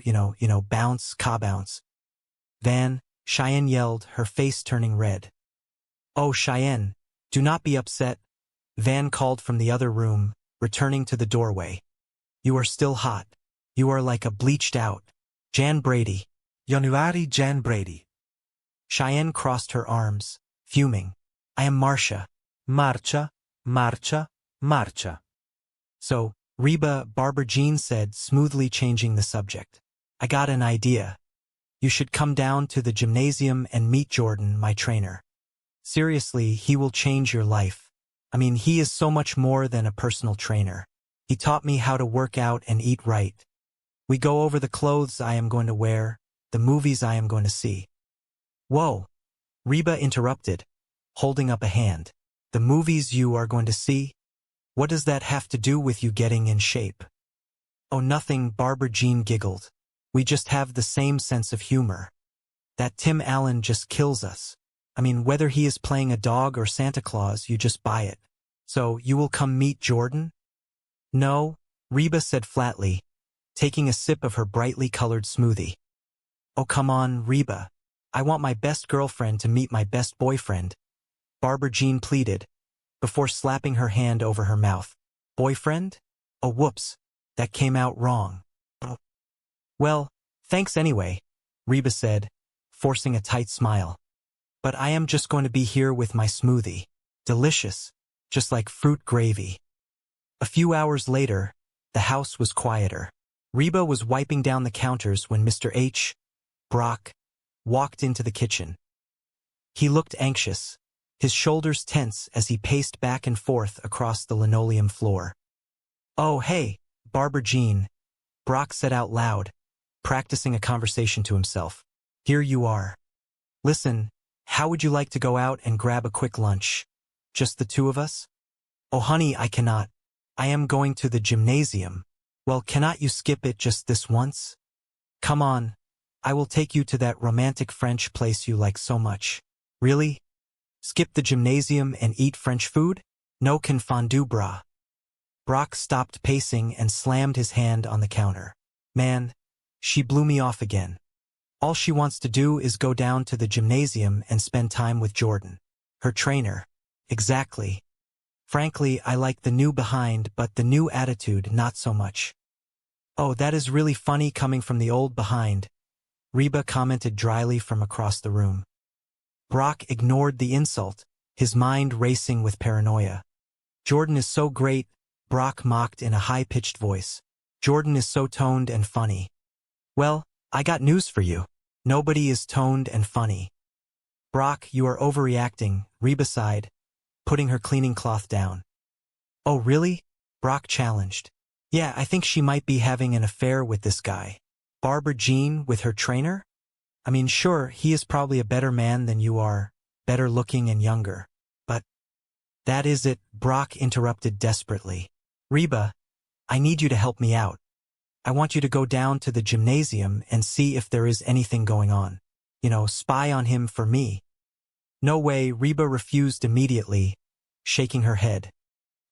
bounce, bounce? Van, Cheyenne yelled, her face turning red. Oh, Cheyenne, do not be upset, Van called from the other room, returning to the doorway. You are still hot. You are like a bleached-out Jan Brady. Januari Jan Brady. Cheyenne crossed her arms, fuming. I am Marcia. Marcia, Marcia, Marcia. So, Reba, Barbara Jean said, smoothly changing the subject. I got an idea. You should come down to the gymnasium and meet Jordan, my trainer. Seriously, he will change your life. I mean, he is so much more than a personal trainer. He taught me how to work out and eat right. We go over the clothes I am going to wear, the movies I am going to see. Whoa! Reba interrupted, holding up a hand. The movies you are going to see? What does that have to do with you getting in shape? Oh, nothing, Barbara Jean giggled. We just have the same sense of humor. That Tim Allen just kills us. I mean, whether he is playing a dog or Santa Claus, you just buy it. So, you will come meet Jordan? No, Reba said flatly, taking a sip of her brightly colored smoothie. Oh, come on, Reba. I want my best girlfriend to meet my best boyfriend, Barbara Jean pleaded, before slapping her hand over her mouth. Boyfriend? Oh, whoops. That came out wrong. Well, thanks anyway, Reba said, forcing a tight smile. But I am just going to be here with my smoothie. Delicious, just like fruit gravy. A few hours later, the house was quieter. Reba was wiping down the counters when Mr. H. Brock walked into the kitchen. He looked anxious, his shoulders tense as he paced back and forth across the linoleum floor. Oh, hey, Barbara Jean, Brock said out loud, practicing a conversation to himself. Here you are. Listen, how would you like to go out and grab a quick lunch? Just the two of us? Oh, honey, I cannot. I am going to the gymnasium. Well, cannot you skip it just this once? Come on. I will take you to that romantic French place you like so much. Really? Skip the gymnasium and eat French food? No confondu, brah. Brock stopped pacing and slammed his hand on the counter. Man, she blew me off again. All she wants to do is go down to the gymnasium and spend time with Jordan. Her trainer. Exactly. Frankly, I like the new behind, but the new attitude not so much. Oh, that is really funny coming from the old behind, Reba commented dryly from across the room. Brock ignored the insult, his mind racing with paranoia. Jordan is so great, Brock mocked in a high-pitched voice. Jordan is so toned and funny. Well, I got news for you. Nobody is toned and funny. Brock, you are overreacting, Reba sighed, putting her cleaning cloth down. Oh, really? Brock challenged. Yeah, I think she might be having an affair with this guy. Barbara Jean with her trainer? I mean, sure, he is probably a better man than you are, better looking and younger. But that is it, Brock interrupted desperately. Reba, I need you to help me out. I want you to go down to the gymnasium and see if there is anything going on. You know, spy on him for me. No way, Reba refused immediately, shaking her head.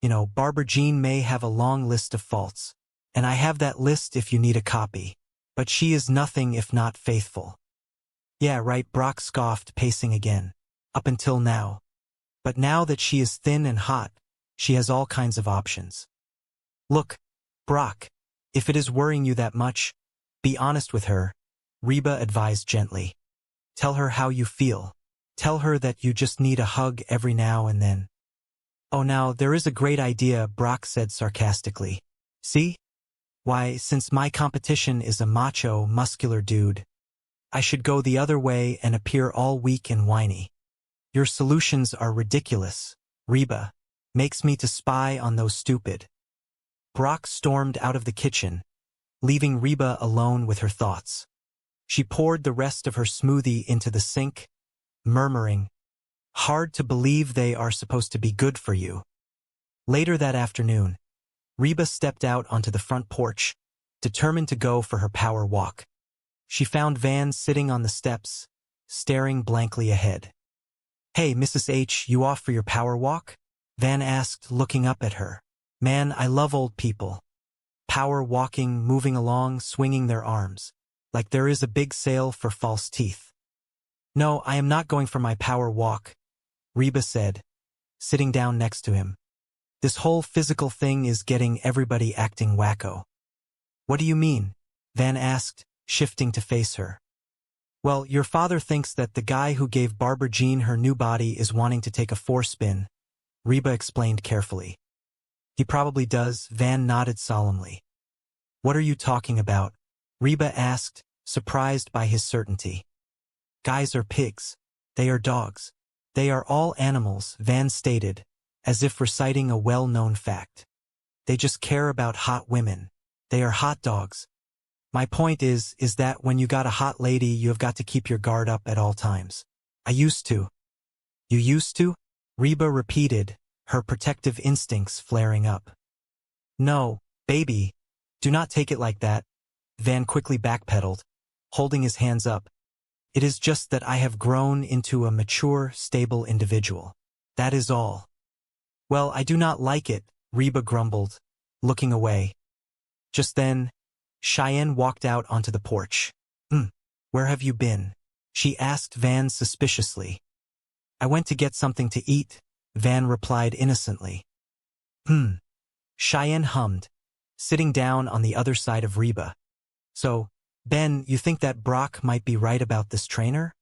You know, Barbara Jean may have a long list of faults, and I have that list if you need a copy. But she is nothing if not faithful. Yeah, right, Brock scoffed, pacing again. Up until now. But now that she is thin and hot, she has all kinds of options. Look, Brock, if it is worrying you that much, be honest with her, Reba advised gently. Tell her how you feel. Tell her that you just need a hug every now and then. Oh, now, there is a great idea, Brock said sarcastically. See? Why, since my competition is a macho, muscular dude, I should go the other way and appear all weak and whiny. Your solutions are ridiculous, Reba. Makes me to spy on those stupid. Brock stormed out of the kitchen, leaving Reba alone with her thoughts. She poured the rest of her smoothie into the sink, murmuring, hard to believe they are supposed to be good for you. Later that afternoon, Reba stepped out onto the front porch, determined to go for her power walk. She found Van sitting on the steps, staring blankly ahead. Hey, Mrs. H, you off for your power walk? Van asked, looking up at her. Man, I love old people. Power walking, moving along, swinging their arms, like there is a big sale for false teeth. No, I am not going for my power walk, Reba said, sitting down next to him. This whole physical thing is getting everybody acting wacko. What do you mean? Van asked, shifting to face her. Well, your father thinks that the guy who gave Barbara Jean her new body is wanting to take a four-spin, Reba explained carefully. He probably does, Van nodded solemnly. What are you talking about? Reba asked, surprised by his certainty. Guys are pigs. They are dogs. They are all animals, Van stated, as if reciting a well-known fact. They just care about hot women. They are hot dogs. My point is that when you got a hot lady, you have got to keep your guard up at all times. I used to. You used to? Reba repeated, her protective instincts flaring up. No, baby, do not take it like that, Van quickly backpedaled, holding his hands up. It is just that I have grown into a mature, stable individual. That is all. Well, I do not like it, Reba grumbled, looking away. Just then, Cheyenne walked out onto the porch. Where have you been? She asked Van suspiciously. I went to get something to eat, Van replied innocently. Cheyenne hummed, sitting down on the other side of Reba. So, Ben, you think that Brock might be right about this trainer?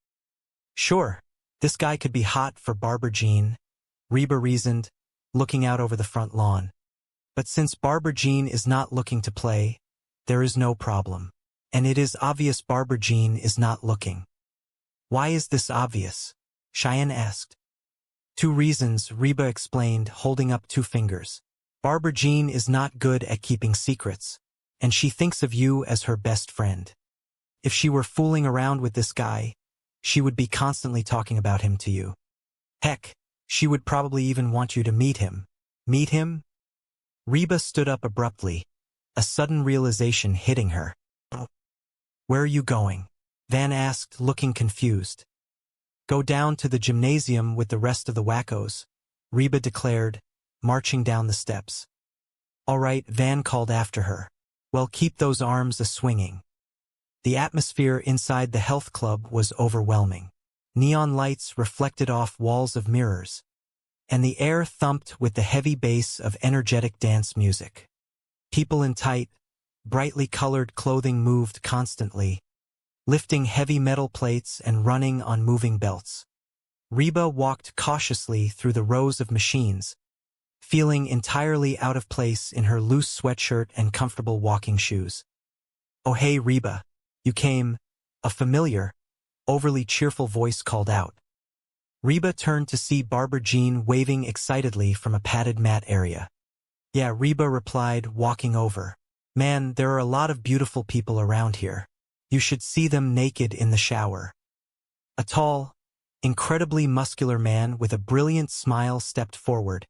Sure, this guy could be hot for Barbara Jean, Reba reasoned, looking out over the front lawn. But since Barbara Jean is not looking to play, there is no problem. And it is obvious Barbara Jean is not looking. Why is this obvious? Cheyenne asked. 2 reasons, Reba explained, holding up 2 fingers. Barbara Jean is not good at keeping secrets, and she thinks of you as her best friend. If she were fooling around with this guy, she would be constantly talking about him to you. Heck, she would probably even want you to meet him. Meet him? Reba stood up abruptly, a sudden realization hitting her. Where are you going? Van asked, looking confused. Go down to the gymnasium with the rest of the wackos, Reba declared, marching down the steps. All right, Van called after her. Well, keep those arms a-swinging. The atmosphere inside the health club was overwhelming. Neon lights reflected off walls of mirrors, and the air thumped with the heavy bass of energetic dance music. People in tight, brightly colored clothing moved constantly, lifting heavy metal plates and running on moving belts. Reba walked cautiously through the rows of machines, feeling entirely out of place in her loose sweatshirt and comfortable walking shoes. Oh hey Reba, you came, a familiar, overly cheerful voice called out. Reba turned to see Barbara Jean waving excitedly from a padded mat area. Yeah, Reba replied, walking over. Man, there are a lot of beautiful people around here. You should see them naked in the shower. A tall, incredibly muscular man with a brilliant smile stepped forward.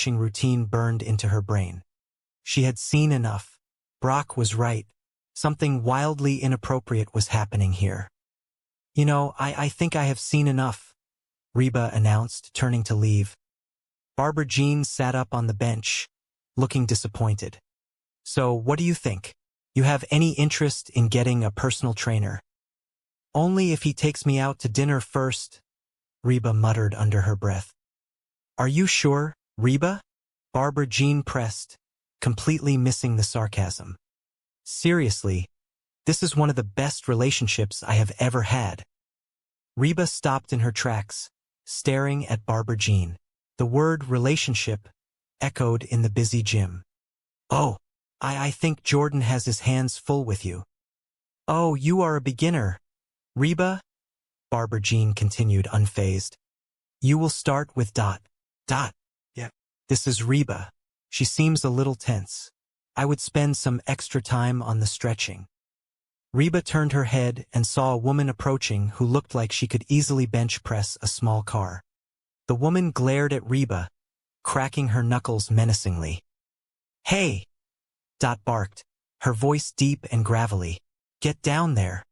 Routine burned into her brain. She had seen enough. Brock was right. Something wildly inappropriate was happening here. You know, I think I have seen enough, Reba announced, turning to leave. Barbara Jean sat up on the bench, looking disappointed. So, what do you think? You have any interest in getting a personal trainer? Only if he takes me out to dinner first, Reba muttered under her breath. Are you sure, Reba? Barbara Jean pressed, completely missing the sarcasm. Seriously, this is one of the best relationships I have ever had. Reba stopped in her tracks, staring at Barbara Jean. The word relationship echoed in the busy gym. Oh, I think Jordan has his hands full with you. Oh, you are a beginner, Reba? Barbara Jean continued unfazed. You will start with ... Yeah. This is Reba. She seems a little tense. I would spend some extra time on the stretching. Reba turned her head and saw a woman approaching who looked like she could easily bench press a small car. The woman glared at Reba, cracking her knuckles menacingly. Hey! Barked, her voice deep and gravelly. Get down there.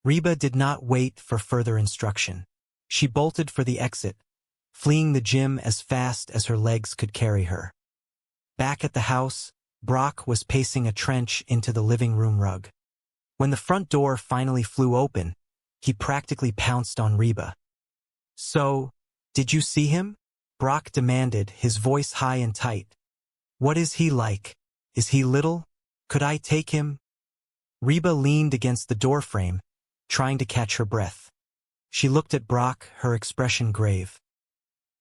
Reba did not wait for further instruction. She bolted for the exit, fleeing the gym as fast as her legs could carry her. Back at the house, Brock was pacing a trench into the living room rug. When the front door finally flew open, he practically pounced on Reba. So, did you see him? Brock demanded, his voice high and tight. What is he like? Is he little? Could I take him? Reba leaned against the doorframe, trying to catch her breath. She looked at Brock, her expression grave.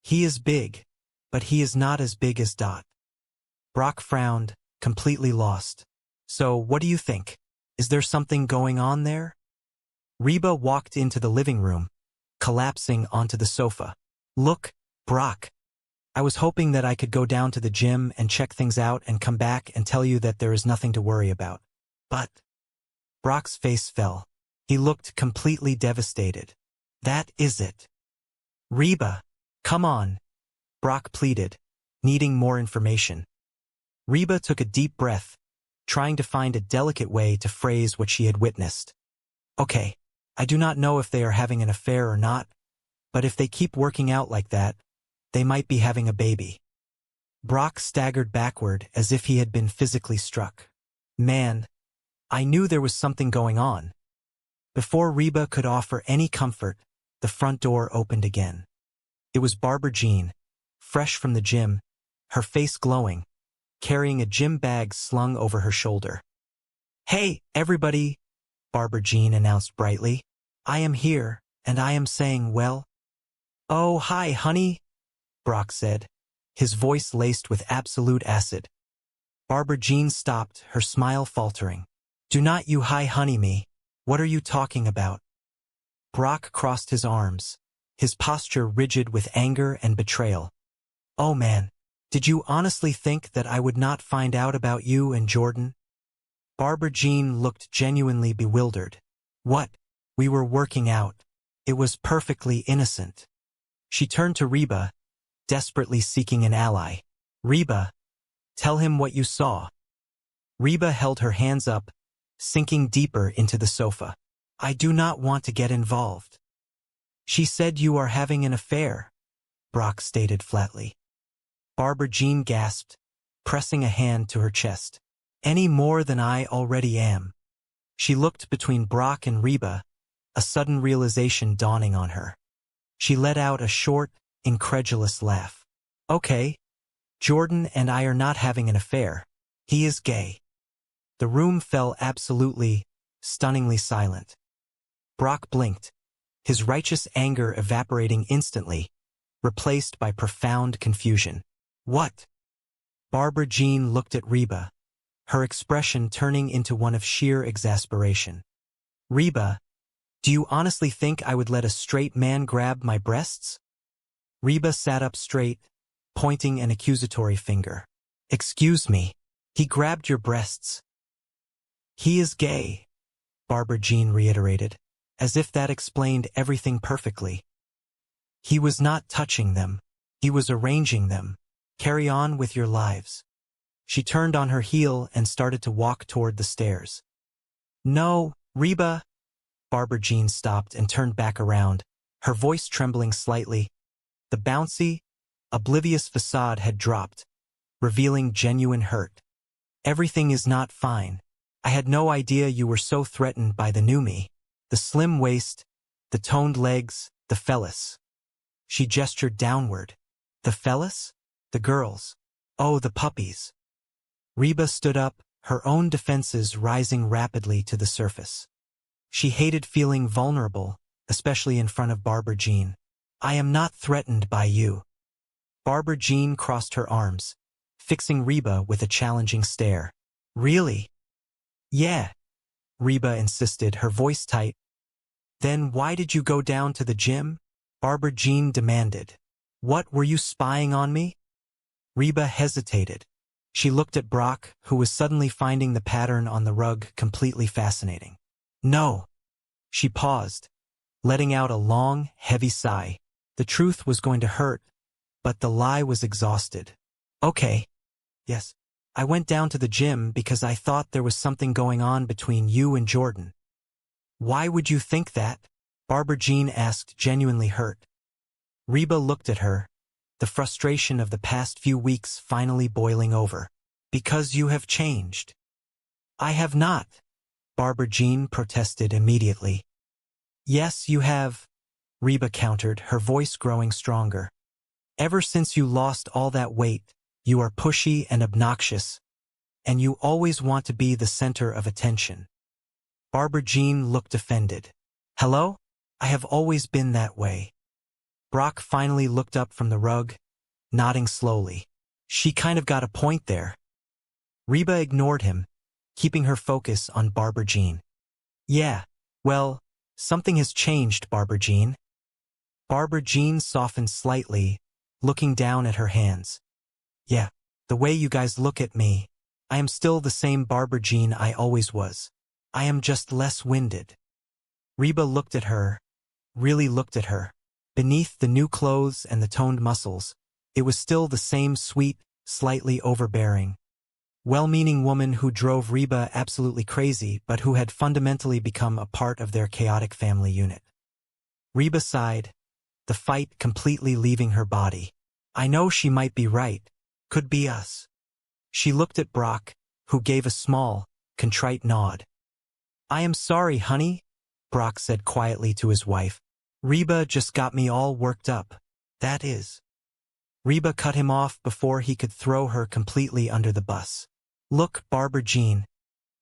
He is big, but he is not as big as . Brock frowned, completely lost. So, what do you think? Is there something going on there? Reba walked into the living room, collapsing onto the sofa. Look, Brock. I was hoping that I could go down to the gym and check things out and come back and tell you that there is nothing to worry about. But Brock's face fell. He looked completely devastated. That is it. Reba, come on, Brock pleaded, needing more information. Reba took a deep breath, trying to find a delicate way to phrase what she had witnessed. Okay, I do not know if they are having an affair or not, but if they keep working out like that, they might be having a baby. Brock staggered backward as if he had been physically struck. Man, I knew there was something going on. Before Reba could offer any comfort, the front door opened again. It was Barbara Jean, fresh from the gym, her face glowing, carrying a gym bag slung over her shoulder. Hey, everybody, Barbara Jean announced brightly. I am here, and I am saying well. Oh, hi, honey, Brock said, his voice laced with absolute acid. Barbara Jean stopped, her smile faltering. Do not you hi honey me. What are you talking about? Brock crossed his arms, his posture rigid with anger and betrayal. Oh man, did you honestly think that I would not find out about you and Jordan? Barbara Jean looked genuinely bewildered. What? We were working out. It was perfectly innocent. She turned to Reba, desperately seeking an ally. Reba, tell him what you saw. Reba held her hands up, sinking deeper into the sofa. I do not want to get involved. She said you are having an affair, Brock stated flatly. Barbara Jean gasped, pressing a hand to her chest. Any more than I already am. She looked between Brock and Reba, a sudden realization dawning on her. She let out a short, incredulous laugh. Okay, Jordan and I are not having an affair. He is gay. The room fell absolutely, stunningly silent. Brock blinked, his righteous anger evaporating instantly, replaced by profound confusion. What? Barbara Jean looked at Reba, her expression turning into one of sheer exasperation. Reba, Do you honestly think I would let a straight man grab my breasts? Reba sat up straight, pointing an accusatory finger. Excuse me, he grabbed your breasts. He is gay, Barbara Jean reiterated, as if that explained everything perfectly. He was not touching them. He was arranging them. Carry on with your lives. She turned on her heel and started to walk toward the stairs. No, Reba. Barbara Jean stopped and turned back around, her voice trembling slightly. The bouncy, oblivious facade had dropped, revealing genuine hurt. Everything is not fine. I had no idea you were so threatened by the new me. The slim waist, the toned legs, the phallus. She gestured downward. The phallus? The girls. Oh, the puppies. Reba stood up, her own defenses rising rapidly to the surface. She hated feeling vulnerable, especially in front of Barbara Jean. I am not threatened by you. Barbara Jean crossed her arms, fixing Reba with a challenging stare. Really? Yeah, Reba insisted, her voice tight. Then why did you go down to the gym? Barbara Jean demanded. What, were you spying on me? Reba hesitated. She looked at Brock, who was suddenly finding the pattern on the rug completely fascinating. No. She paused, letting out a long, heavy sigh. The truth was going to hurt, but the lie was exhausted. Okay. Yes. I went down to the gym because I thought there was something going on between you and Jordan. Why would you think that? Barbara Jean asked, genuinely hurt. Reba looked at her, the frustration of the past few weeks finally boiling over. Because you have changed. I have not, Barbara Jean protested immediately. Yes, you have, Reba countered, her voice growing stronger. Ever since you lost all that weight, you are pushy and obnoxious, and you always want to be the center of attention. Barbara Jean looked offended. Hello? I have always been that way. Brock finally looked up from the rug, nodding slowly. She kind of got a point there. Reba ignored him, keeping her focus on Barbara Jean. Yeah, well, something has changed, Barbara Jean. Barbara Jean softened slightly, looking down at her hands. Yeah, the way you guys look at me, I am still the same Barbara Jean I always was. I am just less winded. Reba looked at her, really looked at her. Beneath the new clothes and the toned muscles, it was still the same sweet, slightly overbearing, well-meaning woman who drove Reba absolutely crazy but who had fundamentally become a part of their chaotic family unit. Reba sighed, the fight completely leaving her body. I know she might be right. Could be us. She looked at Brock, who gave a small, contrite nod. I am sorry, honey, Brock said quietly to his wife. Reba just got me all worked up. That is. Reba cut him off before he could throw her completely under the bus. Look, Barbara Jean.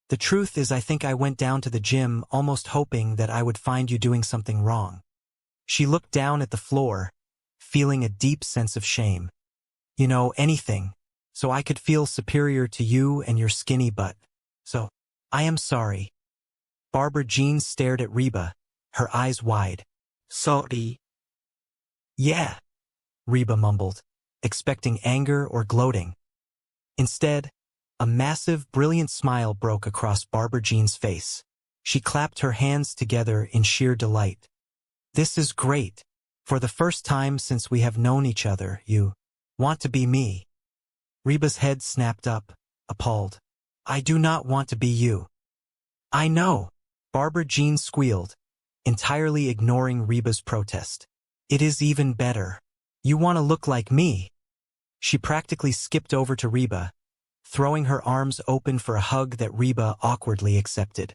The truth is I think I went down to the gym almost hoping that I would find you doing something wrong. She looked down at the floor, feeling a deep sense of shame. You know, anything, so I could feel superior to you and your skinny butt. So, I am sorry. Barbara Jean stared at Reba, her eyes wide. Sorry. Yeah, Reba mumbled, expecting anger or gloating. Instead, a massive, brilliant smile broke across Barbara Jean's face. She clapped her hands together in sheer delight. This is great. For the first time since we have known each other, you want to be me. Reba's head snapped up, appalled. I do not want to be you. I know, Barbara Jean squealed, entirely ignoring Reba's protest. It is even better. You want to look like me. She practically skipped over to Reba, throwing her arms open for a hug that Reba awkwardly accepted.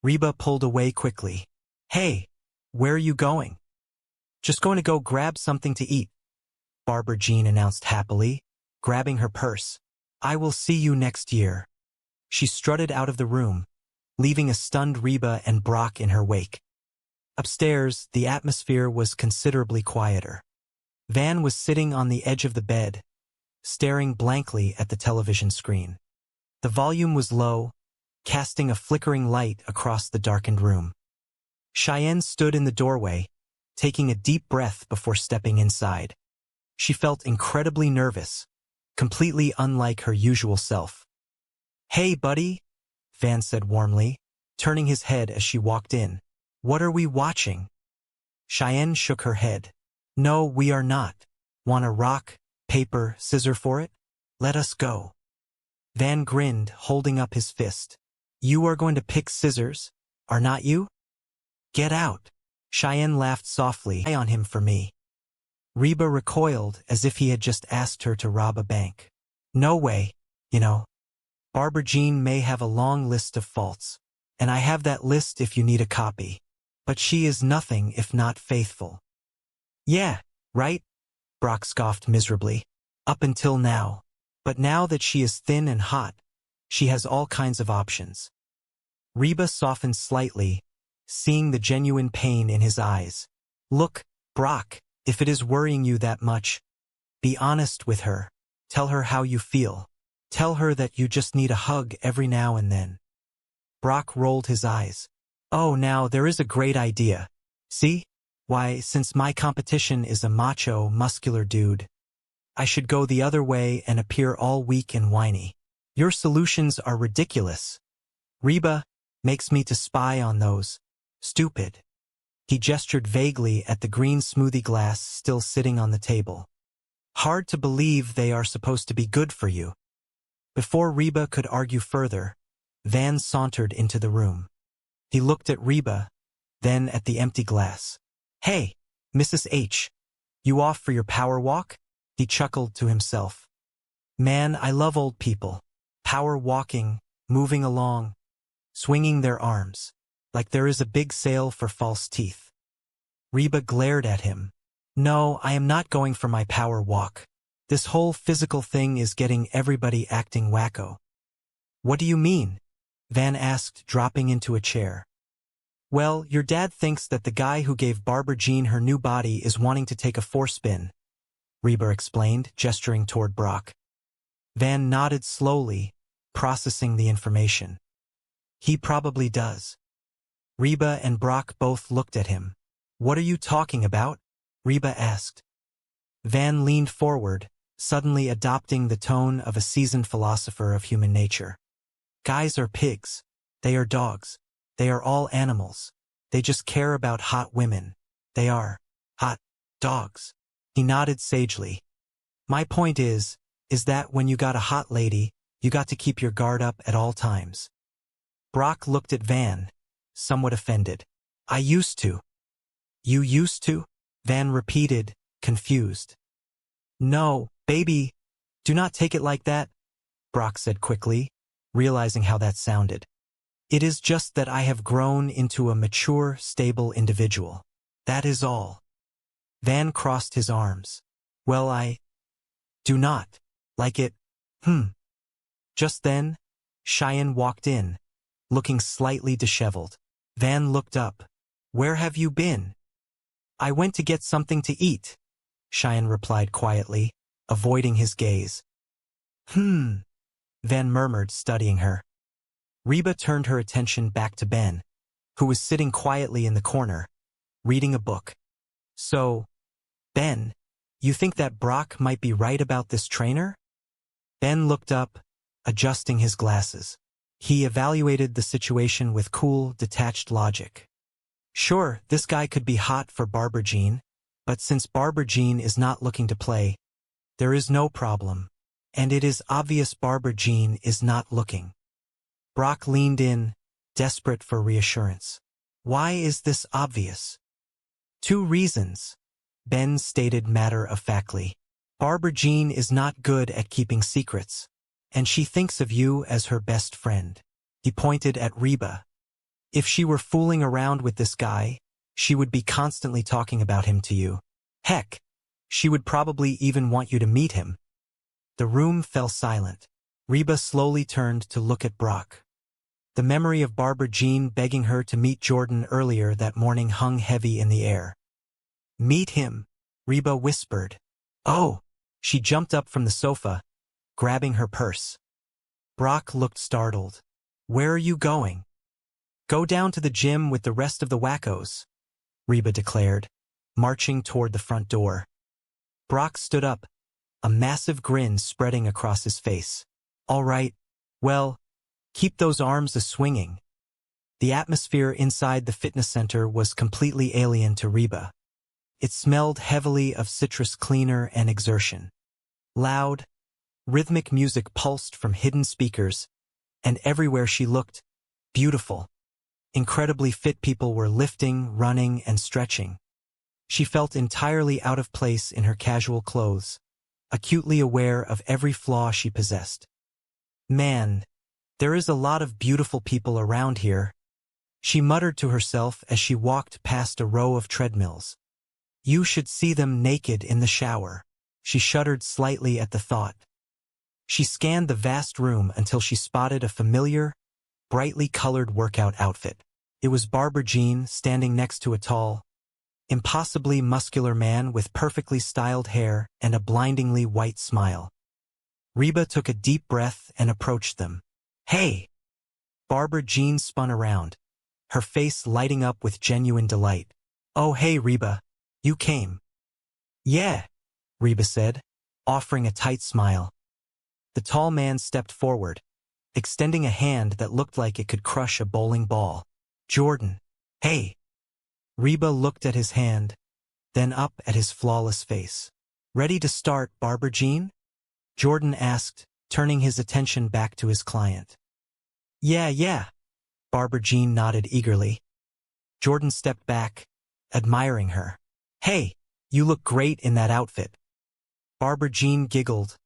Reba pulled away quickly. Hey, where are you going? Just going to go grab something to eat, Barbara Jean announced happily, grabbing her purse. I will see you next year. She strutted out of the room, leaving a stunned Reba and Brock in her wake. Upstairs, the atmosphere was considerably quieter. Van was sitting on the edge of the bed, staring blankly at the television screen. The volume was low, casting a flickering light across the darkened room. Cheyenne stood in the doorway, taking a deep breath before stepping inside. She felt incredibly nervous, completely unlike her usual self. "Hey, buddy," Van said warmly, turning his head as she walked in. "What are we watching?" Cheyenne shook her head. "No, we are not. Want a rock, paper, scissor for it? Let us go." Van grinned, holding up his fist. "You are going to pick scissors, are not you? Get out." Cheyenne laughed softly. "Eye on him for me." Reba recoiled as if he had just asked her to rob a bank. "No way, you know. Barbara Jean may have a long list of faults, and I have that list if you need a copy. But she is nothing if not faithful." "Yeah, right?" Brock scoffed miserably. "Up until now. But now that she is thin and hot, she has all kinds of options." Reba softened slightly, seeing the genuine pain in his eyes. "Look, Brock, if it is worrying you that much, be honest with her. Tell her how you feel. Tell her that you just need a hug every now and then." Brock rolled his eyes. "Oh, now there is a great idea. See? Why, since my competition is a macho, muscular dude, I should go the other way and appear all weak and whiny. Your solutions are ridiculous. Reba makes me to spy on those. Stupid." He gestured vaguely at the green smoothie glass still sitting on the table. "Hard to believe they are supposed to be good for you." Before Reba could argue further, Van sauntered into the room. He looked at Reba, then at the empty glass. "Hey, Mrs. H, you off for your power walk?" He chuckled to himself. "Man, I love old people. Power walking, moving along, swinging their arms, like there is a big sale for false teeth." Reba glared at him. "No, I am not going for my power walk. This whole physical thing is getting everybody acting wacko." "What do you mean?" Van asked, dropping into a chair. "Well, your dad thinks that the guy who gave Barbara Jean her new body is wanting to take a forespin," Reba explained, gesturing toward Brock. Van nodded slowly, processing the information. "He probably does." Reba and Brock both looked at him. "What are you talking about?" Reba asked. Van leaned forward, suddenly adopting the tone of a seasoned philosopher of human nature. "Guys are pigs. They are dogs. They are all animals. They just care about hot women. They are hot dogs." He nodded sagely. "My point is that when you got a hot lady, you got to keep your guard up at all times." Brock looked at Van, somewhat offended. "I used to." "You used to?" Van repeated, confused. "No, baby, do not take it like that," Brock said quickly, realizing how that sounded. "It is just that I have grown into a mature, stable individual. That is all." Van crossed his arms. "Well, I do not like it. Just then, Cheyenne walked in, looking slightly disheveled. Van looked up. "Where have you been?" "I went to get something to eat," Cheyenne replied quietly, avoiding his gaze. Van murmured, studying her. Reba turned her attention back to Ben, who was sitting quietly in the corner, reading a book. "So, Ben, you think that Brock might be right about this trainer?" Ben looked up, adjusting his glasses. He evaluated the situation with cool, detached logic. "Sure, this guy could be hot for Barbara Jean, but since Barbara Jean is not looking to play, there is no problem, and it is obvious Barbara Jean is not looking." Brock leaned in, desperate for reassurance. "Why is this obvious?" "2 reasons," Ben stated matter-of-factly. "Barbara Jean is not good at keeping secrets, and she thinks of you as her best friend." He pointed at Reba. "If she were fooling around with this guy, she would be constantly talking about him to you. Heck, she would probably even want you to meet him." The room fell silent. Reba slowly turned to look at Brock. The memory of Barbara Jean begging her to meet Jordan earlier that morning hung heavy in the air. "Meet him," Reba whispered. "Oh!" She jumped up from the sofa, grabbing her purse. Brock looked startled. "Where are you going?" Go down to the gym with the rest of the wackos, Reba declared, marching toward the front door. Brock stood up, a massive grin spreading across his face. All right, well, keep those arms a-swinging. The atmosphere inside the fitness center was completely alien to Reba. It smelled heavily of citrus cleaner and exertion. Loud, rhythmic music pulsed from hidden speakers, and everywhere she looked, beautiful. Incredibly fit people were lifting, running, and stretching. She felt entirely out of place in her casual clothes, acutely aware of every flaw she possessed. Man, there is a lot of beautiful people around here, she muttered to herself as she walked past a row of treadmills. You should see them naked in the shower. She shuddered slightly at the thought. She scanned the vast room until she spotted a familiar, brightly colored workout outfit. It was Barbara Jean standing next to a tall, impossibly muscular man with perfectly styled hair and a blindingly white smile. Reba took a deep breath and approached them. Hey! Barbara Jean spun around, her face lighting up with genuine delight. Oh hey Reba, you came. Yeah, Reba said, offering a tight smile. The tall man stepped forward, extending a hand that looked like it could crush a bowling ball. Jordan, hey! Reba looked at his hand, then up at his flawless face. Ready to start, Barbara Jean? Jordan asked, turning his attention back to his client. Yeah, Barbara Jean nodded eagerly. Jordan stepped back, admiring her. Hey, you look great in that outfit. Barbara Jean giggled,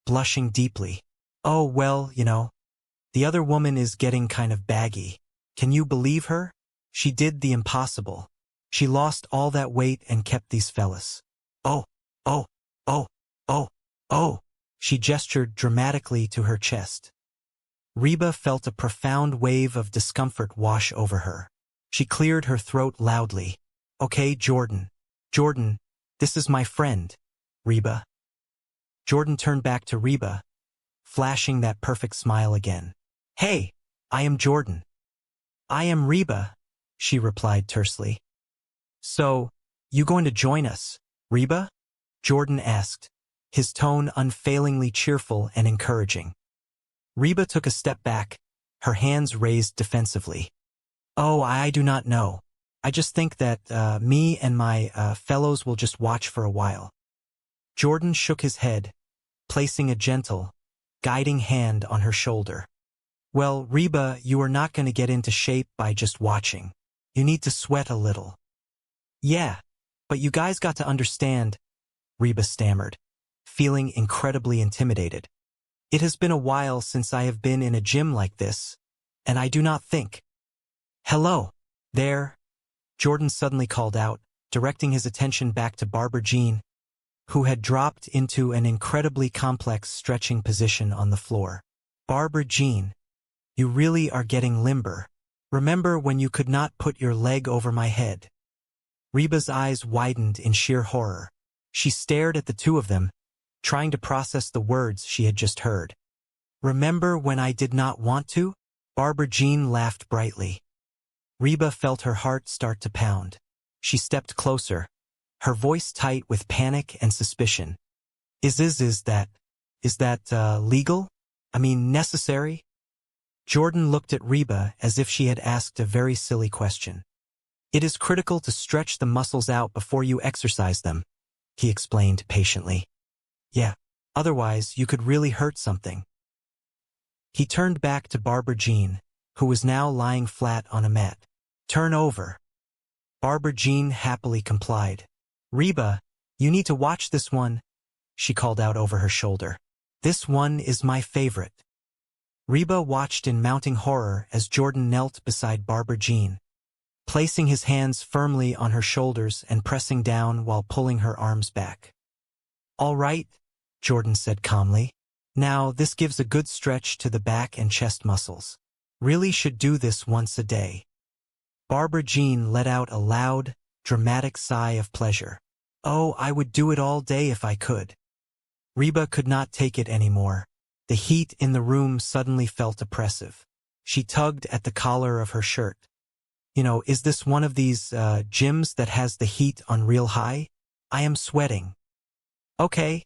blushing deeply. Oh, well, you know, the other woman is getting kind of baggy. Can you believe her? She did the impossible. She lost all that weight and kept these fellas. Oh. She gestured dramatically to her chest. Reba felt a profound wave of discomfort wash over her. She cleared her throat loudly. Okay, Jordan, this is my friend, Reba. Jordan turned back to Reba, flashing that perfect smile again. Hey, I am Jordan. I am Reba, she replied tersely. So, you going to join us, Reba? Jordan asked, his tone unfailingly cheerful and encouraging. Reba took a step back, her hands raised defensively. Oh, I do not know. I just think that me and my fellows will just watch for a while. Jordan shook his head, placing a gentle, guiding hand on her shoulder. Well, Reba, you are not going to get into shape by just watching. You need to sweat a little. Yeah, but you guys got to understand, Reba stammered, feeling incredibly intimidated. It has been a while since I have been in a gym like this, and I do not think. Hello, there, Jordan suddenly called out, directing his attention back to Barbara Jean, who had dropped into an incredibly complex stretching position on the floor. Barbara Jean, you really are getting limber. Remember when you could not put your leg over my head? Reba's eyes widened in sheer horror. She stared at the two of them, trying to process the words she had just heard. Remember when I did not want to? Barbara Jean laughed brightly. Reba felt her heart start to pound. She stepped closer, her voice tight with panic and suspicion. Is that legal? I mean, necessary? Jordan looked at Reba as if she had asked a very silly question. It is critical to stretch the muscles out before you exercise them, he explained patiently. Yeah, otherwise you could really hurt something. He turned back to Barbara Jean, who was now lying flat on a mat. Turn over. Barbara Jean happily complied. Reba, you need to watch this one, she called out over her shoulder. This one is my favorite. Reba watched in mounting horror as Jordan knelt beside Barbara Jean, placing his hands firmly on her shoulders and pressing down while pulling her arms back. All right, Jordan said calmly. Now this gives a good stretch to the back and chest muscles. Really should do this once a day. Barbara Jean let out a loud, dramatic sigh of pleasure. Oh, I would do it all day if I could. Reba could not take it anymore. The heat in the room suddenly felt oppressive. She tugged at the collar of her shirt, Is this one of these gyms that has the heat on real high? I am sweating. Okay,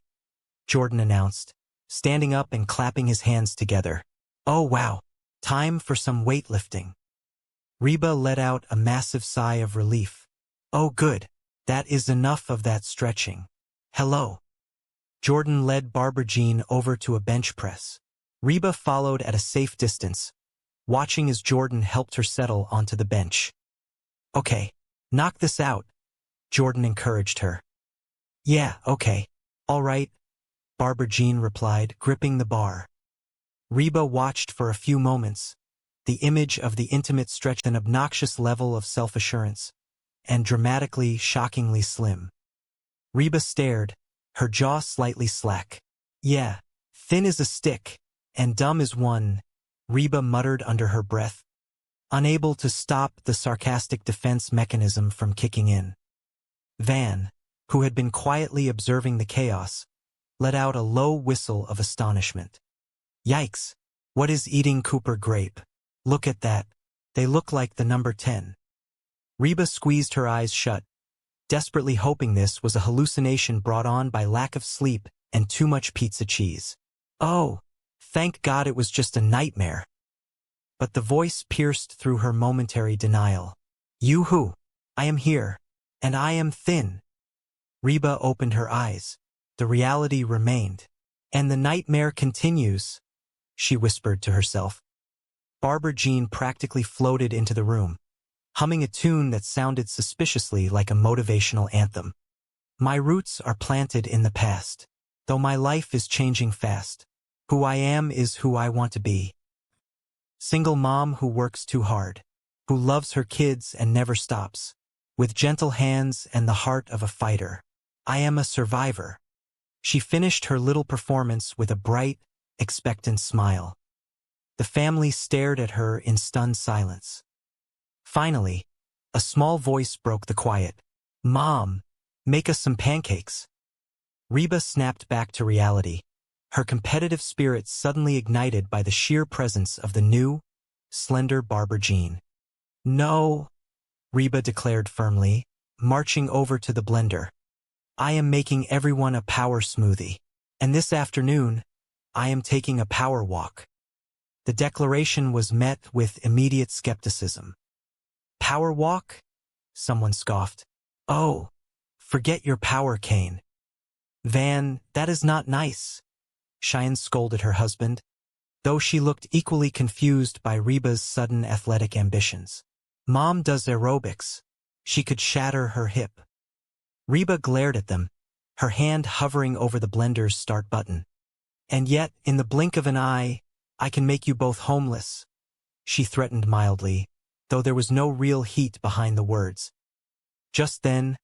Jordan announced, standing up and clapping his hands together. Oh wow, time for some weightlifting. Reba let out a massive sigh of relief. Oh good, that is enough of that stretching. Hello. Jordan led Barbara Jean over to a bench press. Reba followed at a safe distance, watching as Jordan helped her settle onto the bench. Okay, knock this out, Jordan encouraged her. Yeah, okay. All right, Barbara Jean replied, gripping the bar. Reba watched for a few moments, the image of the intimate stretch an obnoxious level of self-assurance, and dramatically, shockingly slim. Reba stared, her jaw slightly slack. Yeah, thin as a stick, and dumb as one, Reba muttered under her breath, unable to stop the sarcastic defense mechanism from kicking in. Van, who had been quietly observing the chaos, let out a low whistle of astonishment. Yikes, what is eating Cooper grape? Look at that, they look like the number 10. Reba squeezed her eyes shut, desperately hoping this was a hallucination brought on by lack of sleep and too much pizza cheese. Oh, thank God it was just a nightmare. But the voice pierced through her momentary denial. You-hoo, I am here, and I am thin. Reba opened her eyes. The reality remained. And the nightmare continues, she whispered to herself. Barbara Jean practically floated into the room, humming a tune that sounded suspiciously like a motivational anthem. My roots are planted in the past, though my life is changing fast. Who I am is who I want to be. Single mom who works too hard, who loves her kids and never stops, with gentle hands and the heart of a fighter. I am a survivor. She finished her little performance with a bright, expectant smile. The family stared at her in stunned silence. Finally, a small voice broke the quiet. Mom, make us some pancakes. Reba snapped back to reality, her competitive spirit suddenly ignited by the sheer presence of the new, slender Barbara Jean. No, Reba declared firmly, marching over to the blender. I am making everyone a power smoothie, and this afternoon, I am taking a power walk. The declaration was met with immediate skepticism. Power walk? Someone scoffed. Oh, forget your power cane. Van, that is not nice. Cheyenne scolded her husband, though she looked equally confused by Reba's sudden athletic ambitions. Mom does aerobics. She could shatter her hip. Reba glared at them, her hand hovering over the blender's start button. And yet, in the blink of an eye, I can make you both homeless, she threatened mildly, though there was no real heat behind the words. Just then,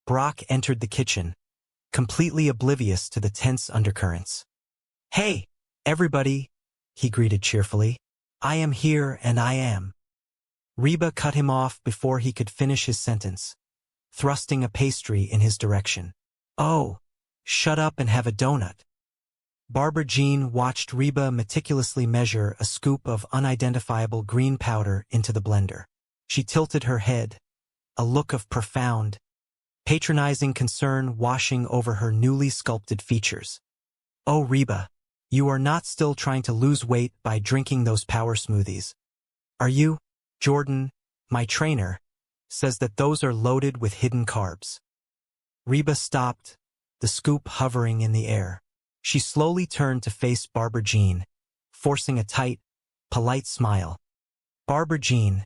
Brock entered the kitchen, completely oblivious to the tense undercurrents. Hey, everybody, he greeted cheerfully. I am here and I am. Reba cut him off before he could finish his sentence, thrusting a pastry in his direction. Oh, shut up and have a donut. Barbara Jean watched Reba meticulously measure a scoop of unidentifiable green powder into the blender. She tilted her head, a look of profound, patronizing concern washing over her newly sculpted features. Oh, Reba, you are not still trying to lose weight by drinking those power smoothies, are you? Jordan, my trainer, says that those are loaded with hidden carbs. Reba stopped, the scoop hovering in the air. She slowly turned to face Barbara Jean, forcing a tight, polite smile. Barbara Jean,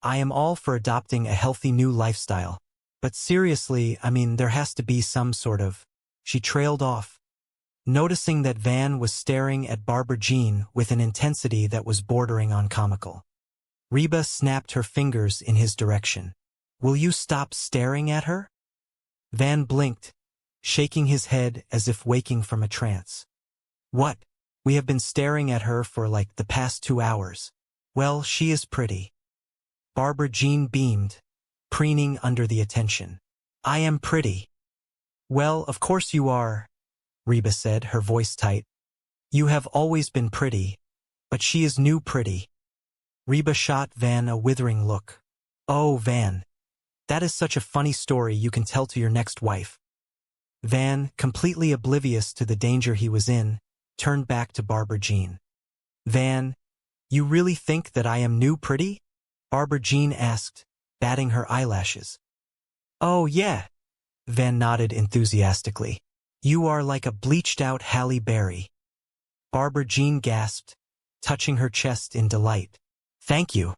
I am all for adopting a healthy new lifestyle, but seriously, there has to be some sort of... She trailed off, noticing that Van was staring at Barbara Jean with an intensity that was bordering on comical. Reba snapped her fingers in his direction. Will you stop staring at her? Van blinked, shaking his head as if waking from a trance. What? We have been staring at her for like the past 2 hours. Well, she is pretty. Barbara Jean beamed, preening under the attention. I am pretty. Well, of course you are, Reba said, her voice tight. You have always been pretty, but she is new pretty. Reba shot Van a withering look. Oh, Van. That is such a funny story you can tell to your next wife. Van, completely oblivious to the danger he was in, turned back to Barbara Jean. Van, you really think that I am new pretty? Barbara Jean asked, batting her eyelashes. Oh, yeah. Van nodded enthusiastically. You are like a bleached-out Halle Berry. Barbara Jean gasped, touching her chest in delight. Thank you.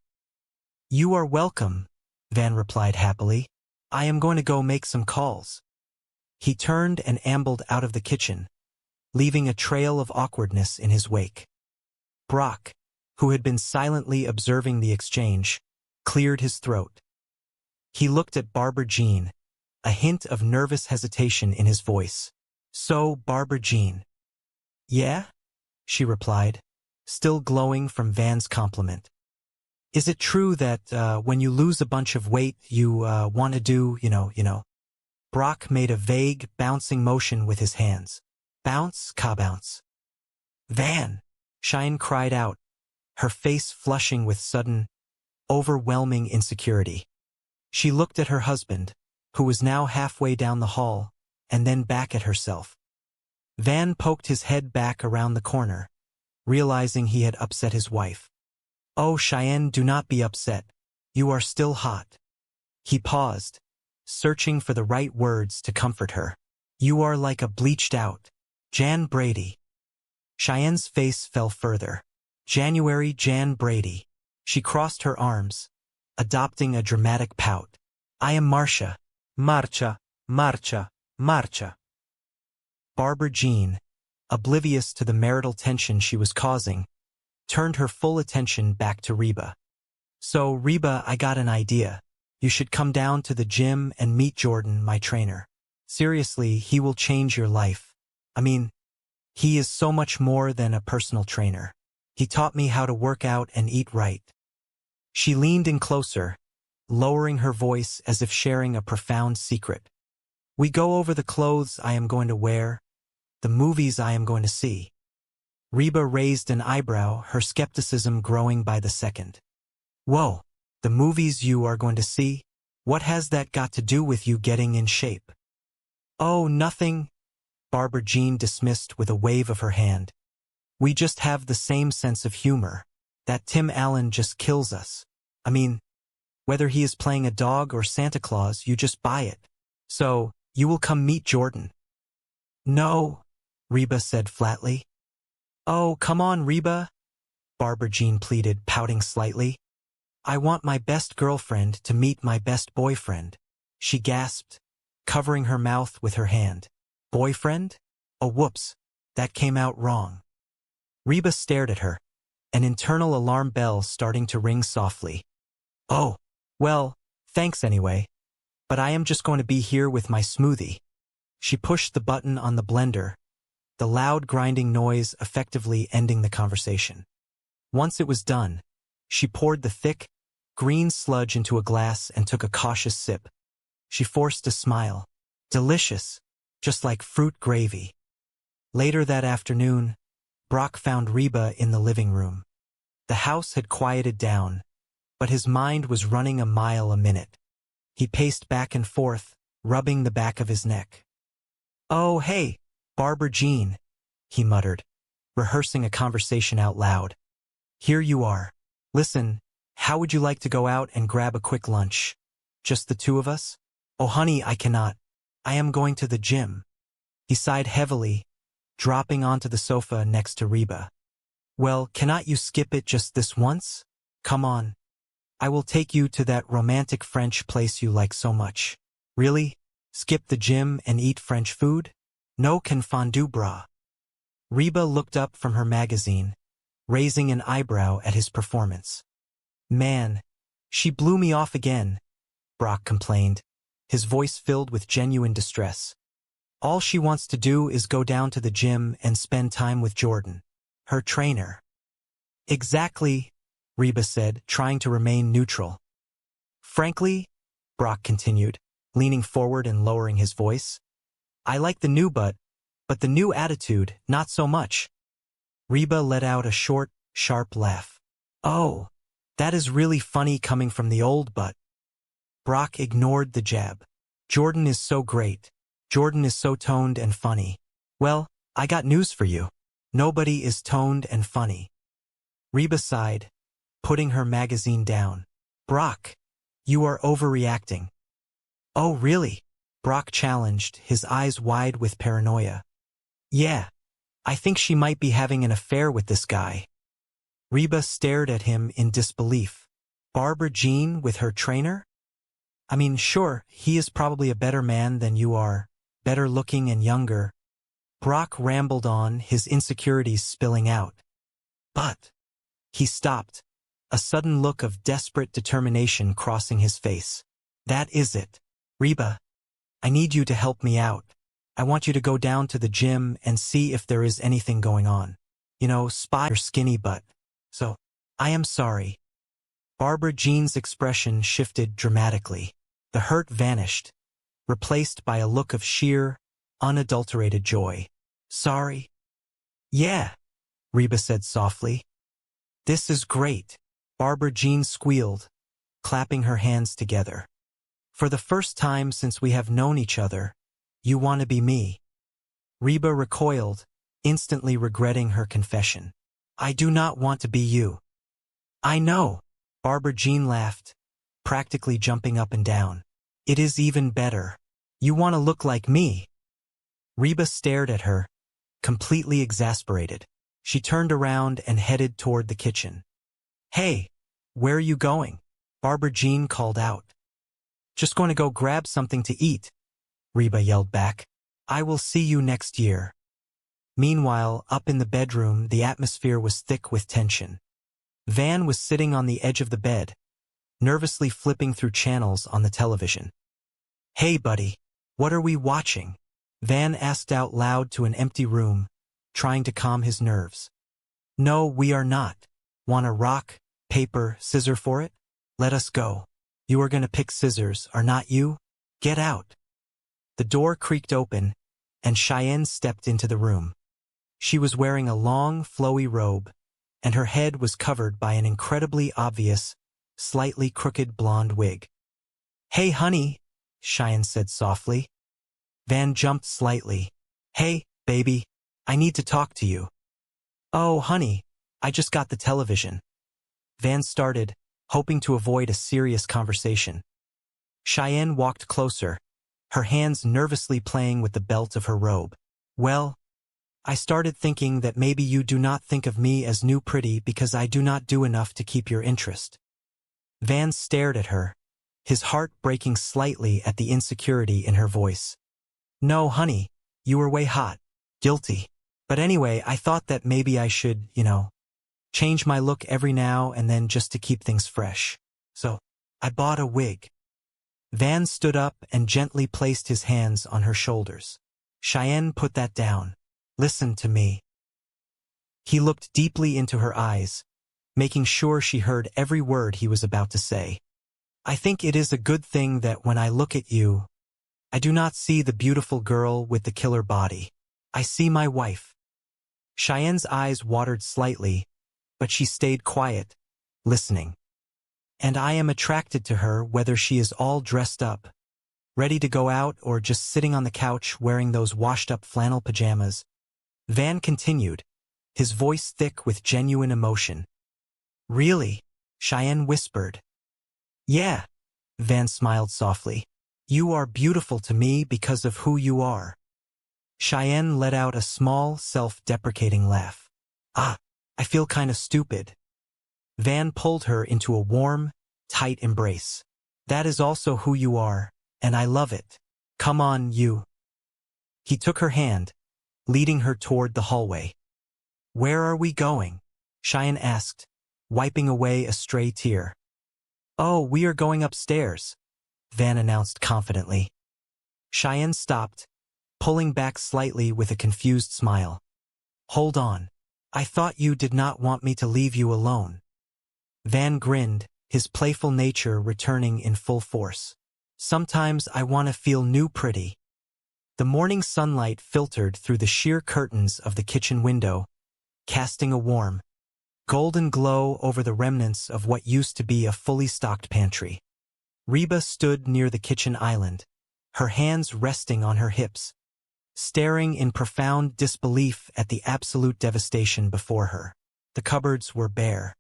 You are welcome, Van replied happily. I am going to go make some calls. He turned and ambled out of the kitchen, leaving a trail of awkwardness in his wake. Brock, who had been silently observing the exchange, cleared his throat. He looked at Barbara Jean, a hint of nervous hesitation in his voice. So, Barbara Jean. Yeah? She replied, still glowing from Van's compliment. Is it true that when you lose a bunch of weight, you want to do, you know? Brock made a vague, bouncing motion with his hands. Bounce, ka-bounce. Van! Cheyenne cried out, her face flushing with sudden, overwhelming insecurity. She looked at her husband, who was now halfway down the hall, and then back at herself. Van poked his head back around the corner, realizing he had upset his wife. Oh, Cheyenne, do not be upset. You are still hot. He paused, searching for the right words to comfort her. You are like a bleached-out Jan Brady. Cheyenne's face fell further. January Jan Brady. She crossed her arms, adopting a dramatic pout. I am Marcia. Marcia, Marcia, Marcia. Barbara Jean, oblivious to the marital tension she was causing, turned her full attention back to Reba. So, Reba, I got an idea. You should come down to the gym and meet Jordan, my trainer. Seriously, he will change your life. I mean, he is so much more than a personal trainer. He taught me how to work out and eat right. She leaned in closer, lowering her voice as if sharing a profound secret. We go over the clothes I am going to wear, the movies I am going to see. Reba raised an eyebrow, her skepticism growing by the second. Whoa, the movies you are going to see? What has that got to do with you getting in shape? Oh, nothing, Barbara Jean dismissed with a wave of her hand. We just have the same sense of humor. That Tim Allen just kills us. I mean, whether he is playing a dog or Santa Claus, you just buy it. So, you will come meet Jordan. No, Reba said flatly. Oh, come on, Reba, Barbara Jean pleaded, pouting slightly. I want my best girlfriend to meet my best boyfriend, she gasped, covering her mouth with her hand. Boyfriend? Oh, whoops, that came out wrong. Reba stared at her, an internal alarm bell starting to ring softly. Oh, well, thanks anyway, but I am just going to be here with my smoothie. She pushed the button on the blender, the loud grinding noise effectively ending the conversation. Once it was done, she poured the thick, green sludge into a glass and took a cautious sip. She forced a smile. Delicious, just like fruit gravy. Later that afternoon, Brock found Reba in the living room. The house had quieted down, but his mind was running a mile a minute. He paced back and forth, rubbing the back of his neck. Oh, hey, Barbara Jean, he muttered, rehearsing a conversation out loud. Here you are. Listen, how would you like to go out and grab a quick lunch? Just the two of us? Oh, honey, I cannot. I am going to the gym. He sighed heavily, dropping onto the sofa next to Reba. Well, cannot you skip it just this once? Come on. I will take you to that romantic French place you like so much. Really? Skip the gym and eat French food? No confondu bras. Reba looked up from her magazine, raising an eyebrow at his performance. Man, she blew me off again, Brock complained, his voice filled with genuine distress. All she wants to do is go down to the gym and spend time with Jordan, her trainer. Exactly, Reba said, trying to remain neutral. Frankly, Brock continued, leaning forward and lowering his voice, I like the new but the new attitude, not so much. Reba let out a short, sharp laugh. Oh, that is really funny coming from the old butt. Brock ignored the jab. Jordan is so great. Jordan is so toned and funny. Well, I got news for you. Nobody is toned and funny. Reba sighed, putting her magazine down. Brock, you are overreacting. Oh, really? Brock challenged, his eyes wide with paranoia. Yeah, I think she might be having an affair with this guy. Reba stared at him in disbelief. Barbara Jean with her trainer? I mean, sure, he is probably a better man than you are, better looking and younger. Brock rambled on, his insecurities spilling out. But he stopped, a sudden look of desperate determination crossing his face. That is it. Reba, I need you to help me out. I want you to go down to the gym and see if there is anything going on. You know, spot your skinny butt. So, I am sorry. Barbara Jean's expression shifted dramatically. The hurt vanished, replaced by a look of sheer, unadulterated joy. Sorry? Yeah, Reba said softly. This is great. Barbara Jean squealed, clapping her hands together. For the first time since we have known each other, you want to be me. Reba recoiled, instantly regretting her confession. I do not want to be you. I know. Barbara Jean laughed, practically jumping up and down. It is even better. You want to look like me. Reba stared at her, completely exasperated. She turned around and headed toward the kitchen. Hey, where are you going? Barbara Jean called out. Just going to go grab something to eat, Reba yelled back. I will see you next year. Meanwhile, up in the bedroom, the atmosphere was thick with tension. Van was sitting on the edge of the bed, nervously flipping through channels on the television. Hey, buddy, what are we watching? Van asked out loud to an empty room, trying to calm his nerves. No, we are not. Want a rock, paper, scissor for it? Let us go. You are going to pick scissors, are not you? Get out. The door creaked open, and Cheyenne stepped into the room. She was wearing a long, flowy robe, and her head was covered by an incredibly obvious, slightly crooked blonde wig. Hey, honey, Cheyenne said softly. Van jumped slightly. Hey, baby, I need to talk to you. Oh, honey, I just got the television. Van started, hoping to avoid a serious conversation. Cheyenne walked closer, her hands nervously playing with the belt of her robe. Well, I started thinking that maybe you do not think of me as new pretty because I do not do enough to keep your interest. Van stared at her, his heart breaking slightly at the insecurity in her voice. No, honey, you were way hot. Guilty. But anyway, I thought that maybe I should, change my look every now and then just to keep things fresh. So, I bought a wig. Van stood up and gently placed his hands on her shoulders. Cheyenne put that down. Listen to me. He looked deeply into her eyes, making sure she heard every word he was about to say. I think it is a good thing that when I look at you, I do not see the beautiful girl with the killer body. I see my wife. Cheyenne's eyes watered slightly, but she stayed quiet, listening. And I am attracted to her whether she is all dressed up, ready to go out or just sitting on the couch wearing those washed-up flannel pajamas. Van continued, his voice thick with genuine emotion. Really? Cheyenne whispered. Yeah, Van smiled softly. You are beautiful to me because of who you are. Cheyenne let out a small, self-deprecating laugh. I feel kind of stupid. Van pulled her into a warm, tight embrace. That is also who you are, and I love it. Come on, you. He took her hand, leading her toward the hallway. Where are we going? Cheyenne asked, wiping away a stray tear. Oh, we are going upstairs, Van announced confidently. Cheyenne stopped, pulling back slightly with a confused smile. Hold on. I thought you did not want me to leave you alone. Van grinned, his playful nature returning in full force. Sometimes I want to feel new pretty. The morning sunlight filtered through the sheer curtains of the kitchen window, casting a warm, golden glow over the remnants of what used to be a fully stocked pantry. Reba stood near the kitchen island, her hands resting on her hips, staring in profound disbelief at the absolute devastation before her. The cupboards were bare.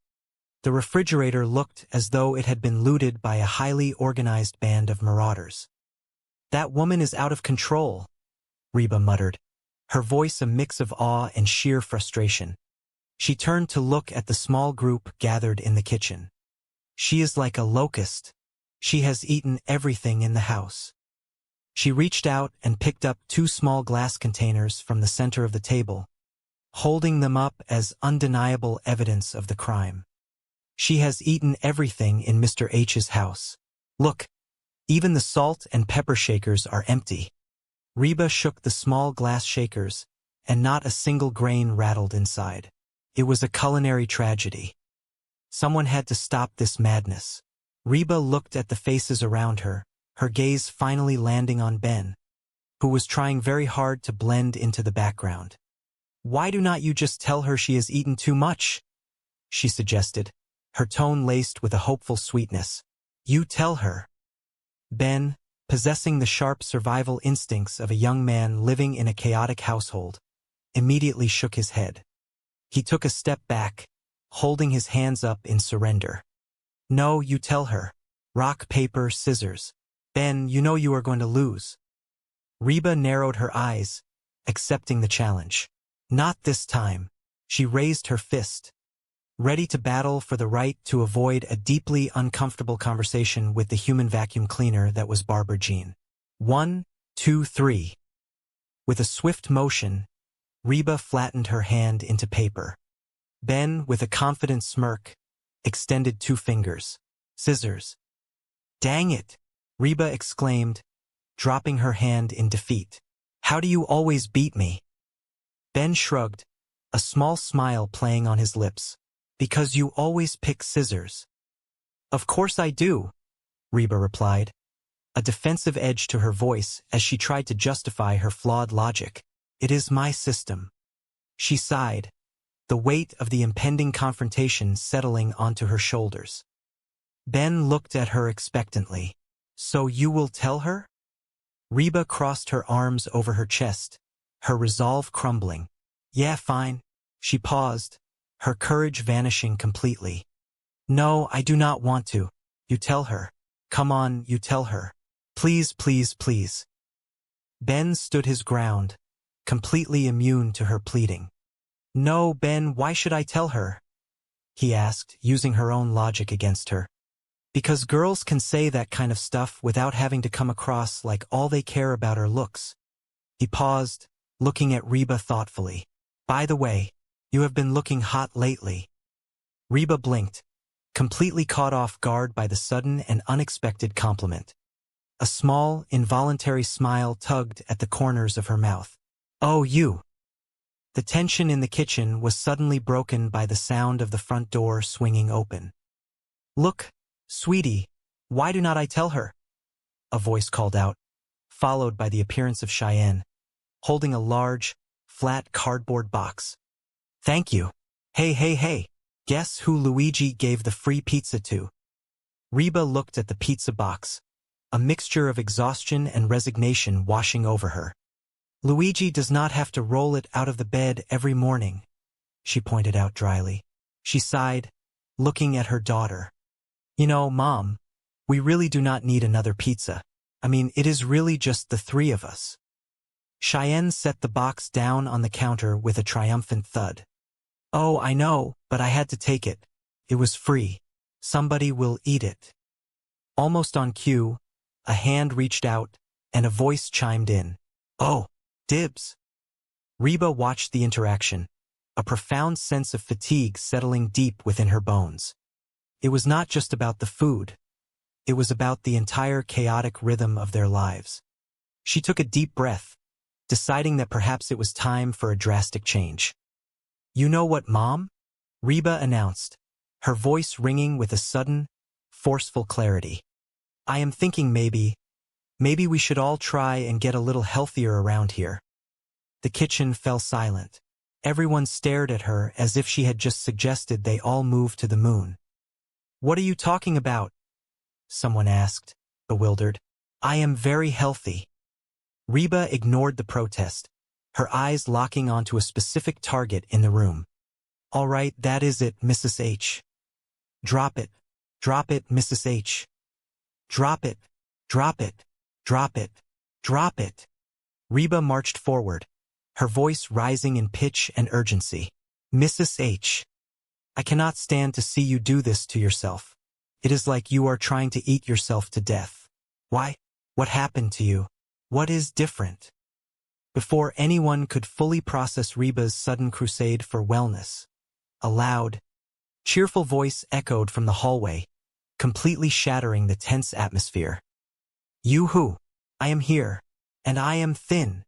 The refrigerator looked as though it had been looted by a highly organized band of marauders. "That woman is out of control," Reba muttered, her voice a mix of awe and sheer frustration. She turned to look at the small group gathered in the kitchen. "She is like a locust. She has eaten everything in the house." She reached out and picked up 2 small glass containers from the center of the table, holding them up as undeniable evidence of the crime. "She has eaten everything in Mr. H's house. Look, even the salt and pepper shakers are empty." Reba shook the small glass shakers, and not a single grain rattled inside. It was a culinary tragedy. Someone had to stop this madness. Reba looked at the faces around her, her gaze finally landing on Ben, who was trying very hard to blend into the background. "Why do not you just tell her she has eaten too much?" she suggested, her tone laced with a hopeful sweetness. "You tell her." Ben, possessing the sharp survival instincts of a young man living in a chaotic household, immediately shook his head. He took a step back, holding his hands up in surrender. "No, you tell her. Rock, paper, scissors. Ben, you know you are going to lose." Reba narrowed her eyes, accepting the challenge. "Not this time." She raised her fist, ready to battle for the right to avoid a deeply uncomfortable conversation with the human vacuum cleaner that was Barbara Jean. 1, 2, 3. With a swift motion, Reba flattened her hand into paper. Ben, with a confident smirk, extended 2 fingers. "Scissors." "Dang it!" Reba exclaimed, dropping her hand in defeat. "How do you always beat me?" Ben shrugged, a small smile playing on his lips. "Because you always pick scissors." "Of course I do," Reba replied, a defensive edge to her voice as she tried to justify her flawed logic. "It is my system." She sighed, the weight of the impending confrontation settling onto her shoulders. Ben looked at her expectantly. "So you will tell her?" Reba crossed her arms over her chest, her resolve crumbling. "Yeah, fine." She paused, her courage vanishing completely. "No, I do not want to. You tell her. Come on, you tell her. Please, please, please." Ben stood his ground, completely immune to her pleading. "No, Ben, why should I tell her?" he asked, using her own logic against her. "Because girls can say that kind of stuff without having to come across like all they care about are looks." He paused, looking at Reba thoughtfully. "By the way, you have been looking hot lately." Reba blinked, completely caught off guard by the sudden and unexpected compliment. A small, involuntary smile tugged at the corners of her mouth. "Oh, you." The tension in the kitchen was suddenly broken by the sound of the front door swinging open. "Look, sweetie, why do not I tell her?" a voice called out, followed by the appearance of Cheyenne, holding a large, flat cardboard box. "Thank you. Hey, hey, hey, guess who Luigi gave the free pizza to?" Reba looked at the pizza box, a mixture of exhaustion and resignation washing over her. "Luigi does not have to roll it out of the bed every morning," she pointed out dryly. She sighed, looking at her daughter. "You know, Mom, we really do not need another pizza. I mean, it is really just the 3 of us." Cheyenne set the box down on the counter with a triumphant thud. "Oh, I know, but I had to take it. It was free. Somebody will eat it." Almost on cue, a hand reached out, and a voice chimed in. "Oh, dibs." Reba watched the interaction, a profound sense of fatigue settling deep within her bones. It was not just about the food. It was about the entire chaotic rhythm of their lives. She took a deep breath, deciding that perhaps it was time for a drastic change. "You know what, Mom?" Reba announced, her voice ringing with a sudden, forceful clarity. "I am thinking maybe we should all try and get a little healthier around here." The kitchen fell silent. Everyone stared at her as if she had just suggested they all move to the moon. "What are you talking about?" someone asked, bewildered. I am very healthy. Reba ignored the protest, her eyes locking onto a specific target in the room. All right, that is it, Mrs. H. Drop it, Mrs. H. Drop it, drop it, drop it, drop it. Reba marched forward, her voice rising in pitch and urgency. Mrs. H. I cannot stand to see you do this to yourself. It is like you are trying to eat yourself to death. Why? What happened to you? What is different? Before anyone could fully process Reba's sudden crusade for wellness, a loud, cheerful voice echoed from the hallway, completely shattering the tense atmosphere. You who? I am here, and I am thin.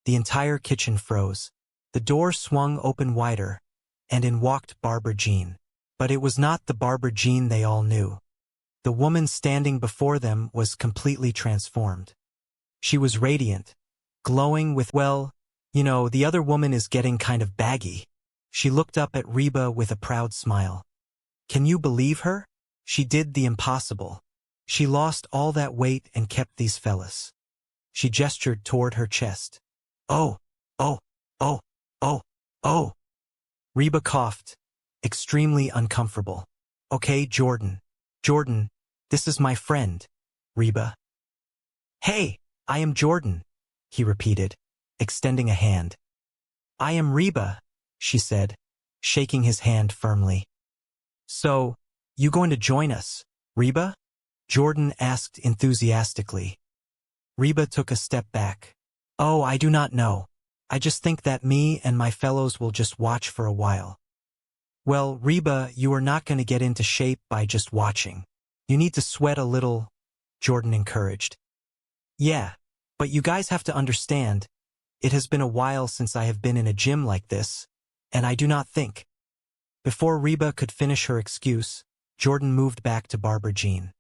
The entire kitchen froze. The door swung open wider, and in walked Barbara Jean. But it was not the Barbara Jean they all knew. The woman standing before them was completely transformed. She was radiant, glowing with, well, you know, the other woman is getting kind of baggy. She looked up at Reba with a proud smile. Can you believe her? She did the impossible. She lost all that weight and kept these fellas. She gestured toward her chest. Oh, oh, oh, oh, oh. Reba coughed, extremely uncomfortable. Okay, Jordan, this is my friend, Reba. Hey, I am Jordan, he repeated, extending a hand. I am Reba, she said, shaking his hand firmly. So, you going to join us, Reba? Jordan asked enthusiastically. Reba took a step back. Oh, I do not know. I just think that me and my fellows will just watch for a while. Well, Reba, you are not going to get into shape by just watching. You need to sweat a little, Jordan encouraged. Yeah, but you guys have to understand, it has been a while since I have been in a gym like this, and I do not think. Before Reba could finish her excuse, Jordan moved back to Barbara Jean.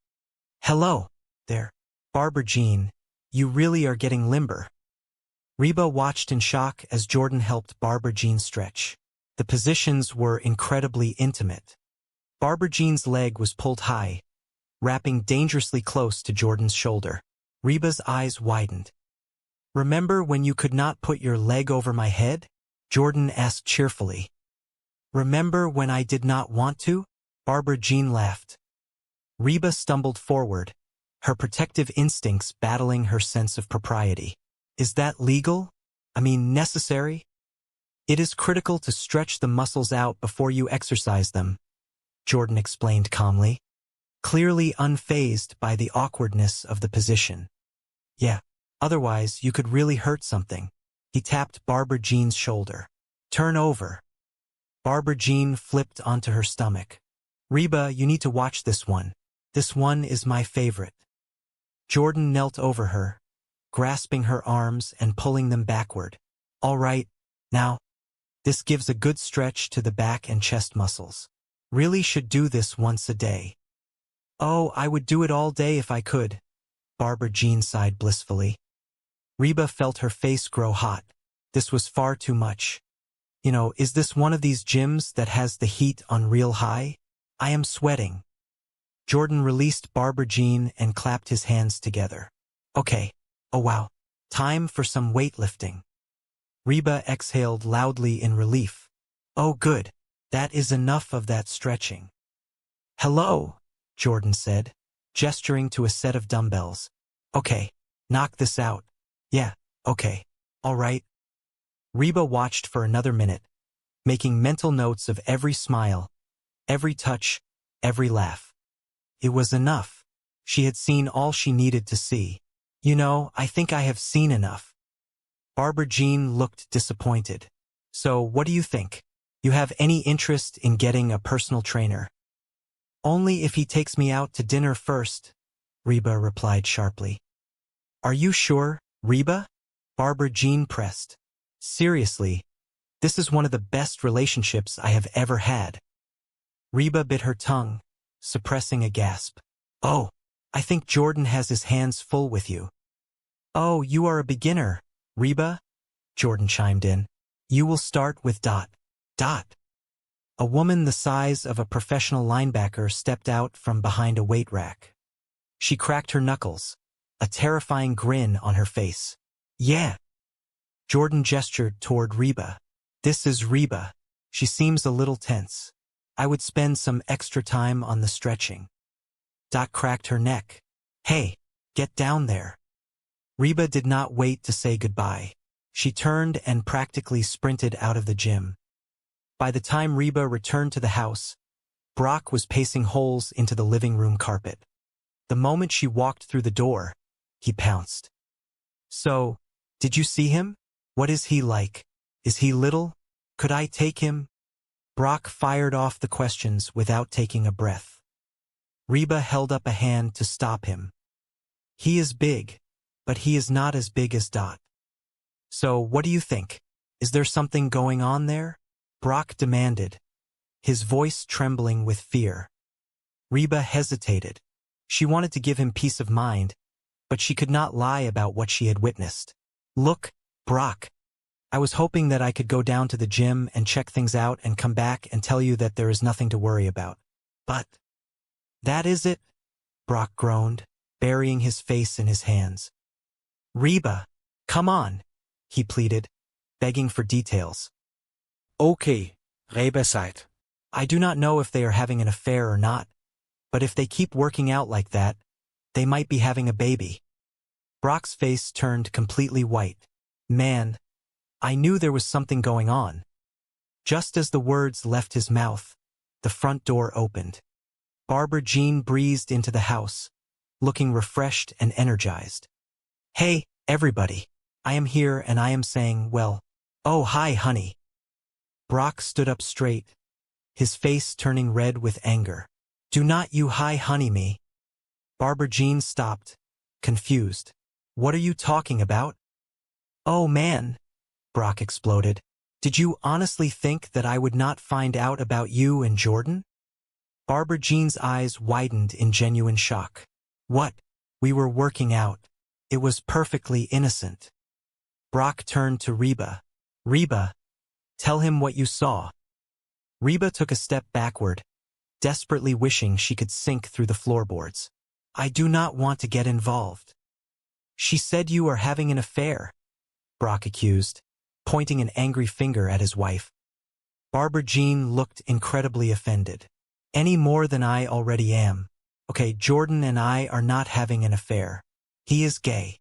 Hello, there, Barbara Jean, you really are getting limber. Reba watched in shock as Jordan helped Barbara Jean stretch. The positions were incredibly intimate. Barbara Jean's leg was pulled high, wrapping dangerously close to Jordan's shoulder. Reba's eyes widened. Remember when you could not put your leg over my head? Jordan asked cheerfully. Remember when I did not want to? Barbara Jean laughed. Reba stumbled forward, her protective instincts battling her sense of propriety. Is that legal? I mean, necessary? It is critical to stretch the muscles out before you exercise them, Jordan explained calmly, clearly unfazed by the awkwardness of the position. Yeah, otherwise you could really hurt something. He tapped Barbara Jean's shoulder. Turn over. Barbara Jean flipped onto her stomach. Reba, you need to watch this one. This one is my favorite. Jordan knelt over her, grasping her arms and pulling them backward. All right, now, this gives a good stretch to the back and chest muscles. Really should do this once a day. Oh, I would do it all day if I could, Barbara Jean sighed blissfully. Reba felt her face grow hot. This was far too much. You know, is this one of these gyms that has the heat on real high? I am sweating. Jordan released Barbara Jean and clapped his hands together. Okay. Oh wow. Time for some weightlifting. Reba exhaled loudly in relief. Oh good. That is enough of that stretching. Hello, Jordan said, gesturing to a set of dumbbells. Okay, knock this out. Yeah, okay. All right. Reba watched for another minute, making mental notes of every smile, every touch, every laugh. It was enough. She had seen all she needed to see. You know, I think I have seen enough. Barbara Jean looked disappointed. So, what do you think? You have any interest in getting a personal trainer? Only if he takes me out to dinner first, Reba replied sharply. Are you sure, Reba? Barbara Jean pressed. Seriously, this is one of the best relationships I have ever had. Reba bit her tongue, suppressing a gasp. Oh, I think Jordan has his hands full with you. Oh, you are a beginner, Reba? Jordan chimed in. You will start with ... A woman the size of a professional linebacker stepped out from behind a weight rack. She cracked her knuckles, a terrifying grin on her face. Yeah. Jordan gestured toward Reba. This is Reba. She seems a little tense. I would spend some extra time on the stretching. Dot cracked her neck. Hey, get down there. Reba did not wait to say goodbye. She turned and practically sprinted out of the gym. By the time Reba returned to the house, Brock was pacing holes into the living room carpet. The moment she walked through the door, he pounced. So, did you see him? What is he like? Is he little? Could I take him? Brock fired off the questions without taking a breath. Reba held up a hand to stop him. He is big, but he is not as big as Dot. So, what do you think? Is there something going on there? Brock demanded, his voice trembling with fear. Reba hesitated. She wanted to give him peace of mind, but she could not lie about what she had witnessed. Look, Brock, I was hoping that I could go down to the gym and check things out and come back and tell you that there is nothing to worry about. But that is it, Brock groaned, burying his face in his hands. Reba, come on, he pleaded, begging for details. Okay, Reba side. I do not know if they are having an affair or not, but if they keep working out like that, they might be having a baby. Brock's face turned completely white. Man, I knew there was something going on. Just as the words left his mouth, the front door opened. Barbara Jean breezed into the house, looking refreshed and energized. Hey, everybody. I am here and I am saying, well, oh hi, honey. Brock stood up straight, his face turning red with anger. Do not you hi honey me. Barbara Jean stopped, confused. What are you talking about? Oh man, Brock exploded. Did you honestly think that I would not find out about you and Jordan? Barbara Jean's eyes widened in genuine shock. What? We were working out. It was perfectly innocent. Brock turned to Reba. Reba, tell him what you saw. Reba took a step backward, desperately wishing she could sink through the floorboards. I do not want to get involved. She said you are having an affair, Brock accused, pointing an angry finger at his wife. Barbara Jean looked incredibly offended. Any more than I already am. Okay, Jordan and I are not having an affair. He is gay.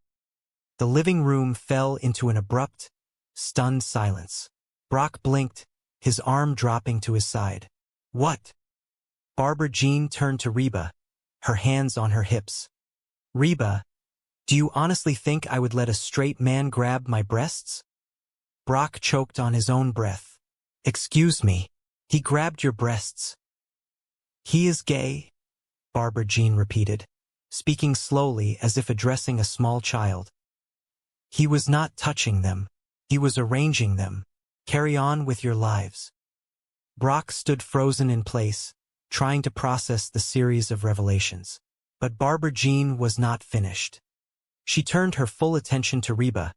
The living room fell into an abrupt, stunned silence. Brock blinked, his arm dropping to his side. What? Barbara Jean turned to Reba, her hands on her hips. Reba, do you honestly think I would let a straight man grab my breasts? Brock choked on his own breath. Excuse me, he grabbed your breasts. He is gay, Barbara Jean repeated, speaking slowly as if addressing a small child. He was not touching them. He was arranging them. Carry on with your lives. Brock stood frozen in place, trying to process the series of revelations. But Barbara Jean was not finished. She turned her full attention to Reba,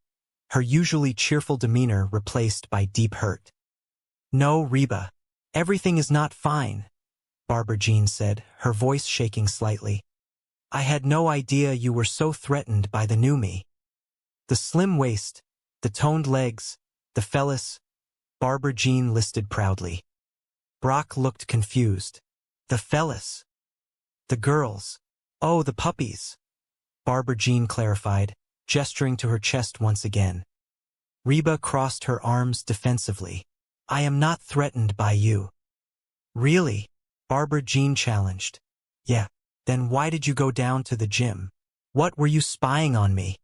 her usually cheerful demeanor replaced by deep hurt. No, Reba, everything is not fine, Barbara Jean said, her voice shaking slightly. I had no idea you were so threatened by the new me. The slim waist, the toned legs, the phallus, Barbara Jean listed proudly. Brock looked confused. The phallus. The girls. Oh, the puppies. Barbara Jean clarified, gesturing to her chest once again. Reba crossed her arms defensively. I am not threatened by you. Really? Barbara Jean challenged. Yeah, then why did you go down to the gym? What were you spying on me?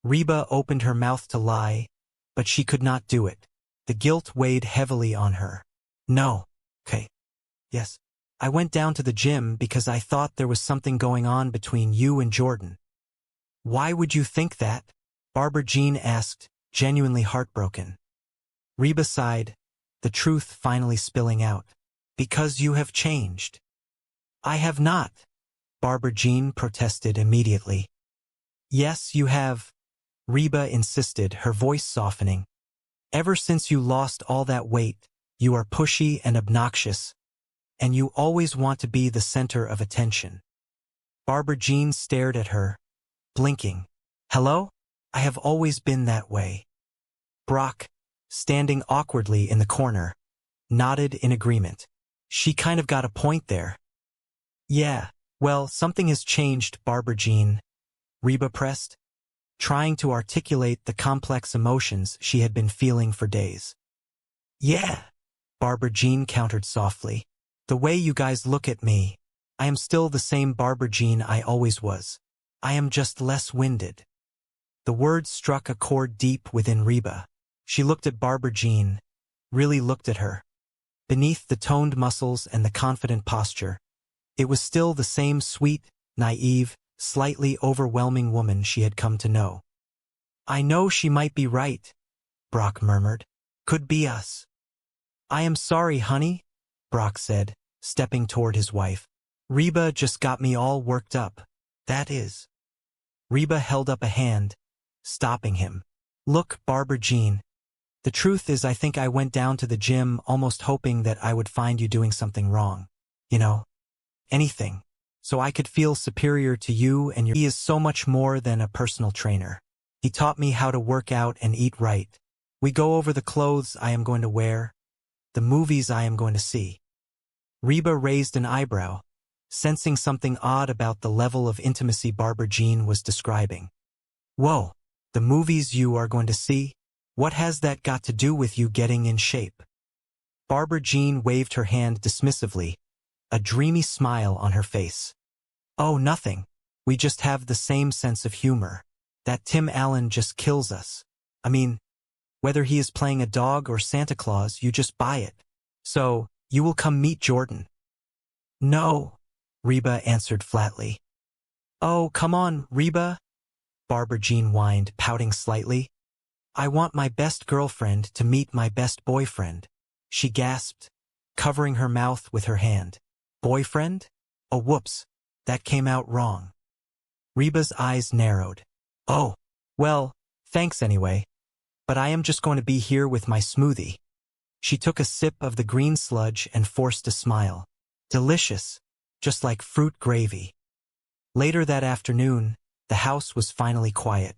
Reba opened her mouth to lie, but she could not do it. The guilt weighed heavily on her. No. Okay. Yes. I went down to the gym because I thought there was something going on between you and Jordan. Why would you think that? Barbara Jean asked, genuinely heartbroken. Reba sighed, the truth finally spilling out. Because you have changed. I have not, Barbara Jean protested immediately. Yes, you have, Reba insisted, her voice softening. Ever since you lost all that weight, you are pushy and obnoxious, and you always want to be the center of attention. Barbara Jean stared at her, blinking. Hello? I have always been that way. Brock, standing awkwardly in the corner, nodded in agreement. She kind of got a point there. Yeah, well, something has changed, Barbara Jean. Reba pressed, trying to articulate the complex emotions she had been feeling for days. Yeah, Barbara Jean countered softly. The way you guys look at me, I am still the same Barbara Jean I always was. I am just less winded. The words struck a chord deep within Reba. She looked at Barbara Jean, really looked at her. Beneath the toned muscles and the confident posture, it was still the same sweet, naive, slightly overwhelming woman she had come to know. I know she might be right, Brock murmured. Could be us. I am sorry, honey, Brock said, stepping toward his wife. Reba just got me all worked up. That is. Reba held up a hand, stopping him. Look, Barbara Jean. The truth is I think I went down to the gym almost hoping that I would find you doing something wrong. You know, anything. So I could feel superior to you and He is so much more than a personal trainer. He taught me how to work out and eat right. We go over the clothes I am going to wear, the movies I am going to see. Reba raised an eyebrow, sensing something odd about the level of intimacy Barbara Jean was describing. Whoa, the movies you are going to see? What has that got to do with you getting in shape? Barbara Jean waved her hand dismissively, a dreamy smile on her face. Oh, nothing. We just have the same sense of humor. That Tim Allen just kills us. I mean, whether he is playing a dog or Santa Claus, you just buy it. So, you will come meet Jordan. No, Reba answered flatly. Oh, come on, Reba, Barbara Jean whined, pouting slightly. I want my best girlfriend to meet my best boyfriend, she gasped, covering her mouth with her hand. Boyfriend? Oh, whoops, that came out wrong. Reba's eyes narrowed. Oh, well, thanks anyway, but I am just going to be here with my smoothie. She took a sip of the green sludge and forced a smile. Delicious, just like fruit gravy. Later that afternoon, the house was finally quiet.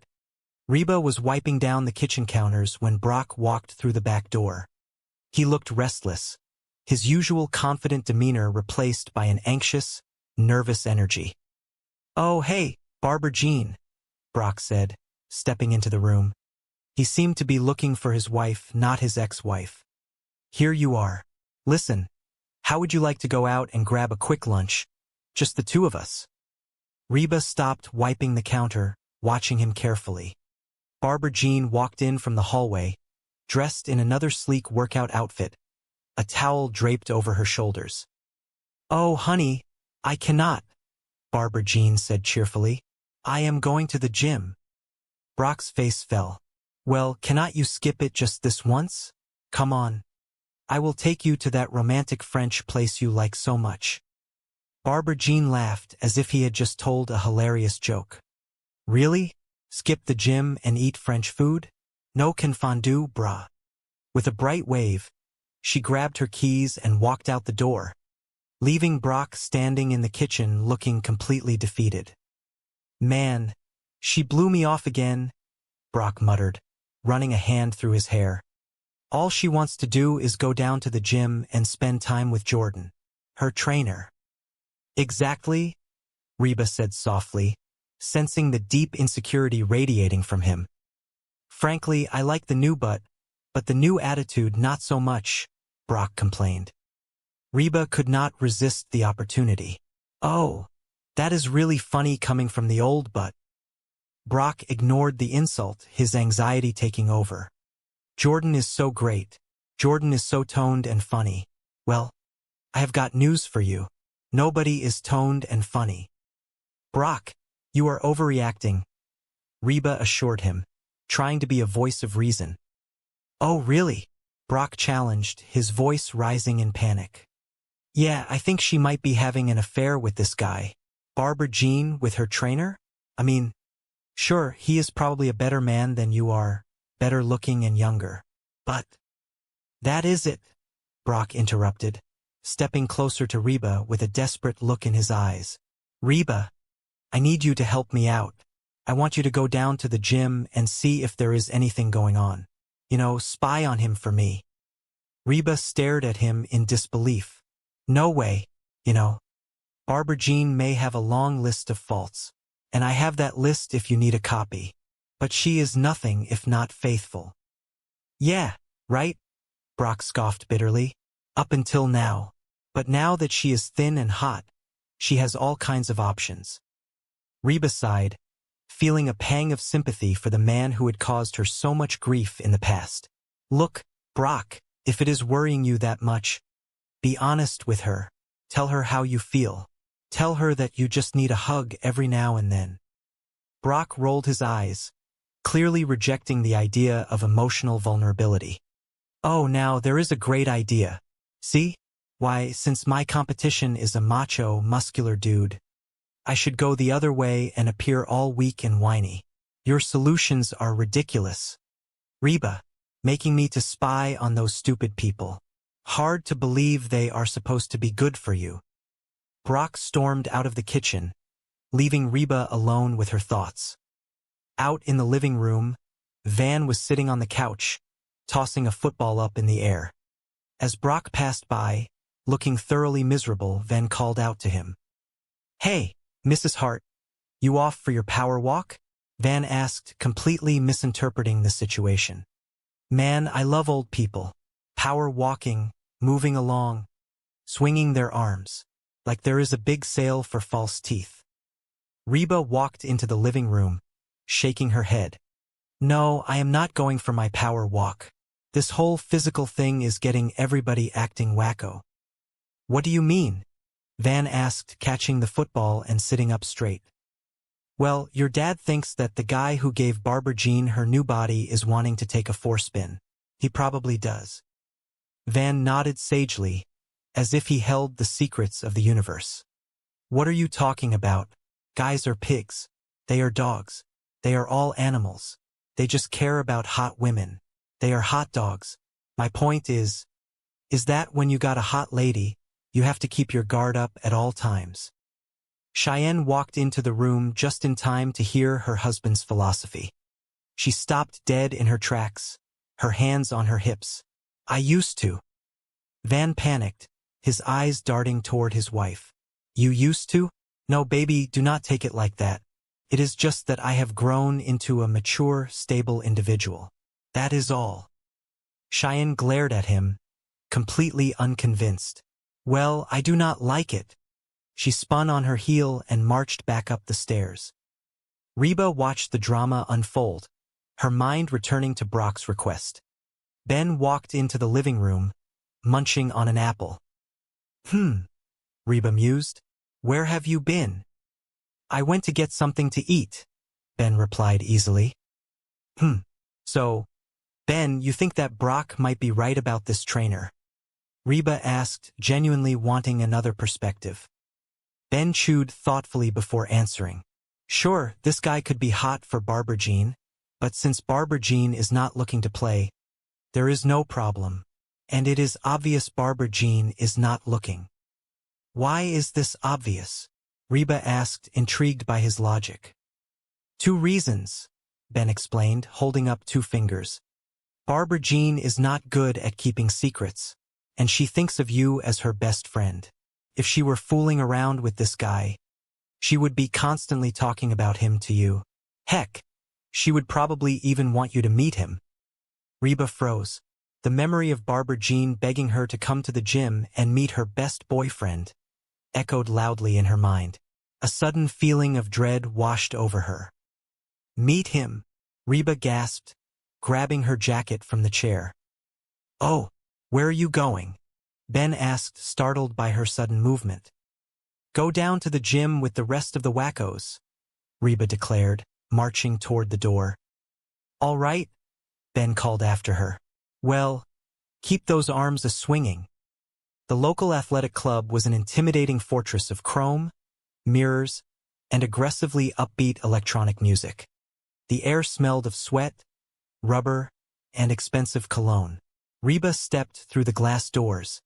Reba was wiping down the kitchen counters when Brock walked through the back door. He looked restless, his usual confident demeanor replaced by an anxious, nervous energy. Oh, hey, Barbara Jean, Brock said, stepping into the room. He seemed to be looking for his wife, not his ex-wife. Here you are. Listen, how would you like to go out and grab a quick lunch? Just the two of us. Reba stopped wiping the counter, watching him carefully. Barbara Jean walked in from the hallway, dressed in another sleek workout outfit, a towel draped over her shoulders. Oh, honey, I cannot, Barbara Jean said cheerfully. I am going to the gym. Brock's face fell. Well, cannot you skip it just this once? Come on. I will take you to that romantic French place you like so much. Barbara Jean laughed as if he had just told a hilarious joke. Really? Skip the gym and eat French food? No confondu, brah. With a bright wave, she grabbed her keys and walked out the door, leaving Brock standing in the kitchen looking completely defeated. Man, she blew me off again, Brock muttered, running a hand through his hair. All she wants to do is go down to the gym and spend time with Jordan, her trainer. Exactly, Reba said softly, sensing the deep insecurity radiating from him. Frankly, I like the new but the new attitude not so much, Brock complained. Reba could not resist the opportunity. Oh, that is really funny coming from the old butt. Brock ignored the insult, his anxiety taking over. Jordan is so great. Jordan is so toned and funny. Well, I have got news for you. Nobody is toned and funny. Brock, you are overreacting, Reba assured him, trying to be a voice of reason. Oh, really? Brock challenged, his voice rising in panic. Yeah, I think she might be having an affair with this guy. Barbara Jean with her trainer? I mean, sure, he is probably a better man than you are, better looking and younger. But that is it, Brock interrupted, stepping closer to Reba with a desperate look in his eyes. Reba, I need you to help me out. I want you to go down to the gym and see if there is anything going on. You know, spy on him for me. Reba stared at him in disbelief. No way, you know. Barbara Jean may have a long list of faults, and I have that list if you need a copy. But she is nothing if not faithful. Yeah, right? Brock scoffed bitterly. Up until now. But now that she is thin and hot, she has all kinds of options. Reba sighed, feeling a pang of sympathy for the man who had caused her so much grief in the past. Look, Brock, if it is worrying you that much, be honest with her. Tell her how you feel. Tell her that you just need a hug every now and then. Brock rolled his eyes, clearly rejecting the idea of emotional vulnerability. Oh, now there is a great idea. See? Why, since my competition is a macho, muscular dude, I should go the other way and appear all weak and whiny. Your solutions are ridiculous. Reba, making me to spy on those stupid people. Hard to believe they are supposed to be good for you. Brock stormed out of the kitchen, leaving Reba alone with her thoughts. Out in the living room, Van was sitting on the couch, tossing a football up in the air. As Brock passed by, looking thoroughly miserable, Van called out to him. Hey, Mrs. Hart, you off for your power walk? Van asked, completely misinterpreting the situation. Man, I love old people. Power walking, moving along, swinging their arms, like there is a big sale for false teeth. Reba walked into the living room, shaking her head. No, I am not going for my power walk. This whole physical thing is getting everybody acting wacko. What do you mean? Van asked, catching the football and sitting up straight. Well, your dad thinks that the guy who gave Barbara Jean her new body is wanting to take a 4-spin. He probably does. Van nodded sagely, as if he held the secrets of the universe. What are you talking about? Guys are pigs. They are dogs. They are all animals. They just care about hot women. They are hot dogs. My point is that when you got a hot lady, you have to keep your guard up at all times. Cheyenne walked into the room just in time to hear her husband's philosophy. She stopped dead in her tracks, her hands on her hips. I used to. Van panicked, his eyes darting toward his wife. You used to? No, baby, do not take it like that. It is just that I have grown into a mature, stable individual. That is all. Cheyenne glared at him, completely unconvinced. Well, I do not like it. She spun on her heel and marched back up the stairs. Reba watched the drama unfold, her mind returning to Brock's request. Ben walked into the living room, munching on an apple. Reba mused. Where have you been? I went to get something to eat, Ben replied easily. So, Ben, you think that Brock might be right about this trainer? Reba asked, genuinely wanting another perspective. Ben chewed thoughtfully before answering. Sure, this guy could be hot for Barbara Jean, but since Barbara Jean is not looking to play, there is no problem, and it is obvious Barbara Jean is not looking. Why is this obvious? Reba asked, intrigued by his logic. 2 reasons, Ben explained, holding up 2 fingers. Barbara Jean is not good at keeping secrets, and she thinks of you as her best friend. If she were fooling around with this guy, she would be constantly talking about him to you. Heck, she would probably even want you to meet him. Reba froze. The memory of Barbara Jean begging her to come to the gym and meet her best boyfriend echoed loudly in her mind. A sudden feeling of dread washed over her. Meet him, Reba gasped, grabbing her jacket from the chair. Oh, where are you going? Ben asked, startled by her sudden movement. Go down to the gym with the rest of the wackos, Reba declared, marching toward the door. All right, Ben called after her. Well, keep those arms a-swinging. The local athletic club was an intimidating fortress of chrome, mirrors, and aggressively upbeat electronic music. The air smelled of sweat, rubber, and expensive cologne. Reba stepped through the glass doors,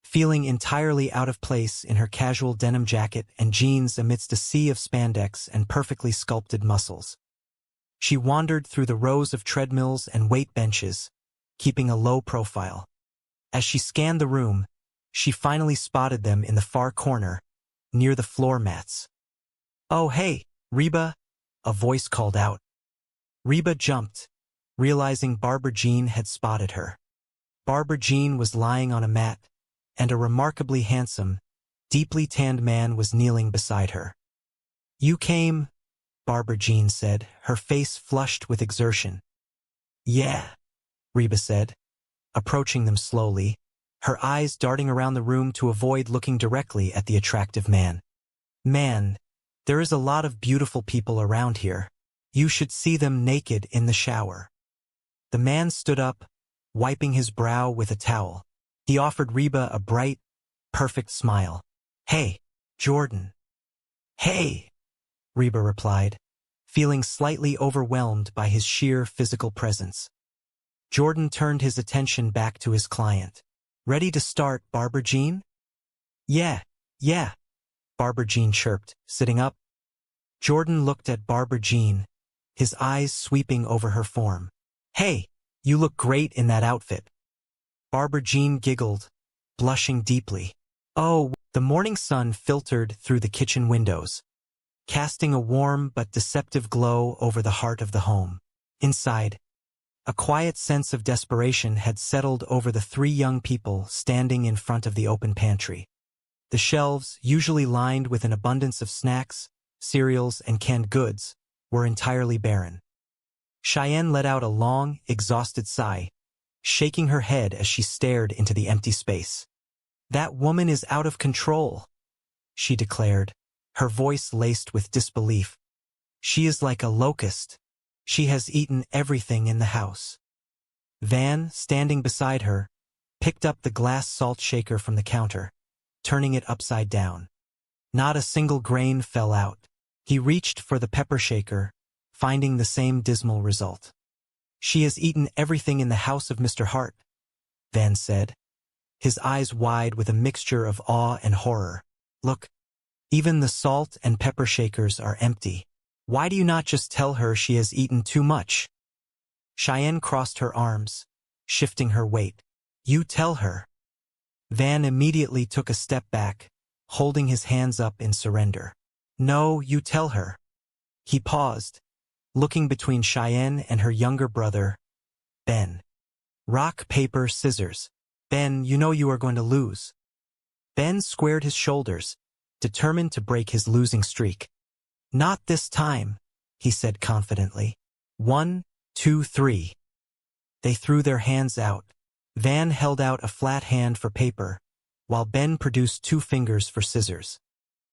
feeling entirely out of place in her casual denim jacket and jeans amidst a sea of spandex and perfectly sculpted muscles. She wandered through the rows of treadmills and weight benches, keeping a low profile. As she scanned the room, she finally spotted them in the far corner, near the floor mats. "Oh, hey, Reba," a voice called out. Reba jumped, realizing Barbara Jean had spotted her. Barbara Jean was lying on a mat, and a remarkably handsome, deeply tanned man was kneeling beside her. "You came," Barbara Jean said, her face flushed with exertion. "Yeah," Reba said, approaching them slowly, her eyes darting around the room to avoid looking directly at the attractive man. "Man, there is a lot of beautiful people around here. You should see them naked in the shower." The man stood up, wiping his brow with a towel. He offered Reba a bright, perfect smile. "Hey, Jordan." "Hey," Reba replied, feeling slightly overwhelmed by his sheer physical presence. Jordan turned his attention back to his client. "Ready to start, Barbara Jean?" Yeah, Barbara Jean chirped, sitting up. Jordan looked at Barbara Jean, his eyes sweeping over her form. "Hey, you look great in that outfit." Barbara Jean giggled, blushing deeply. Oh, the morning sun filtered through the kitchen windows, casting a warm but deceptive glow over the heart of the home. Inside, a quiet sense of desperation had settled over the three young people standing in front of the open pantry. The shelves, usually lined with an abundance of snacks, cereals, and canned goods, were entirely barren. Cheyenne let out a long, exhausted sigh, shaking her head as she stared into the empty space. "That woman is out of control," she declared, her voice laced with disbelief. "She is like a locust. She has eaten everything in the house." Van, standing beside her, picked up the glass salt shaker from the counter, turning it upside down. Not a single grain fell out. He reached for the pepper shaker, finding the same dismal result. "She has eaten everything in the house of Mr. Hart," Van said, his eyes wide with a mixture of awe and horror. "Look, even the salt and pepper shakers are empty. Why do you not just tell her she has eaten too much?" Cheyenne crossed her arms, shifting her weight. "You tell her." Van immediately took a step back, holding his hands up in surrender. "No, you tell her." He paused, looking between Cheyenne and her younger brother, Ben. "Rock, paper, scissors. Ben, you know you are going to lose." Ben squared his shoulders, determined to break his losing streak. "Not this time," he said confidently. 1, 2, 3. They threw their hands out. Van held out a flat hand for paper, while Ben produced 2 fingers for scissors.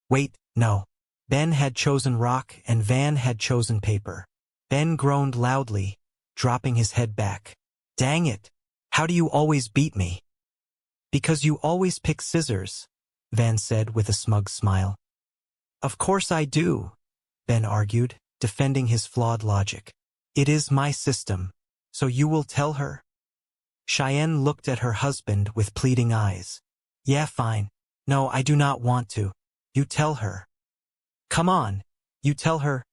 Wait, no. Ben had chosen rock and Van had chosen paper. Ben groaned loudly, dropping his head back. "Dang it! How do you always beat me?" "Because you always pick scissors," Van said with a smug smile. "Of course I do," Ben argued, defending his flawed logic. "It is my system, so you will tell her?" Cheyenne looked at her husband with pleading eyes. "Yeah, fine. No, I do not want to. You tell her." "Come on, you tell her,"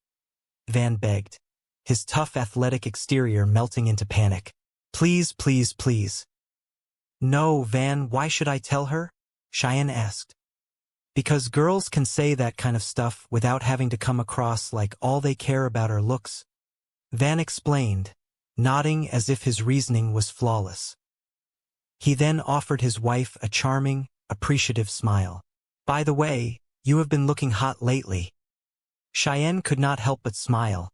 Van begged, his tough athletic exterior melting into panic. "Please, please, please." "No, Van, why should I tell her?" Cheyenne asked. "Because girls can say that kind of stuff without having to come across like all they care about are looks," Van explained, nodding as if his reasoning was flawless. He then offered his wife a charming, appreciative smile. "By the way, you have been looking hot lately." Cheyenne could not help but smile,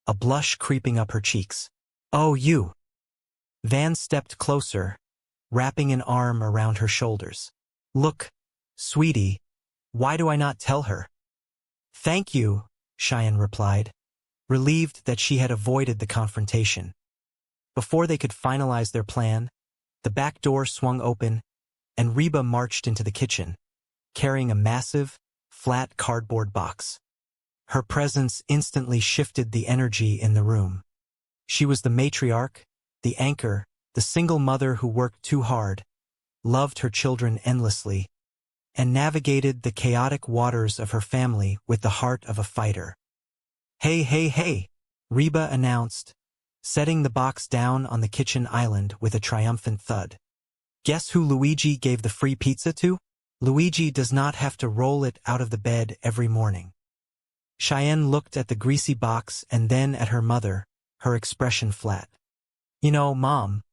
a blush creeping up her cheeks. "Oh, you." Van stepped closer, wrapping an arm around her shoulders. "Look, sweetie, why do I not tell her?" "Thank you," Cheyenne replied, relieved that she had avoided the confrontation. Before they could finalize their plan, the back door swung open, and Reba marched into the kitchen, carrying a massive, flat cardboard box. Her presence instantly shifted the energy in the room. She was the matriarch, the anchor, the single mother who worked too hard, loved her children endlessly, and navigated the chaotic waters of her family with the heart of a fighter. "Hey, hey, hey," Reba announced, setting the box down on the kitchen island with a triumphant thud. "Guess who Luigi gave the free pizza to? Luigi does not have to roll it out of the bed every morning." Cheyenne looked at the greasy box and then at her mother, her expression flat. "You know, Mom,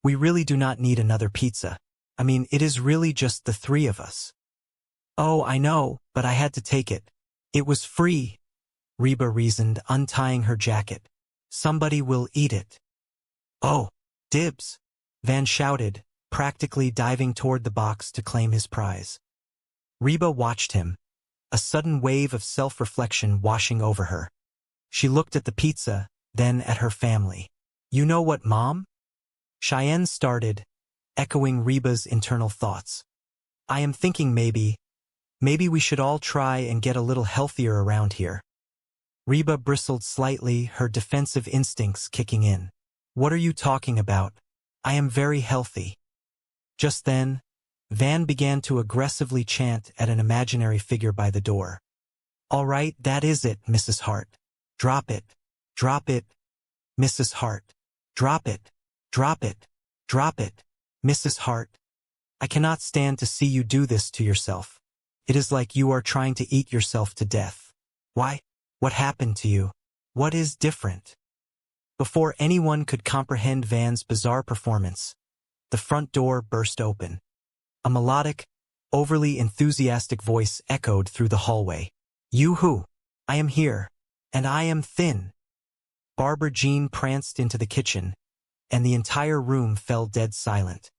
we really do not need another pizza. I mean, it is really just the three of us." "Oh, I know, but I had to take it. It was free," Reba reasoned, untying her jacket. "Somebody will eat it." "Oh, dibs," Van shouted, practically diving toward the box to claim his prize. Reba watched him, a sudden wave of self-reflection washing over her. She looked at the pizza, then at her family. "You know what, Mom?" Cheyenne started, echoing Reba's internal thoughts. "I am thinking maybe we should all try and get a little healthier around here." Reba bristled slightly, her defensive instincts kicking in. "What are you talking about? I am very healthy." Just then, Van began to aggressively chant at an imaginary figure by the door. "All right, that is it, Mrs. Hart. Drop it. Drop it. Mrs. Hart. Drop it. Drop it. Drop it. Mrs. Hart. I cannot stand to see you do this to yourself. It is like you are trying to eat yourself to death. Why? What happened to you? What is different?" Before anyone could comprehend Van's bizarre performance, the front door burst open. A melodic, overly enthusiastic voice echoed through the hallway. "Yoo-hoo! I am here, and I am thin." Barbara Jean pranced into the kitchen, and the entire room fell dead silent.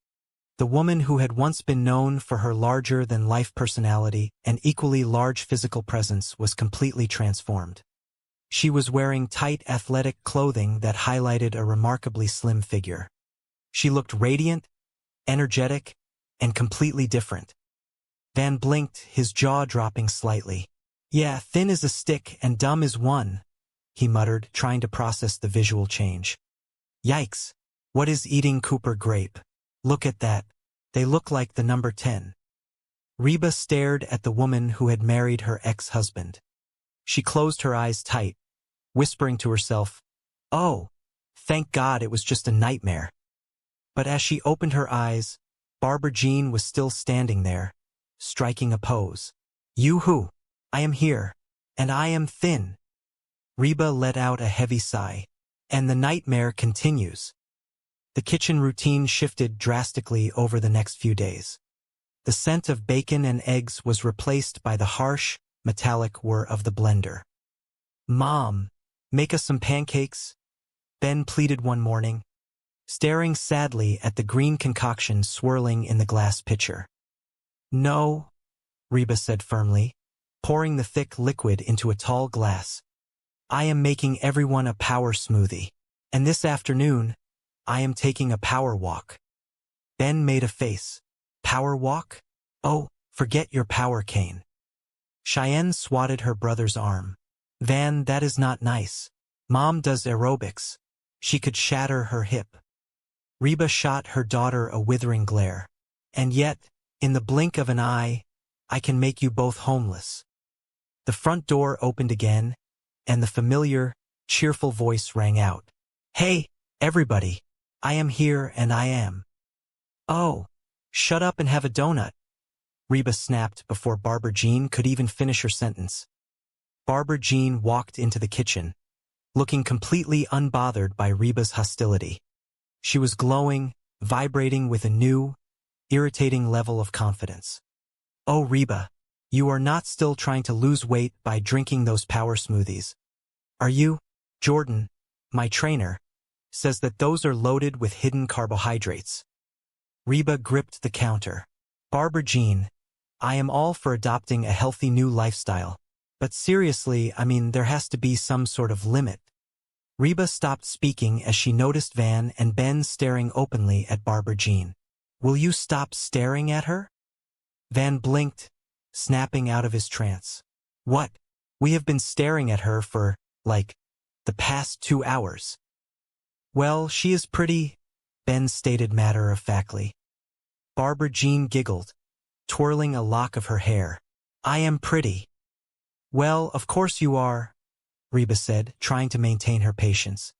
The woman who had once been known for her larger-than-life personality and equally large physical presence was completely transformed. She was wearing tight athletic clothing that highlighted a remarkably slim figure. She looked radiant, energetic, and completely different. Van blinked, his jaw dropping slightly. "Yeah, thin as a stick and dumb as one," he muttered, trying to process the visual change. "Yikes, what is eating Cooper grape? Look at that. They look like the number 10. Reba stared at the woman who had married her ex-husband. She closed her eyes tight, whispering to herself, "Oh, thank God it was just a nightmare." But as she opened her eyes, Barbara Jean was still standing there, striking a pose. "Yoo-hoo! I am here, and I am thin." Reba let out a heavy sigh. And the nightmare continues. The kitchen routine shifted drastically over the next few days. The scent of bacon and eggs was replaced by the harsh, metallic whir of the blender. "Mom, make us some pancakes," Ben pleaded one morning, staring sadly at the green concoction swirling in the glass pitcher. "No," Reba said firmly, pouring the thick liquid into a tall glass. "I am making everyone a power smoothie, and this afternoon, I am taking a power walk." Ben made a face. "Power walk? Oh, forget your power cane." Cheyenne swatted her brother's arm. "Van, that is not nice. Mom does aerobics. She could shatter her hip." Reba shot her daughter a withering glare. "And yet, in the blink of an eye, I can make you both homeless." The front door opened again, and the familiar, cheerful voice rang out. "Hey, everybody, I am here and I am." "Oh, shut up and have a donut," Reba snapped before Barbara Jean could even finish her sentence. Barbara Jean walked into the kitchen, looking completely unbothered by Reba's hostility. She was glowing, vibrating with a new, irritating level of confidence. "Oh, Reba, you are not still trying to lose weight by drinking those power smoothies, are you? Jordan, my trainer, says that those are loaded with hidden carbohydrates." Reba gripped the counter. "Barbara Jean, I am all for adopting a healthy new lifestyle, but seriously, I mean, there has to be some sort of limit." Reba stopped speaking as she noticed Van and Ben staring openly at Barbara Jean. "Will you stop staring at her?" Van blinked, snapping out of his trance. "What? We have been staring at her for, like, the past 2 hours." "Well, she is pretty," Ben stated matter-of-factly. Barbara Jean giggled, twirling a lock of her hair. I am pretty. Well, of course you are, Reba said, trying to maintain her patience.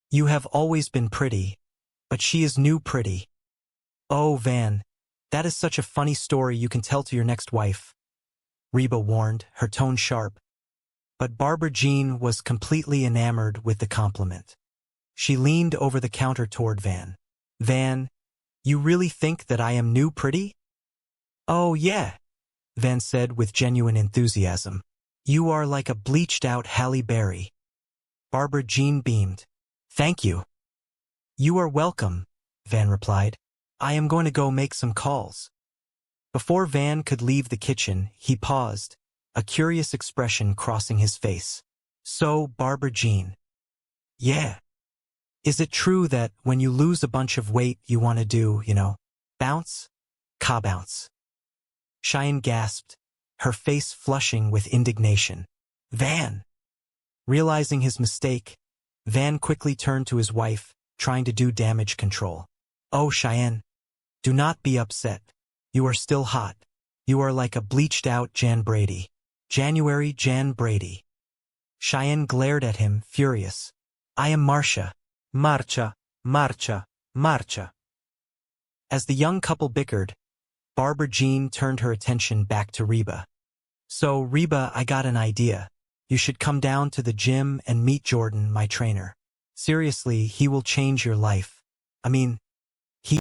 You have always been pretty, but she is new pretty. Oh, Van, that is such a funny story you can tell to your next wife, Reba warned, her tone sharp. But Barbara Jean was completely enamored with the compliment. She leaned over the counter toward Van. Van, you really think that I am new pretty? Oh, yeah, Van said with genuine enthusiasm. You are like a bleached-out Halle Berry. Barbara Jean beamed. Thank you. You are welcome, Van replied. I am going to go make some calls. Before Van could leave the kitchen, he paused, a curious expression crossing his face. So, Barbara Jean. Yeah. Is it true that when you lose a bunch of weight you want to do, bounce? Ka-bounce. Cheyenne gasped, her face flushing with indignation. Van! Realizing his mistake, Van quickly turned to his wife, trying to do damage control. Oh, Cheyenne, do not be upset. You are still hot. You are like a bleached-out Jan Brady. January Jan Brady. Cheyenne glared at him, furious. I am Marcia. Marcia, Marcia, Marcia. As the young couple bickered, Barbara Jean turned her attention back to Reba. So, Reba, I got an idea. You should come down to the gym and meet Jordan, my trainer. Seriously, he will change your life. I mean,